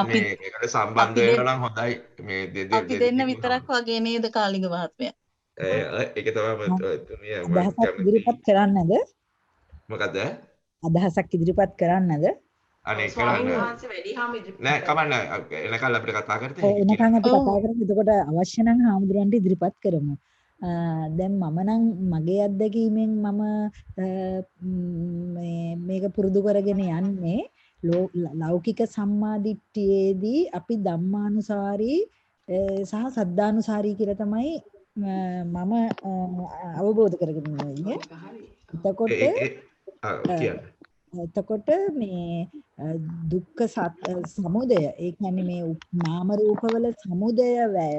මේ ඒකට සම්බන්ධ වෙනවා නම් හොඳයි. මේ අපි දෙන්න විතරක් වගේ නේද කාලිංග මහත්මයා? ඒක තමයි අදහසක් ඉදිරිපත් කරන්නද? මොකද? අදහසක් ඉදිරිපත් කරන්නද? අනේ කරන්න. නෑ කමන්න. එනකල් අපිට කතා කරතේ. එනකන් අපි කතා කරමු. එතකොට අවශ්‍ය නම් හාමුදුරන්ට ඉදිරිපත් කරමු. දැන් මම නම් මගේ අත්දැකීමෙන් මම මේක පුරුදු කරගෙන යන්නේ ලෞකික සම්මාදිට්ඨියේදී අපි ධම්මානුසාරී සහ සද්ධානුසාරී කියලා තමයි මම අවබෝධ කරගෙන ඉන්නේ. එතකොට මේ දුක්ඛ සමුදය ඒ කියන්නේ මේ නාම රූපවල සමුදය වැය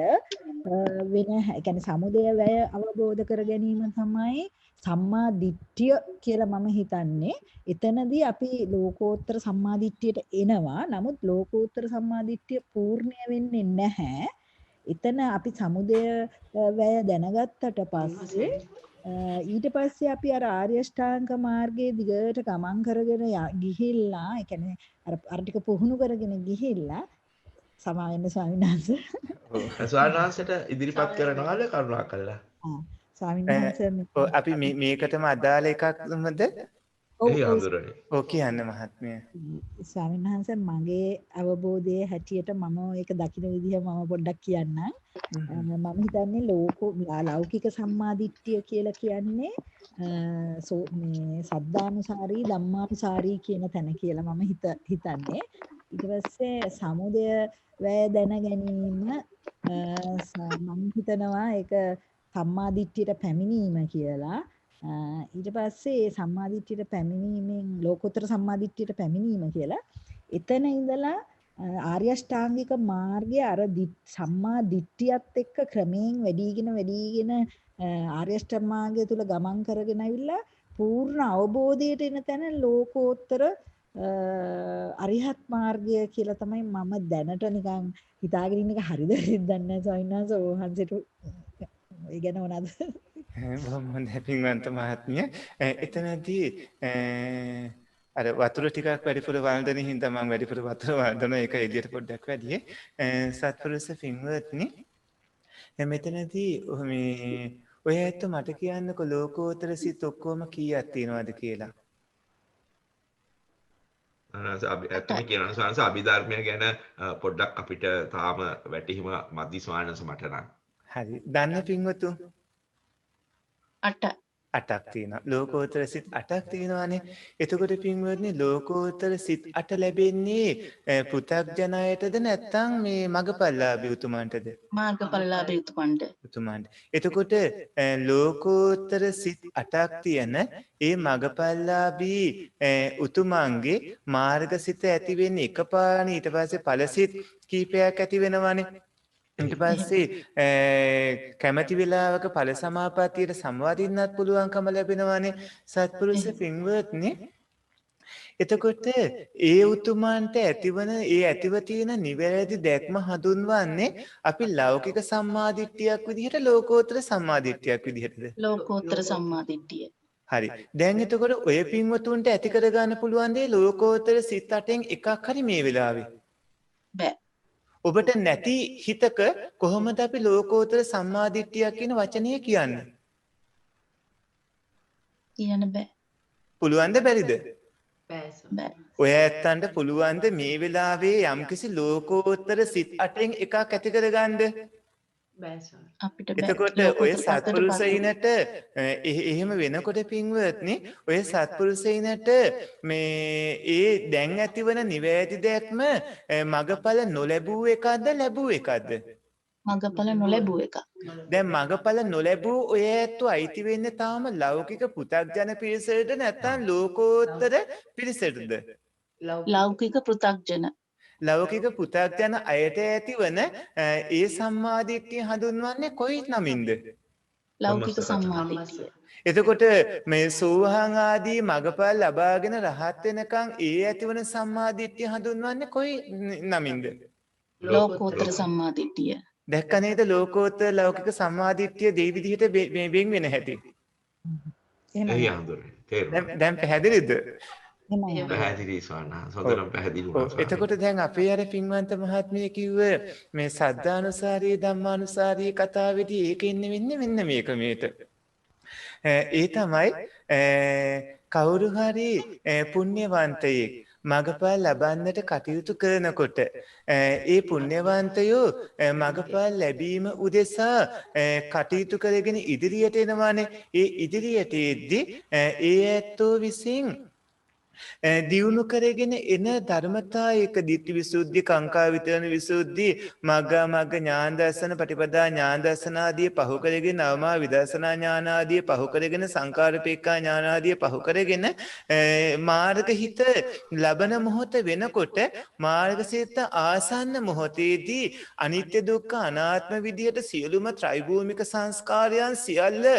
වෙන ඒ කියන්නේ සමුදය වැය අවබෝධ කර ගැනීම තමයි සම්මා දිට්ඨිය කියලා මම හිතන්නේ. එතනදී අපි ලෝකෝත්තර සම්මා දිට්ඨියට එනවා. නමුත් ලෝකෝත්තර සම්මා දිට්ඨිය පූර්ණ්‍ය වෙන්නේ නැහැ. එතන අපි සමුදය වැය දැනගත්තට පස්සේ ඊට පස්සේ අපි අර ආර්ය ශ්‍රාංක මාර්ගයේ දිගට ගමන් කරගෙන ගිහිල්ලා ඒ කියන්නේ අර ටික පුහුණු කරගෙන ගිහිල්ලා සමා වෙන්න ස්වාමීන් වහන්සේ. ස්වාමීන් වහන්සේට ඉදිරිපත් කරනවාද කරුණාකරලා? ස්වාමීන් වහන්සේ අපි මේකටම අදාළ එකක්මද? ඔව් කියන්න මහත්මිය. ස්වාමීන් වහන්සේ මගේ අවබෝධයේ හැටියට මම ඒක දකින විදිහ මම පොඩ්ඩක් කියන්නම්. මම හිතන්නේ ලෞකික සම්මාදිට්ඨිය කියලා කියන්නේ මේ සද්ධානුසාරී ධම්මානුසාරී කියන තැන කියලා මම හිතන්නේ. ඊට පස්සේ සමුදය වැය දැන ගැනීම මම හිතනවා ඒක සම්මාදිට්ඨියට පැමිණීම කියලා. ඊට පස්සේ සම්මාදිට්ඨියට පැමිණීමෙන් ලෝකෝත්තර සම්මාදිට්ඨියට පැමිණීම කියලා. එතන ඉඳලා ආර්ය අෂ්ටාංගික මාර්ගය අර සම්මා දිට්ඨියත් එක්ක ක්‍රමයෙන් වැඩිගෙන ආර්ය අෂ්ටාංග මාර්ගය තුල ගමන් කරගෙන ආවිල්ලා පූර්ණ අවබෝධයට එන තැන ලෝකෝත්තර අරිහත් මාර්ගය කියලා තමයි මම දැනට නිකන් හිතාගෙන ඉන්න එක හරිද දන්නේ නැහැ ස්වාමීන් වහන්සේ. ඔහන්සේට ඒ ගැන මොනවද? බොහොම හොඳයි පින්වන්ත මහත්මිය. එතනදී අර වතුර ටිකක් වැඩිපුර වළඳන හින්දා මම වැඩිපුර වතුර වළඳන එක එළියට පොඩ්ඩක් වැඩි. සත්පුරුෂ පින්වත්නි මෙතනදී මේ ඔය ඇත්ත මට කියන්නකෝ ලෝකෝත්තර සිත් ඔක්කොම කීයක් තියෙනවද කියලා? ඇත්තම කියනවා සංස අභිධර්මය ගැන පොඩ්ඩක් අපිට තාම වැටහිම මදි ස්වාමීන් මට නම්. හරි. දන්න පින්වතුන් 8ක් තියෙනවා. ලෝකෝත්තර සිත් 8ක් තියෙනවානේ. එතකොට පින්වත්නි ලෝකෝත්තර සිත් 8 ලැබෙන්නේ පෘථග්ජනයටද නැත්නම් මේ මගපල්ලාභී උතුමන්ටද? මාර්ගඵලලාභී උතුමන්ට. එතකොට ලෝකෝත්තර සිත් 8ක් තියෙන ඒ මගපල්ලාභී උතුමන්ගේ මාර්ගසිත ඇති වෙන්නේ එකපාරනේ. ඊට පස්සේ ඵලසිත කීපයක් ඇති වෙනවානේ. ඊට පස්සේ කැමැති වෙලාවක ඵල සමාපත්තියට සමවදින්නත් පුළුවන්කම ලැබෙනවානේ සත්පුරුෂ පින්වත්නි. එතකොට ඒ උතුමන්ට ඇතිව තියෙන නිවැරදි දැක්ම හඳුන්වන්නේ අපි ලෞකික සම්මාදිට්ඨියක් විදිහට ලෝකෝත්තර සම්මාදිට්ඨියක් විදිහටද? ලෝකෝත්තර සම්මාදිට්ඨිය. හරි. දැන් එතකොට ඔය පින්වතුන්ට ඇති කර ගන්න පුළුවන් දේ ලෝකෝත්තර සිත් 8න් එකක් හරි මේ වෙලාවේ. බෑ. ඔබට නැති හිතක කොහොමද අපි ලෝකෝත්තර සම්මාදිට්ඨියක් කියන වචනය කියන්නේ? කියන්න බෑ. පුළුවන්ද බැරිද? බෑ. ඔය ඇත්තන්ට පුළුවන්ද මේ වෙලාවේ යම්කිසි ලෝකෝත්තර සිත් 8න් එකක් ඇති කරගන්න? අපිට බෑ. එතකොට ඔය සත්පුරුෂයිනට එහෙම වෙනකොට පින්වත්නි ඔය සත්පුරුෂයිනට මේ ඒ දැන් ඇතිවන නිවැරදි දැක්ම මගඵල නොලැබූ එකක්ද ලැබූ එකක්ද? මගඵල නොලැබුව එක. දැන් මගඵල නොලැබූ ඔය ඇත්තෝ අයිති වෙන්නේ තාම ලෞකික පෘථග්ජන පිරිසට නැත්නම් ලෝකෝත්තර පිරිසටද? ලෞකික පෘථග්ජන. ලෞකික පෘථග්ජන අයට ඇතිවන ඒ සම්මාදිට්ඨිය හඳුන්වන්නේ කොයි නමින්ද? ලෞකික සම්මාදිට්ඨිය. එතකොට මේ සෝහං ආදී මගඵල ලබාගෙන රහත් වෙනකන් ඒ ඇතිවන සම්මාදිට්ඨිය හඳුන්වන්නේ කොයි නමින්ද? ලෝකෝත්තර සම්මාදිට්ඨිය. දැක්ක නේද ලෝකෝත්තර ලෞකික සම්මාදිට්ඨිය දෙවි විදිහට වෙන් වෙන හැටි. එහි හඳුරන්නේ. තේරුණා. දැන් පැහැදිලිද? පැහැදිලි සවනා. සොඳටම පැහැදිලි වුණා. එතකොට දැන් අපේ අර පින්වන්ත මහත්මිය කිව්ව මේ සද්ධානුසාරී ධම්මානුසාරී කතාවේදී ඒක ඉන්නේ වෙන්නේ මෙන්න මේක මේට. ඒ තමයි කවුරු හරි පුණ්‍යවන්තයෙක් මගපල් ලබන්නට කටයුතු කරනකොට ඒ පුණ්‍යවන්තයෝ මගපල් ලැබීම උදෙසා කටයුතු කරගෙන ඉදිරියට එනවානේ. ඒ ඉදිරියට එද්දී ඒ ඇත්තෝ විසින් දියුණු කරගෙන එන ධර්මතා එක ditthi visuddhi කාංකා විතරණ විසුද්ධි මග්ගා මග්ග ඥාන දර්ශන පටිපදා ඥාන දර්ශන ආදී පහු කරගෙන නවමා විදර්ශනා ඥාන ආදී පහු කරගෙන සංකාරපේක්ඛා ඥාන ආදී පහු කරගෙන මාර්ග හිත ලබන මොහොත වෙනකොට මාර්ගසිත ආසන්න මොහොතේදී අනිත්‍ය දුක්ඛ අනාත්ම විදියට සියලුම ත්‍රිභූමික සංස්කාරයන් සියල්ල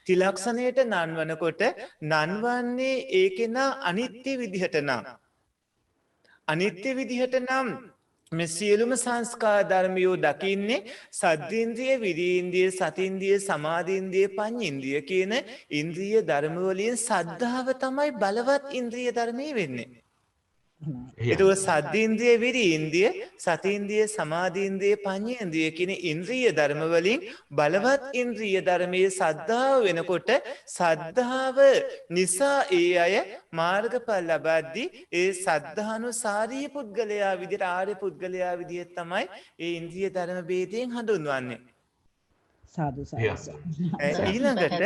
තිලක්ෂණයට නන්වනකොට නන්වන්නේ ඒකෙන අනිත්‍ය විදිහට නම් අනිත්‍ය විදිහට නම් මේ සියලුම සංස්කාර ධර්මියෝ දකින්නේ සද්දේන්ද්‍රිය විරීන්ද්‍රිය සතින්ද්‍රිය සමාධින්ද්‍රිය පඤ්ඤේන්ද්‍රිය කියන ඉන්ද්‍රිය ධර්ම වලින් සද්ධාව තමයි බලවත් ඉන්ද්‍රිය ධර්මයේ වෙන්නේ. එතකොට සද්දේන්ද්‍රිය විරීන්ද්‍රිය සතින්ද්‍රිය සමාධින්ද්‍රිය පඤ්ඤේන්ද්‍රිය කියන ඉන්ද්‍රිය ධර්ම වලින් බලවත් ඉන්ද්‍රිය ධර්මයේ සද්ධාව වෙනකොට සද්ධාව නිසා ඒ අය මාර්ගඵල ලබද්දී ඒ සද්ධානුසාරී පුද්ගලයා විදිහට ආර්ය පුද්ගලයා විදිහට තමයි ඒ ඉන්ද්‍රිය ධර්ම ભેදයෙන් හඳුන්වන්නේ. සාදු සාදු. ඊළඟට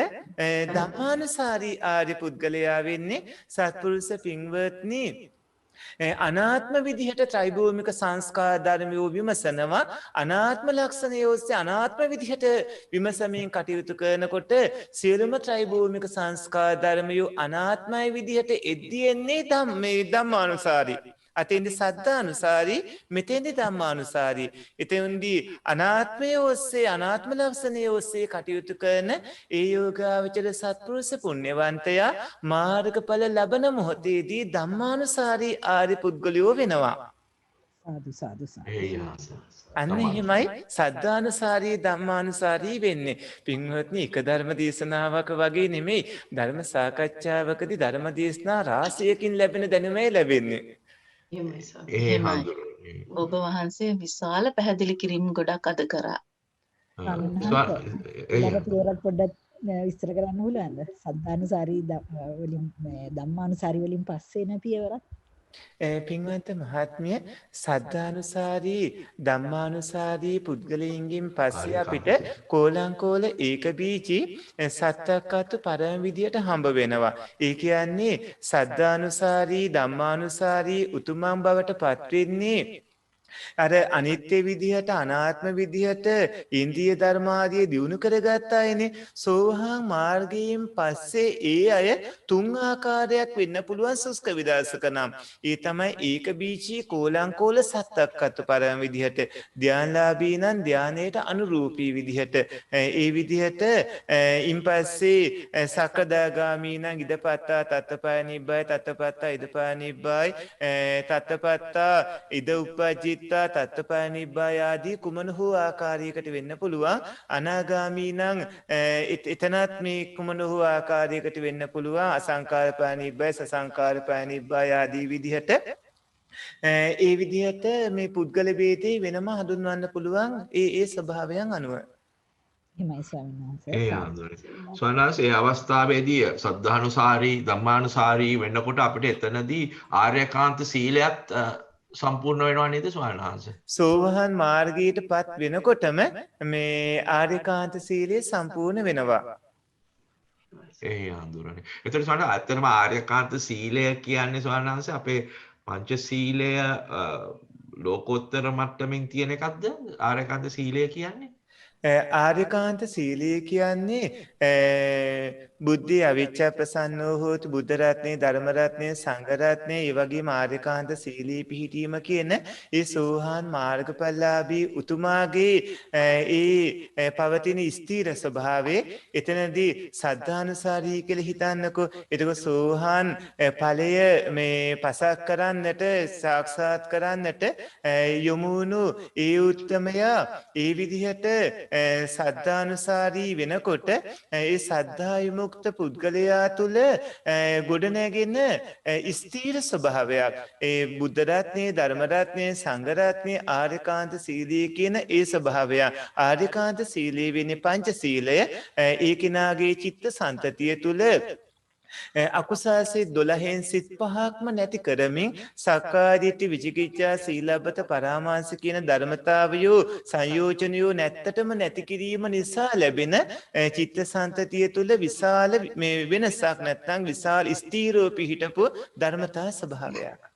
ධම්මානුසාරී ආර්ය පුද්ගලයා වෙන්නේ සත්පුරුෂ පින්වත්නි අනාත්ම විදිහට ත්‍රිභූමික සංස්කාර ධර්මියෝ විමසනවා. අනාත්ම ලක්ෂණය ඔස්සේ අනාත්ම විදිහට විමසමින් කටයුතු කරනකොට සියලුම ත්‍රිභූමික සංස්කාර ධර්මියෝ අනාත්මයි විදිහට එද්දී එන්නේ ධම්මානුසාරී. අතෙන්දි සද්ධානුසාරී මෙතෙන්දි ධම්මානුසාරී. එතෙන්දී අනාත්මය ඔස්සේ අනාත්ම ලක්ෂණය ඔස්සේ කටයුතු කරන ඒ යෝගාවචර සත්පුරුෂ පුණ්‍යවන්තයා මාර්ගඵල ලබන මොහොතේදී ධම්මානුසාරී ආර්ය පුද්ගලයෝ වෙනවා. සාදු සාදු සාදු. අන්න එහෙමයි සද්ධානුසාරී ධම්මානුසාරී වෙන්නේ. පින්වත්නි එක ධර්ම දේශනාවක වගේ නෙමෙයි ධර්ම සාකච්ඡාවකදී ධර්ම දේශනා රාශියකින් ලැබෙන දැනුමයි ලැබෙන්නේ. ඔබ වහන්සේ විශාල පැහැදිලි කිරීම් ගොඩක් අද කරා. පොඩ්ඩක් විස්තර කරන්න පුළුවන්ද? සද්ධානුසාරී වලින් ධම්මානුසාරී වලින් පස්සේ එන පියවරක්. පින්වන්ත මහත්මිය සද්ධානුසාරී ධම්මානුසාරී පුද්ගලයන්ගෙන් පස්සේ අපිට කෝලංකෝල ඒක බීජී සත්තක්කතු පරම විදියට හම්බ වෙනවා. ඒ කියන්නේ සද්ධානුසාරී ධම්මානුසාරී උතුමන් බවට පත් වෙන්නේ අර අනිත්‍ය විදිහට අනාත්ම විදිහට ඉන්ද්‍රිය ධර්මාදිය දියුණු කරගත්ත අයනේ. සෝවාන් මාර්ගයෙන් පස්සේ ඒ අය තුන් ආකාරයක් වෙන්න පුළුවන් සුස්ක විදර්ශක නම්. ඒ තමයි ඒක බීජී කෝලංකෝල සත්තක්කතු පරම විදිහට ධ්‍යානලාභී නම් ධ්‍යානයට අනුරූපී විදිහට ඒ විදිහට ඉන්පස්සේ සකදාගාමී නම් ඉදපත්තා තත්තපා නිබ්බයි තත්තපත්තා ඉදපා නිබ්බයි තත්තපත්තා ඉද උපජ්ජි දිත්වා තත්ත්වපාය නිබ්බාය ආදී කුමන හෝ ආකාරයකට වෙන්න පුළුවන්. අනාගාමී නම් එතනත් මේ කුමන හෝ ආකාරයකට වෙන්න පුළුවන්. අසංකාරපාය නිබ්බාය සසංකාරපාය නිබ්බාය ආදී විදිහට ඒ විදිහට මේ පුද්ගල භේදේ වෙනම හඳුන්වන්න පුළුවන් ඒ ස්වභාවයන් අනුව. එහෙමයි ස්වාමීන් වහන්සේ. ඒ ආන්දරේ. ස්වාමීන් වහන්සේ ඒ අවස්ථාවේදී සද්ධානුසාරී ධම්මානුසාරී වෙන්නකොට අපිට එතනදී ආර්යකාන්ත සීලයත් සම්පූර්ණ වෙනවා නේද ස්වාමීන් වහන්සේ? සෝවහන් මාර්ගයටපත් වෙනකොටම මේ ආර්යකාන්ත සීලය සම්පූර්ණ වෙනවා. ඒ ආන්දරනේ. එතකොට ස්වාමීන් වහන්සේ ඇත්තටම ආර්යකාන්ත සීලය කියන්නේ ස්වාමීන් වහන්සේ අපේ පංච සීලය ලෝකෝත්තර මට්ටමින් තියෙන එකක්ද ආර්යකාන්ත සීලය කියන්නේ? ආර්යකාන්ත සීලය කියන්නේ බුද්ධි අවිච්ඡා ප්‍රසන්නෝ හෝතු බුද්ධ රත්නේ ධර්ම රත්නේ සංඝ රත්නේ ඒ වගේම ආර්යකාන්ත සීලී පිහිටීම කියන ඒ සෝහාන් මාර්ගඵලලාභී උතුමාගේ ඒ පවතින ස්ථීර ස්වභාවයේ එතනදී සද්ධානුසාරී කියලා හිතන්නකෝ. එතකොට සෝහාන් ඵලය මේ පසක් කරන්නට සාක්ෂාත් කරන්නට යොමුණු ඒ උත්තමයා ඒ විදිහට සද්ධානුසාරී වෙනකොට ඒ සද්ධා විමුක්ත පුද්ගලයා තුළ ගොඩනැගෙන ස්ථීර ස්වභාවයක් ඒ බුද්ධ රත්නේ ධර්ම රත්නේ සංඝ රත්නේ ආර්යකාන්ත සීලය කියන ඒ ස්වභාවය. ආර්යකාන්ත සීලය වෙන්නේ පංච සීලය. ඒ කෙනාගේ චිත්ත සන්තතිය තුළ අකුසාසේ 12න් සිත් 5ක්ම නැති කරමින් සක්කාදිට්ඨි විචිකිච්ඡා සීලබ්බත පරාමාස කියන ධර්මතාවයෝ සංයෝජනයෝ නැත්තටම නැති කිරීම නිසා ලැබෙන චිත්තසංතතිය තුළ විශාල මේ වෙනසක් නැත්නම් විශාල ස්ථීරව පිහිටපු ධර්මතා ස්වභාවයක්.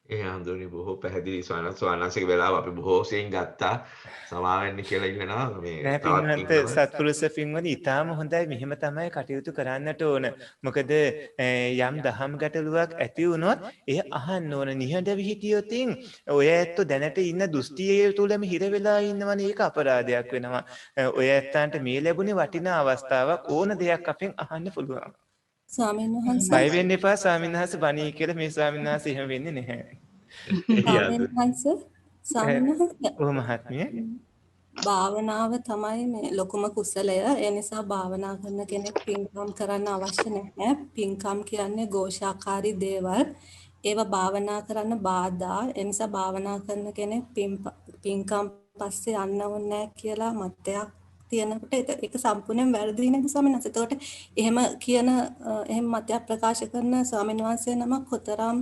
ඒ ආන්දරනේ බොහෝ පැහැදිලි ස්වාමීන් වෙලාව අපි බොහෝ සෙයින් ගත්තා. සමාවෙන්න කියලා ඉල්ලනවා මේ තවත් සත්පුරුෂ පින්වනි ඊටාම හොඳයි. මෙහෙම තමයි කටයුතු කරන්නට ඕන. මොකද යම් දහම් ගැටලුවක් ඇති වුණොත් එය අහන්න ඕන. නිහඬව හිටියොත් ඔය ඇත්තෝ දැනට ඉන්න දුස්තියේ තුලම හිර වෙලා ඉන්නවනේ. ඒක අපරාධයක් වෙනවා. ඔය ඇත්තන්ට මේ ලැබුණේ වටිනා අවස්ථාවක්. ඕන දෙයක් අපෙන් අහන්න පුළුවන්. ස්වාමීන් වහන්සේ බය වෙන්න එපා ස්වාමීන් වහන්සේ බණී කියලා. මේ ස්වාමීන් වහන්සේ එහෙම වෙන්නේ නැහැ. ස්වාමීන් වහන්සේ ඔව් මහත්මිය. භාවනාව තමයි මේ ලොකුම කුසලය. ඒ නිසා භාවනා කරන කෙනෙක් පින්කම් කරන්න අවශ්‍ය නැහැ. පින්කම් කියන්නේ ഘോഷාකාරී දේවල්. ඒවා භාවනා කරන්න බාධා. ඒ නිසා භාවනා කරන කෙනෙක් පින්කම් පස්සේ යන්න ඕනේ නැහැ කියලා මතයක් තියෙනකොට ඒක සම්පූර්ණයෙන් වැරදි නේද ස්වාමීන් වහන්සේ? එතකොට එහෙම මතයක් ප්‍රකාශ කරන ස්වාමීන් වහන්සේ නමක් කොතරම්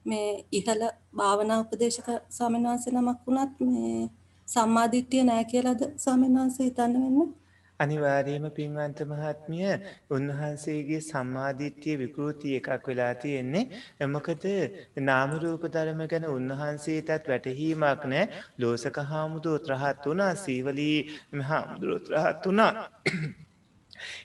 මේ ඉහළ භාවනා උපදේශක ස්වාමීන් වහන්සේ නමක් වුණත් මේ සම්මාදිට්ඨිය නැහැ කියලාද ස්වාමීන් වහන්සේ හිතන්න වෙන්නේ? අනිවාර්යයෙන්ම පින්වන්ත මහත්මිය උන්වහන්සේගේ සම්මාදිට්ඨිය විකෘති එකක් වෙලා තියෙන්නේ. මොකද නාම රූප ධර්ම ගැන උන්වහන්සේටත් වැටහීමක් නැහැ. ලෝසක හාමුදුරුවෝ රහත් වුණා, සීවලී හාමුදුරුවෝ රහත් වුණා.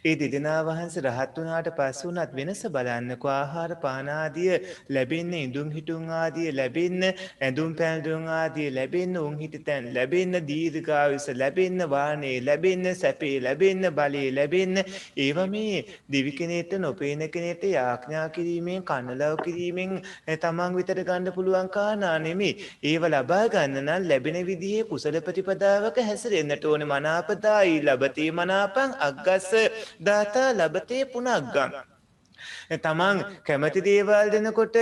ඒ දෙදෙනා වහන්සේ රහත් වුණාට පස්සේ උනත් වෙනස බලන්නකෝ. ආහාර පාන ආදිය ලැබෙන්න, ඉඳුන් හිටුන් ආදිය ලැබෙන්න, ඇඳුම් පැළඳුම් ආදිය ලැබෙන්න, උන් හිටතැන් ලැබෙන්න, දීර්ඝායුෂ ලැබෙන්න, වාහනේ ලැබෙන්න, සැපේ ලැබෙන්න, බලේ ලැබෙන්න. ඒවා මේ දිවි කෙනෙක්ට නොපේන කෙනෙක්ට යාඥා කිරීමෙන්, කනලව් කිරීමෙන් තමන් විතර ගන්න පුළුවන් කාරණා නෙමෙයි. ඒව ලබා ගන්න නම් ලැබෙන විදිහේ කුසල ප්‍රතිපදාවක හැසිරෙන්නට ඕනේ. මනාපදායි ලබතේ මනාපං අග්ගස්ස දාතා ලබතේ පුනග්ගං. තමන් කැමති දේවල් දෙනකොට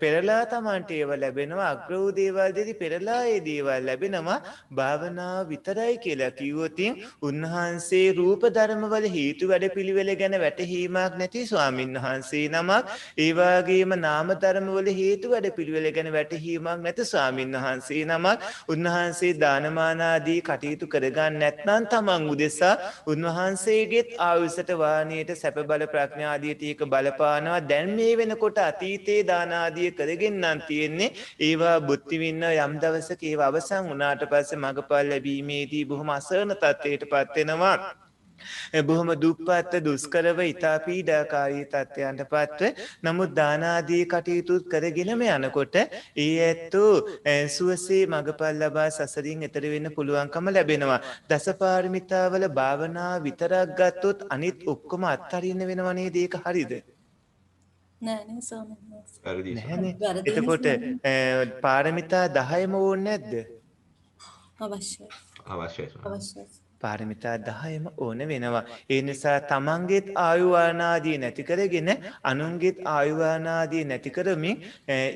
පෙරලා තමන්ට ඒව ලැබෙනවා. අග්‍ර වූ දේවල් දෙදි පෙරලා ඒ දේවල් ලැබෙනවා. භාවනාව විතරයි කියලා කිව්වොත් උන්වහන්සේ රූප ධර්මවල හේතු වැඩපිළිවෙල ගැන වැටහීමක් නැති ස්වාමීන් වහන්සේ නමක්. ඒ වගේම නාම ධර්මවල හේතු වැඩපිළිවෙල ගැන වැටහීමක් නැති ස්වාමීන් වහන්සේ නමක්. උන්වහන්සේ දානමාන ආදී කටයුතු කරගන්න නැත්නම් තමන් උදෙසා උන්වහන්සේගෙත් ආයුෂට වාණයට සැප බල ප්‍රඥා ආදීට ඒක බලපානවා. දැන් මේ වෙනකොට අතීතයේ දාන ආදී කරගෙන නම් තියෙන්නේ. ඒවා බුද්ධි වින්න යම් දවසක ඒවා අවසන් වුණාට පස්සේ මගපල් ලැබීමේදී බොහොම අසරණ තත්ත්වයටපත් වෙනවා. බොහොම දුප්පත් දුෂ්කරව ඉතා පීඩාකාරී තත්ත්වයන්ටපත් වේ. නමුත් දාන ආදී කටයුතු කරගෙනම යනකොට ඒ ඇත්තෝ සුවසේ මගපල් ලබා සසරින් එතර වෙන්න පුළුවන්කම ලැබෙනවා. දසපාරමිතාවල භාවනා විතරක් ගත්තොත් අනිත් ඔක්කොම අත්හරින්න වෙනව නේද? ඒක හරිද? නෑ නේ ස්වාමීන් වහන්සේ. වැරදි නැහැනේ. වැරදිනේ එතකොට ස්වාමීන්. පාරමිතා 10ම ඕනේ නැද්ද? අවශ්‍යයි. අවශ්‍යයි ස්වාමීනි. අවශ්‍යයි. පාරමිතා 10ම ඕන වෙනවා. ඒ නිසා තමන්ගේත් ආයුවානාදී නැති කරගෙන අනුන්ගේත් ආයුවානාදී නැති කරමින්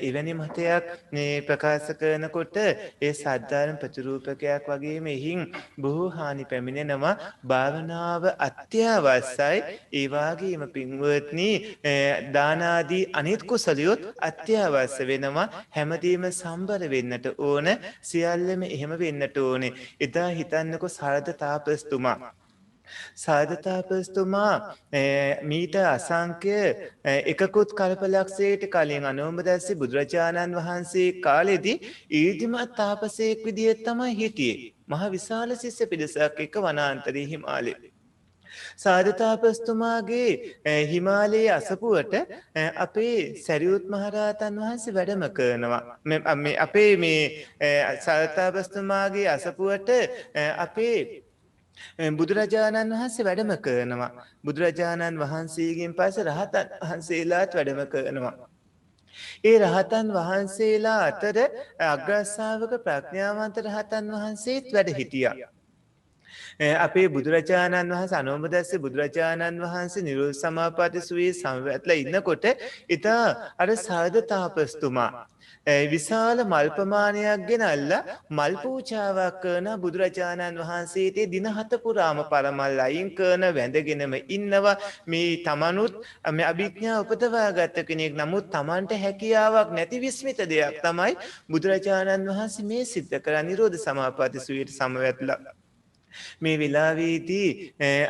එවැනි මතයක් මේ ප්‍රකාශ කරනකොට ඒ සද්ධාර්ම ප්‍රතිරූපකයක් වගේම එහින් බොහෝ හානි පැමිණෙනවා. භාවනාව අත්‍යවශ්‍යයි. ඒ වගේම පින්වත්නි දානාදී අනිත් කුසලියොත් අත්‍යවශ්‍ය වෙනවා. හැමදේම සම්බර වෙන්නට ඕන. සියල්ලම එහෙම වෙන්නට ඕනේ. එදා හිතන්නකො සරද තාපස්තුමා. සරද තාපස්තුමා මීට අසංඛ්‍ය එකකුත් කල්පලක්ෂයට කලින් අනෝමදස්සි බුදුරජාණන් වහන්සේ කාලෙදී ඊර්ධිමත් තාපසයෙක් විදිහට තමයි හිටියේ. මහ විශාල ශිෂ්‍ය පිරිසක් එක්ක වනාන්තරයේ හිමාලයේ. සාධතාපස්තුමාගේ හිමාලයේ අසපුවට අපේ සැරියුත් මහරහතන් වහන්සේ වැඩම කරනවා. අපේ මේ සාධතාපස්තුමාගේ අසපුවට අපේ බුදුරජාණන් වහන්සේ වැඩම කරනවා. බුදුරජාණන් වහන්සේගෙන් පස්සේ රහතන් වහන්සේලාත් වැඩම කරනවා. ඒ රහතන් වහන්සේලා අතර අග්‍රශ්‍රාවක ප්‍රඥාවන්ත රහතන් වහන්සේත් වැඩ හිටියා. අපේ බුදුරජාණන් වහන්සේ අනෝමදස්සේ බුදුරජාණන් වහන්සේ නිරෝධ සමාපatti සුවේ සමවැත්ලා ඉන්නකොට ඉතා අර සාධ තාපස්තුමා විශාල මල් ප්‍රමාණයක් ගෙනල්ලා මල් පූජාවක් කරන බුදුරජාණන් වහන්සේට දින 7 පුරාම පරමල් අයින් කරන වැඳගෙනම ඉන්නවා. මේ තමනුත් මේ අභිඥා උපදවා ගත්ත කෙනෙක්. නමුත් Tamanට හැකියාවක් නැති විස්මිත දෙයක් තමයි බුදුරජාණන් වහන්සේ මේ සිද්ධ කරා නිරෝධ සමාපatti සුවේට සමවැත්ලා. මේ වෙලාවේදී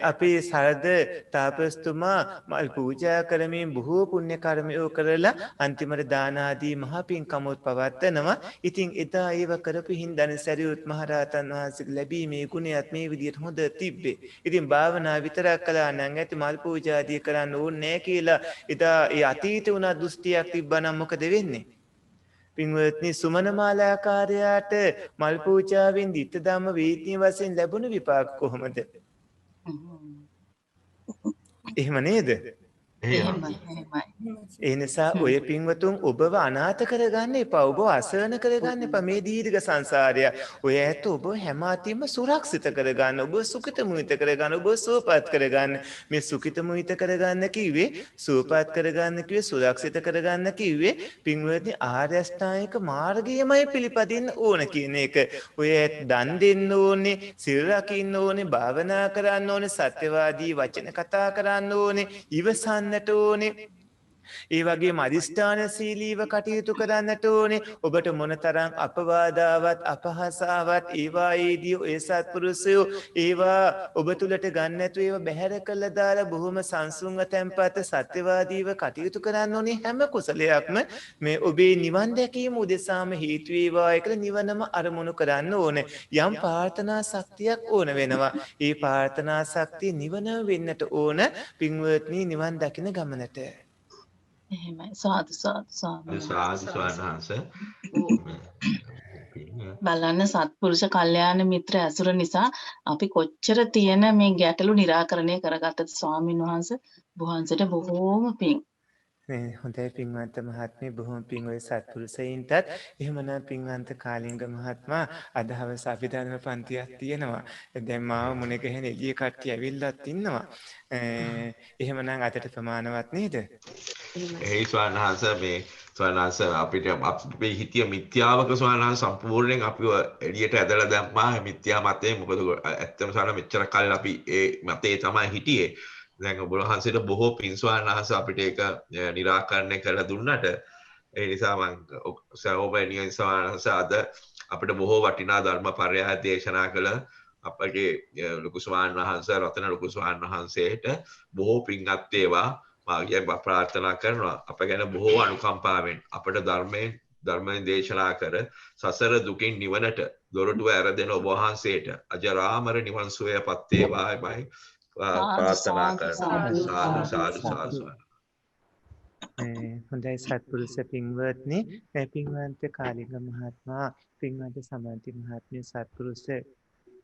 අපේ සරද තාපස්තුමා මල් පූජා කරමින් බොහෝ පුණ්‍ය කර්මයෝ කරලා අන්තිමට දාන ආදී මහ පින්කමොත් පවත්වනවා. ඉතින් එදා ඒව කරපු හින්දානේ සරියුත් මහ රහතන් වහන්සේගේ ලැබීමේ ගුණයත් මේ විදිහට හොඳ තිබ්බේ. ඉතින් භාවනා විතරක් කළා නම් ඇති මල් පූජා ආදී කරන්න ඕනේ නැහැ කියලා එදා ඒ අතීතේ උනා දෘෂ්ටියක් තිබ්බනම් මොකද වෙන්නේ? පින්වත්නි සුමන මාලාකාරයාට මල් පූජාවෙන් ditta ධම්ම වේදිනිය වශයෙන් ලැබුණු විපාක කොහොමද? එහෙම නේද? එහෙමයි. ඒ නිසා ඔය පින්වතුන් ඔබව අනාථ කරගන්න එපා. ඔබව අසරණ කරගන්න එපා මේ දීර්ඝ සංසාරය. ඔය ඇත්ත ඔබ හැම අතින්ම සුරක්ෂිත කරගන්න. ඔබ සුඛිත මුහිත කරගන්න. ඔබ සුවපත් කරගන්න. මේ සුඛිත මුහිත කරගන්න කිව්වේ සුවපත් කරගන්න කිව්වේ සුරක්ෂිත කරගන්න කිව්වේ පින්වත්නි ආර්ය අෂ්ටාංගික මාර්ගයමයි පිළිපදින්න ඕන කියන එක. ඔය දන් දෙන්න ඕනේ, සිල් රකින්න ඕනේ, භාවනා කරන්න ඕනේ, සත්‍යවාදී වචන කතා කරන්න ඕනේ, ඉවසන්නට ඕනේ. ඒ වගේම අදිෂ්ඨානශීලීව කටයුතු කරන්නට ඕනේ. ඔබට මොනතරම් අපවාදාවත් අපහාසාවත් ඒවායේදී ඔය සත්පුරුෂයෝ ඒවා ඔබ තුලට ගන්න නැතුව ඒවා බැහැර කළා දාලා බොහොම සංසුන්ව තැන්පත් සත්‍යවාදීව කටයුතු කරන්න ඕනේ. හැම කුසලයක්ම මේ ඔබේ නිවන් දැකීම උදෙසාම හේතු වේවා කියලා නිවනම අරමුණු කරන්න ඕනේ. යම් ප්‍රාර්ථනා ශක්තියක් ඕන වෙනවා. ඒ ප්‍රාර්ථනා ශක්තිය නිවන වෙන්නට ඕන පින්වත්නි නිවන් දකින ගමනට. එහෙමයි. සාදු සාදු සාදු ස්වාමීනි. බලන්න සත්පුරුෂ කල්යාණ මිත්‍ර ඇසුර නිසා අපි කොච්චර තියෙන මේ ගැටලු निराකරණය කරගත්තද ස්වාමීන් වහන්සේ. වහන්සේට බොහෝම පිං. හොඳයි පින්වන්ත මහත්මිය බොහොම පිං ඔය සත්පුරුෂයින්ටත්. එහෙමනම් පින්වන්ත කාලිංග මහත්මයා අද හවස අභිධර්ම පන්තියක් තියෙනවා. දැන් මාව මුණ ගැහෙන එළිය කට්ටිය ඇවිල්ලාත් ඉන්නවා. එහෙමනම් අදට ප්‍රමාණවත් නේද? එහි ස්වාමීනහන්ස මේ ස්වාමීනහන්ස අපිට අපේ හිතිය මිත්‍යාවක ස්වාමීනහන්ස සම්පූර්ණයෙන් අපිව එළියට ඇදලා දැම්මා මිත්‍යා මතේ. මොකද ඇත්තම ස්වාමීන මෙච්චර කල් අපි ඒ මතේ තමයි හිටියේ. දැන් ඔබ වහන්සේට බොහෝ පින් ස්වාමීනහන්ස අපිට ඒක निराකරණය කරලා දුන්නට ඒ නිසා මම සෝමනියන් ස්වාමීනහන්ස අද අපිට බොහෝ වටිනා ධර්ම පරයය දේශනා කළ අපගේ ලොකු ස්වාමීන් වහන්සේ රතන ලොකු ස්වාමීන් වහන්සේට බොහෝ පින්වත් වේවා. මාගේ ප්‍රාර්ථනා කරනවා අප ගැන බොහෝ අනුකම්පාවෙන් අපට ධර්මයෙන් දේශනා කර සසර දුකින් නිවනට දොරටුව ඇර දෙන ඔබ වහන්සේට අජරාමර නිවන් සුවයපත් වේවායි ප්‍රාර්ථනා කරනවා. සාදු සාදු. හොඳයි සත්පුරුෂ පින්වත්නි. පින්වන්ත කාලිංග මහත්මයා, පින්වන්ත සමන්ති මහත්මිය, සත්පුරුෂ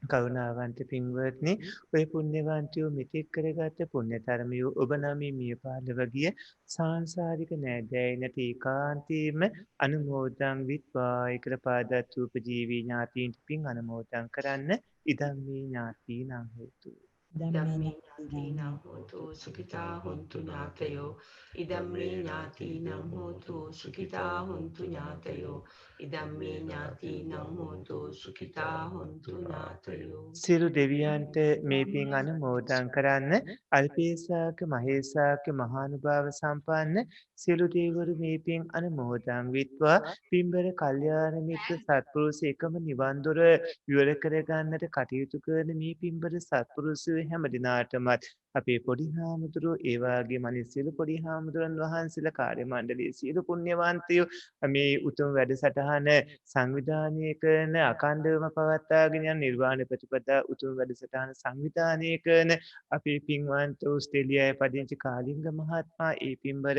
කරුණාවන්ත පින්වත්නි ඔය පුණ්‍යවන්තයෝ මෙතෙක් කරගත්ත පුණ්‍යතරමියෝ ඔබ නමින් මිය පහළව ගිය සාංසාරික නෑදෑයනට ඒකාන්තයෙන්ම අනුමෝදන් විත්වා ඒකට පාදත් උපජීවී ඥාතීන්ට පින් අනුමෝදන් කරන්න ඉදම් මේ ඥාතීනං හෝතු. ධම්මේ ඥාතීනං හෝතු සුඛිතා හොන්තු ඥාතයෝ ඉදම්මේ ඥාතීනං හෝතු සුඛිතා හොන්තු ඥාතයෝ ඉදම්මේ ඥාතීනං හෝතු සුඛිතා හොන්තු ඥාතයෝ. සියලු දෙවියන්ට මේ පින් අනුමෝදන් කරන්න අල්පේසාක මහේසාක මහානුභාව සම්පන්න සියලු දේවරු මේ පින් අනුමෝදන් විත්වා පින්බර කල්යාණ මිත්‍ර සත්පුරුෂ එකම නිවන් දොර විවර කරගන්නට කටයුතු කරන මේ පින්බර සත්පුරුෂයෝ හැම දිනාටමත් අපේ පොඩි හාමුදුරුවෝ ඒ වගේම අනිත් සියලු පොඩි හාමුදුරන් වහන්සේලා කාර්ය මණ්ඩලයේ සියලු පුණ්‍යවන්තයෝ මේ උතුම් වැඩසටහන සංවිධානය කරන අඛණ්ඩවම පවත්වාගෙන යන නිර්වාණ ප්‍රතිපදා උතුම් වැඩසටහන සංවිධානය කරන අපේ පින්වන්ත ඕස්ට්‍රේලියාවේ පදිංචි කාලිංග මහත්මයා ඒ පින්බර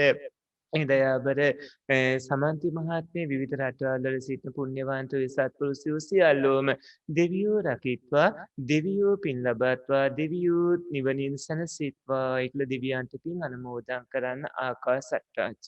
දයාබර සමන්ති මහත්මිය විවිධ රටවල්වල සිටින පුණ්‍යවන්ත සත්පුරුෂයෝ සියල්ලෝම දෙවියෝ රකිත්වා දෙවියෝ පින් ලබත්වා දෙවියෝ නිවනින් සැනසෙත්වා ඒකල දෙවියන්ට පින් අනුමෝදන් කරන්න ආකාසට්ටාච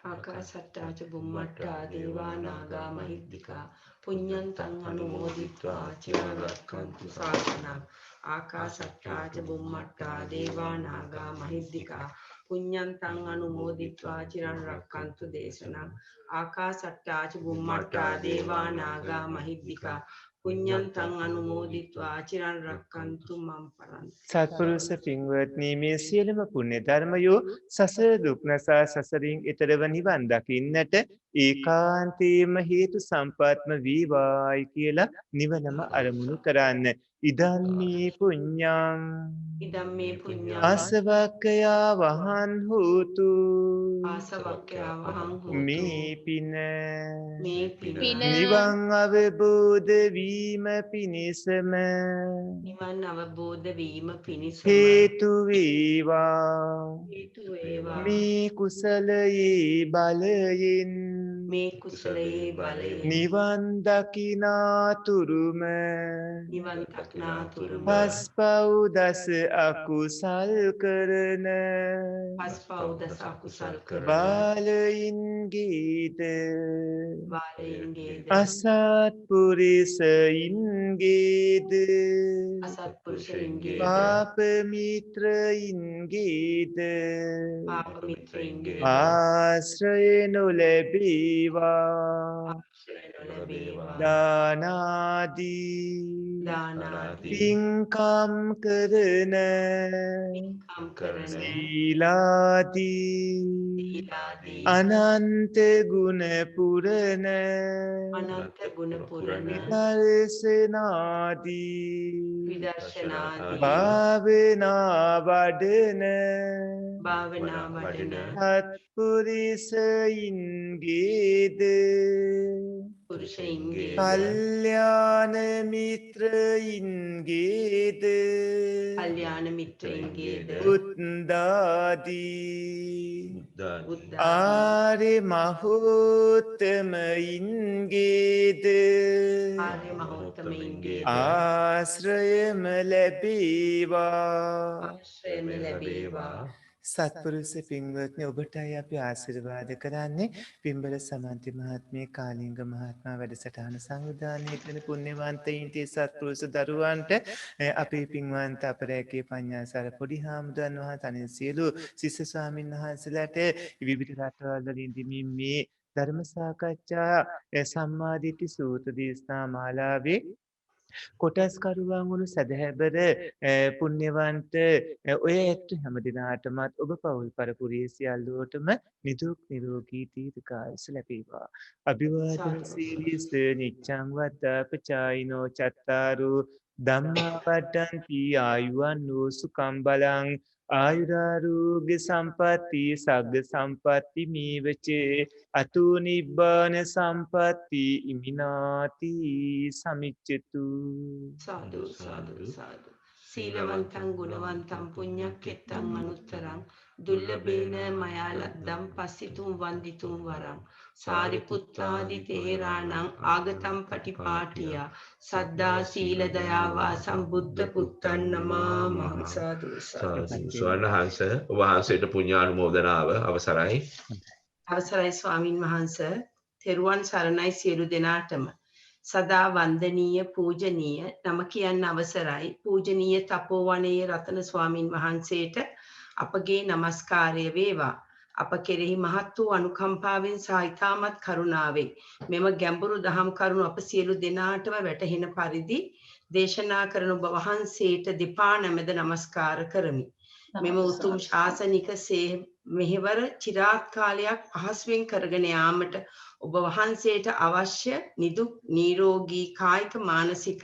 ආකාසට්ටාච බුම්මට්ටා දේවා නාග මහිද්దికා පුඤ්ඤන්තං අනුමෝදිත්වා චිරං රක්ඛන්තු ශාසනං ආකාසට්ටාච බුම්මට්ටා දේවා නාග මහිද්దికා පුඤ්ඤන්තං අනුමෝදිත්වා චිරං රක්ඛන්තු දේශනං ආකාසට්ටාච බුම්මට්ටා දේවා නාග මහිද්దికා පුඤ්ඤන්තං අනුමෝදිත්වා චිරං රක්ඛන්තු මම් පරන්ති. සත්පුරුෂ පින්වත්නි මේ සියලුම පුණ්‍ය ධර්මයෝ සසර දුක් නැසා සසරින් එතරව නිවන් දකින්නට ඒකාන්තයෙන්ම හේතු සම්පත්ම වේවායි කියලා නිවනම අරමුණු කරන්න. ඉදම්මේ පුඤ්ඤං ඉදම්මේ පුඤ්ඤං ආසවක්ඛයා වහන් හෝතු ආසවක්ඛයා වහං හෝතු මේ පින පින නිවන් අවබෝධ වීම පිණිසම නිවන් අවබෝධ වීම පිණිස හේතු වේවා හේතු වේවා. මේ කුසලයේ බලයෙන් මේ කුසලයේ බලයෙන් නිවන් දකිනාතුරුම නිවන් දක්නාතුරුම පස්පව් දස අකුසල් කරන පස්පව් දස අකුසල් කරන බාලයින්ගේද බාලයින්ගේද අසත්පුරිසයින්ගේද අසත්පුරුෂයින්ගේද පාප මිත්‍රයින්ගේද පාප මිත්‍රයින්ගේද ආශ්‍රය නොලැබේවා ආශ්‍රය නොලැබේවා. දානාදී දානාදී පින්කම් කරන කම් කරන සීලාදී සීලාදී අනන්ත ගුණ පුරන අනන්ත ගුණ පුරන දර්ශනාදී විදර්ශනාදී භාවනා වඩන භාවනා වඩන සත්පුරිසයින්ගේද පුරුෂයින්ගේ කල්යාණ මිත්‍රයින්ගේද කල්යාණ මිත්‍රයින්ගේද බුද්ධාදී බුද්ධ ආර්ය මහෝත්තමයින්ගේද ආර්ය මහෝත්තමයින්ගේ ආශ්‍රයම ලැබේවා ආශ්‍රයම ලැබේවා. සත්පුරුෂ පින්වත්නි ඔබටයි අපි ආශිර්වාද කරන්නේ පින්බල සමන්ති මහත්මිය කාලිංග මහත්මයා වැඩසටහන සංවිධානය කරන පුණ්‍යවන්තයින්ට සත්පුරුෂ දරුවන්ට අපේ පින්වන්ත අපරැකේ පඤ්ඤාසාර පොඩි හාමුදුරන් වහන්සේ අනිත් සියලු ශිෂ්‍ය ස්වාමීන් වහන්සේලාට විවිධ රටවල් වල ඉඳිමින් මේ ධර්ම සාකච්ඡා සම්මාදිට්ඨි සූත්‍ර දේශනා මාලාවේ කොටස්කරුවන් වුණු සැදැහැබර පුණ්‍යවන්ත ඔය ඇත්ත හැම දිනාටමත් ඔබ පවුල් පරපුරේ සියල්ලෝටම නිදුක් නිරෝගී දීර්ඝායුෂ ලැබේවා. අභිවාදන සීලිස නිච්ඡං වද්දාපචායිනෝ චත්තාරෝ ධම්මා වඩ්ඩන්ති ආයුවන්නෝ සුඛං බලං ආයුරාරෝග්‍ය සම්පatti සග්ග සම්පatti මේවච අතෝ නිබ්බාන සම්පatti ඉමිනාති සමිච්ඡතු. සාදු සාදු සාදු. සීලවන්තං ගුණවන්තං පුඤ්ඤක්ඛෙත්තං අනුත්තරං දුර්ලභේන මයා ලද්දම් පස්සිතුම් වන්දිතුම් වරම් සාරිපුත්තාදි තේරාණං ආගතම් පටිපාටියා සද්දා සීල දයා වාසම් බුද්ධ පුත්තන් නමාමි. සාදු සාදු. ස්වාමීන් වහන්සේට පුණ්‍යානුමෝදනාව අවසරයි. අවසරයි ස්වාමින් වහන්සේ. තෙරුවන් සරණයි සියලු දෙනාටම. සදා වන්දනීය පූජනීය නම කියන්න අවසරයි පූජනීය තපෝවනයේ රතන ස්වාමින් වහන්සේට අපගේ নমස්කාරය වේවා. අප කෙරෙහි මහත් වූ අනුකම්පාවෙන් සහ ඊ타මත් කරුණාවෙන් මෙම ගැඹුරු දහම් කරුණු අප සියලු දෙනාටම වැටහෙන පරිදි දේශනා කරන ඔබ වහන්සේට දෙපා නැමෙද নমස්කාර කරමි. මෙම උතුම් ශාසනික මෙහෙවර චිරාත් කාලයක් පහසුවෙන් කරගෙන යාමට ඔබ වහන්සේට අවශ්‍ය නිදුක් නිරෝගී කායික මානසික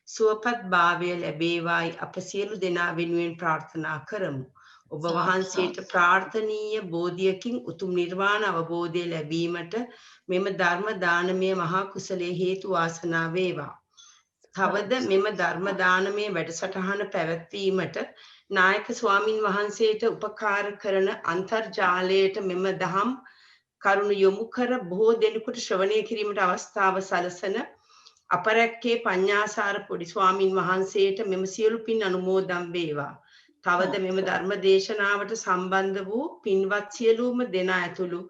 සුවපත් භාවය ලැබේවායි අප සියලු දෙනා වෙනුවෙන් ප්‍රාර්ථනා කරමු. ඔබ වහන්සේට ප්‍රාර්ථනීය බෝධියකින් උතුම් නිර්වාණ අවබෝධය ලැබීමට මෙම ධර්ම දානමය මහා කුසලයේ හේතු වාසනා වේවා. තවද මෙම ධර්ම දානමය වැඩසටහන පැවැත්වීමට නායක ස්වාමින් වහන්සේට උපකාර කරන අන්තර්ජාලයට මෙම දහම් කරුණ යොමු කර බොහෝ දෙනෙකුට ශ්‍රවණය කිරීමට අවස්ථාව සලසන අපරැක්කේ පඤ්ඤාසාර පොඩි ස්වාමින් වහන්සේට මෙම සියලු පින් අනුමෝදන් වේවා. තවද මෙම ධර්ම දේශනාවට සම්බන්ධ වූ පින්වත් සියලුම දෙනා ඇතුළු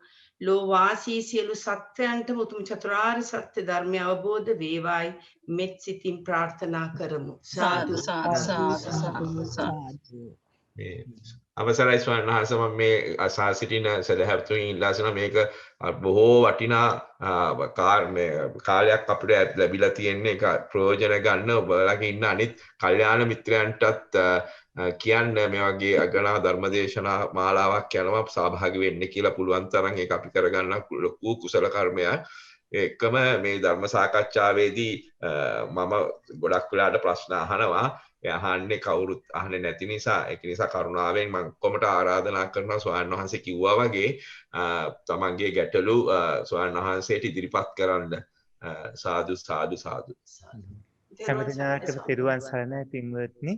ලෝවාසී සියලු සත්වයන්ට උතුම් චතුරාර්ය සත්‍ය ධර්මය අවබෝධ වේවායි මෙත් සිතින් ප්‍රාර්ථනා කරමු. සාදු සාදු සාදු. අවසරයි ස්වාමීන් වහන්සේ මම මේ අසා සිටින සදහැවතුන් ඉල්ලා සිටින මේක බොහෝ වටිනා කාලයක් අපිට ලැබිලා තියෙන්නේ ඒක ප්‍රයෝජන ගන්න ඔබලාගේ ඉන්න අනිත් කල්යාණ මිත්‍රයන්ටත් කියන්න මේ වගේ අගනා ධර්මදේශනා මාලාවක් යනවා සහභාගී වෙන්න කියලා පුළුවන් තරම් ඒක අපි කරගන්න ලොකු කුසල කර්මයක්. ඒකම මේ ධර්ම සාකච්ඡාවේදී මම ගොඩක් වෙලාට ප්‍රශ්න අහනවා. ඒ අහන්නේ කවුරුත් අහන්නේ නැති නිසා ඒක නිසා කරුණාවෙන් මම කොමට ආරාධනා කරනවා ස්වාමීන් වහන්සේ කිව්වා වගේ තමන්ගේ ගැටලු ස්වාමීන් වහන්සේට ඉදිරිපත් කරන්න. සාදු සාදු සාදු. හැම දිනකටම තෙරුවන් සරණයි පින්වත්නි.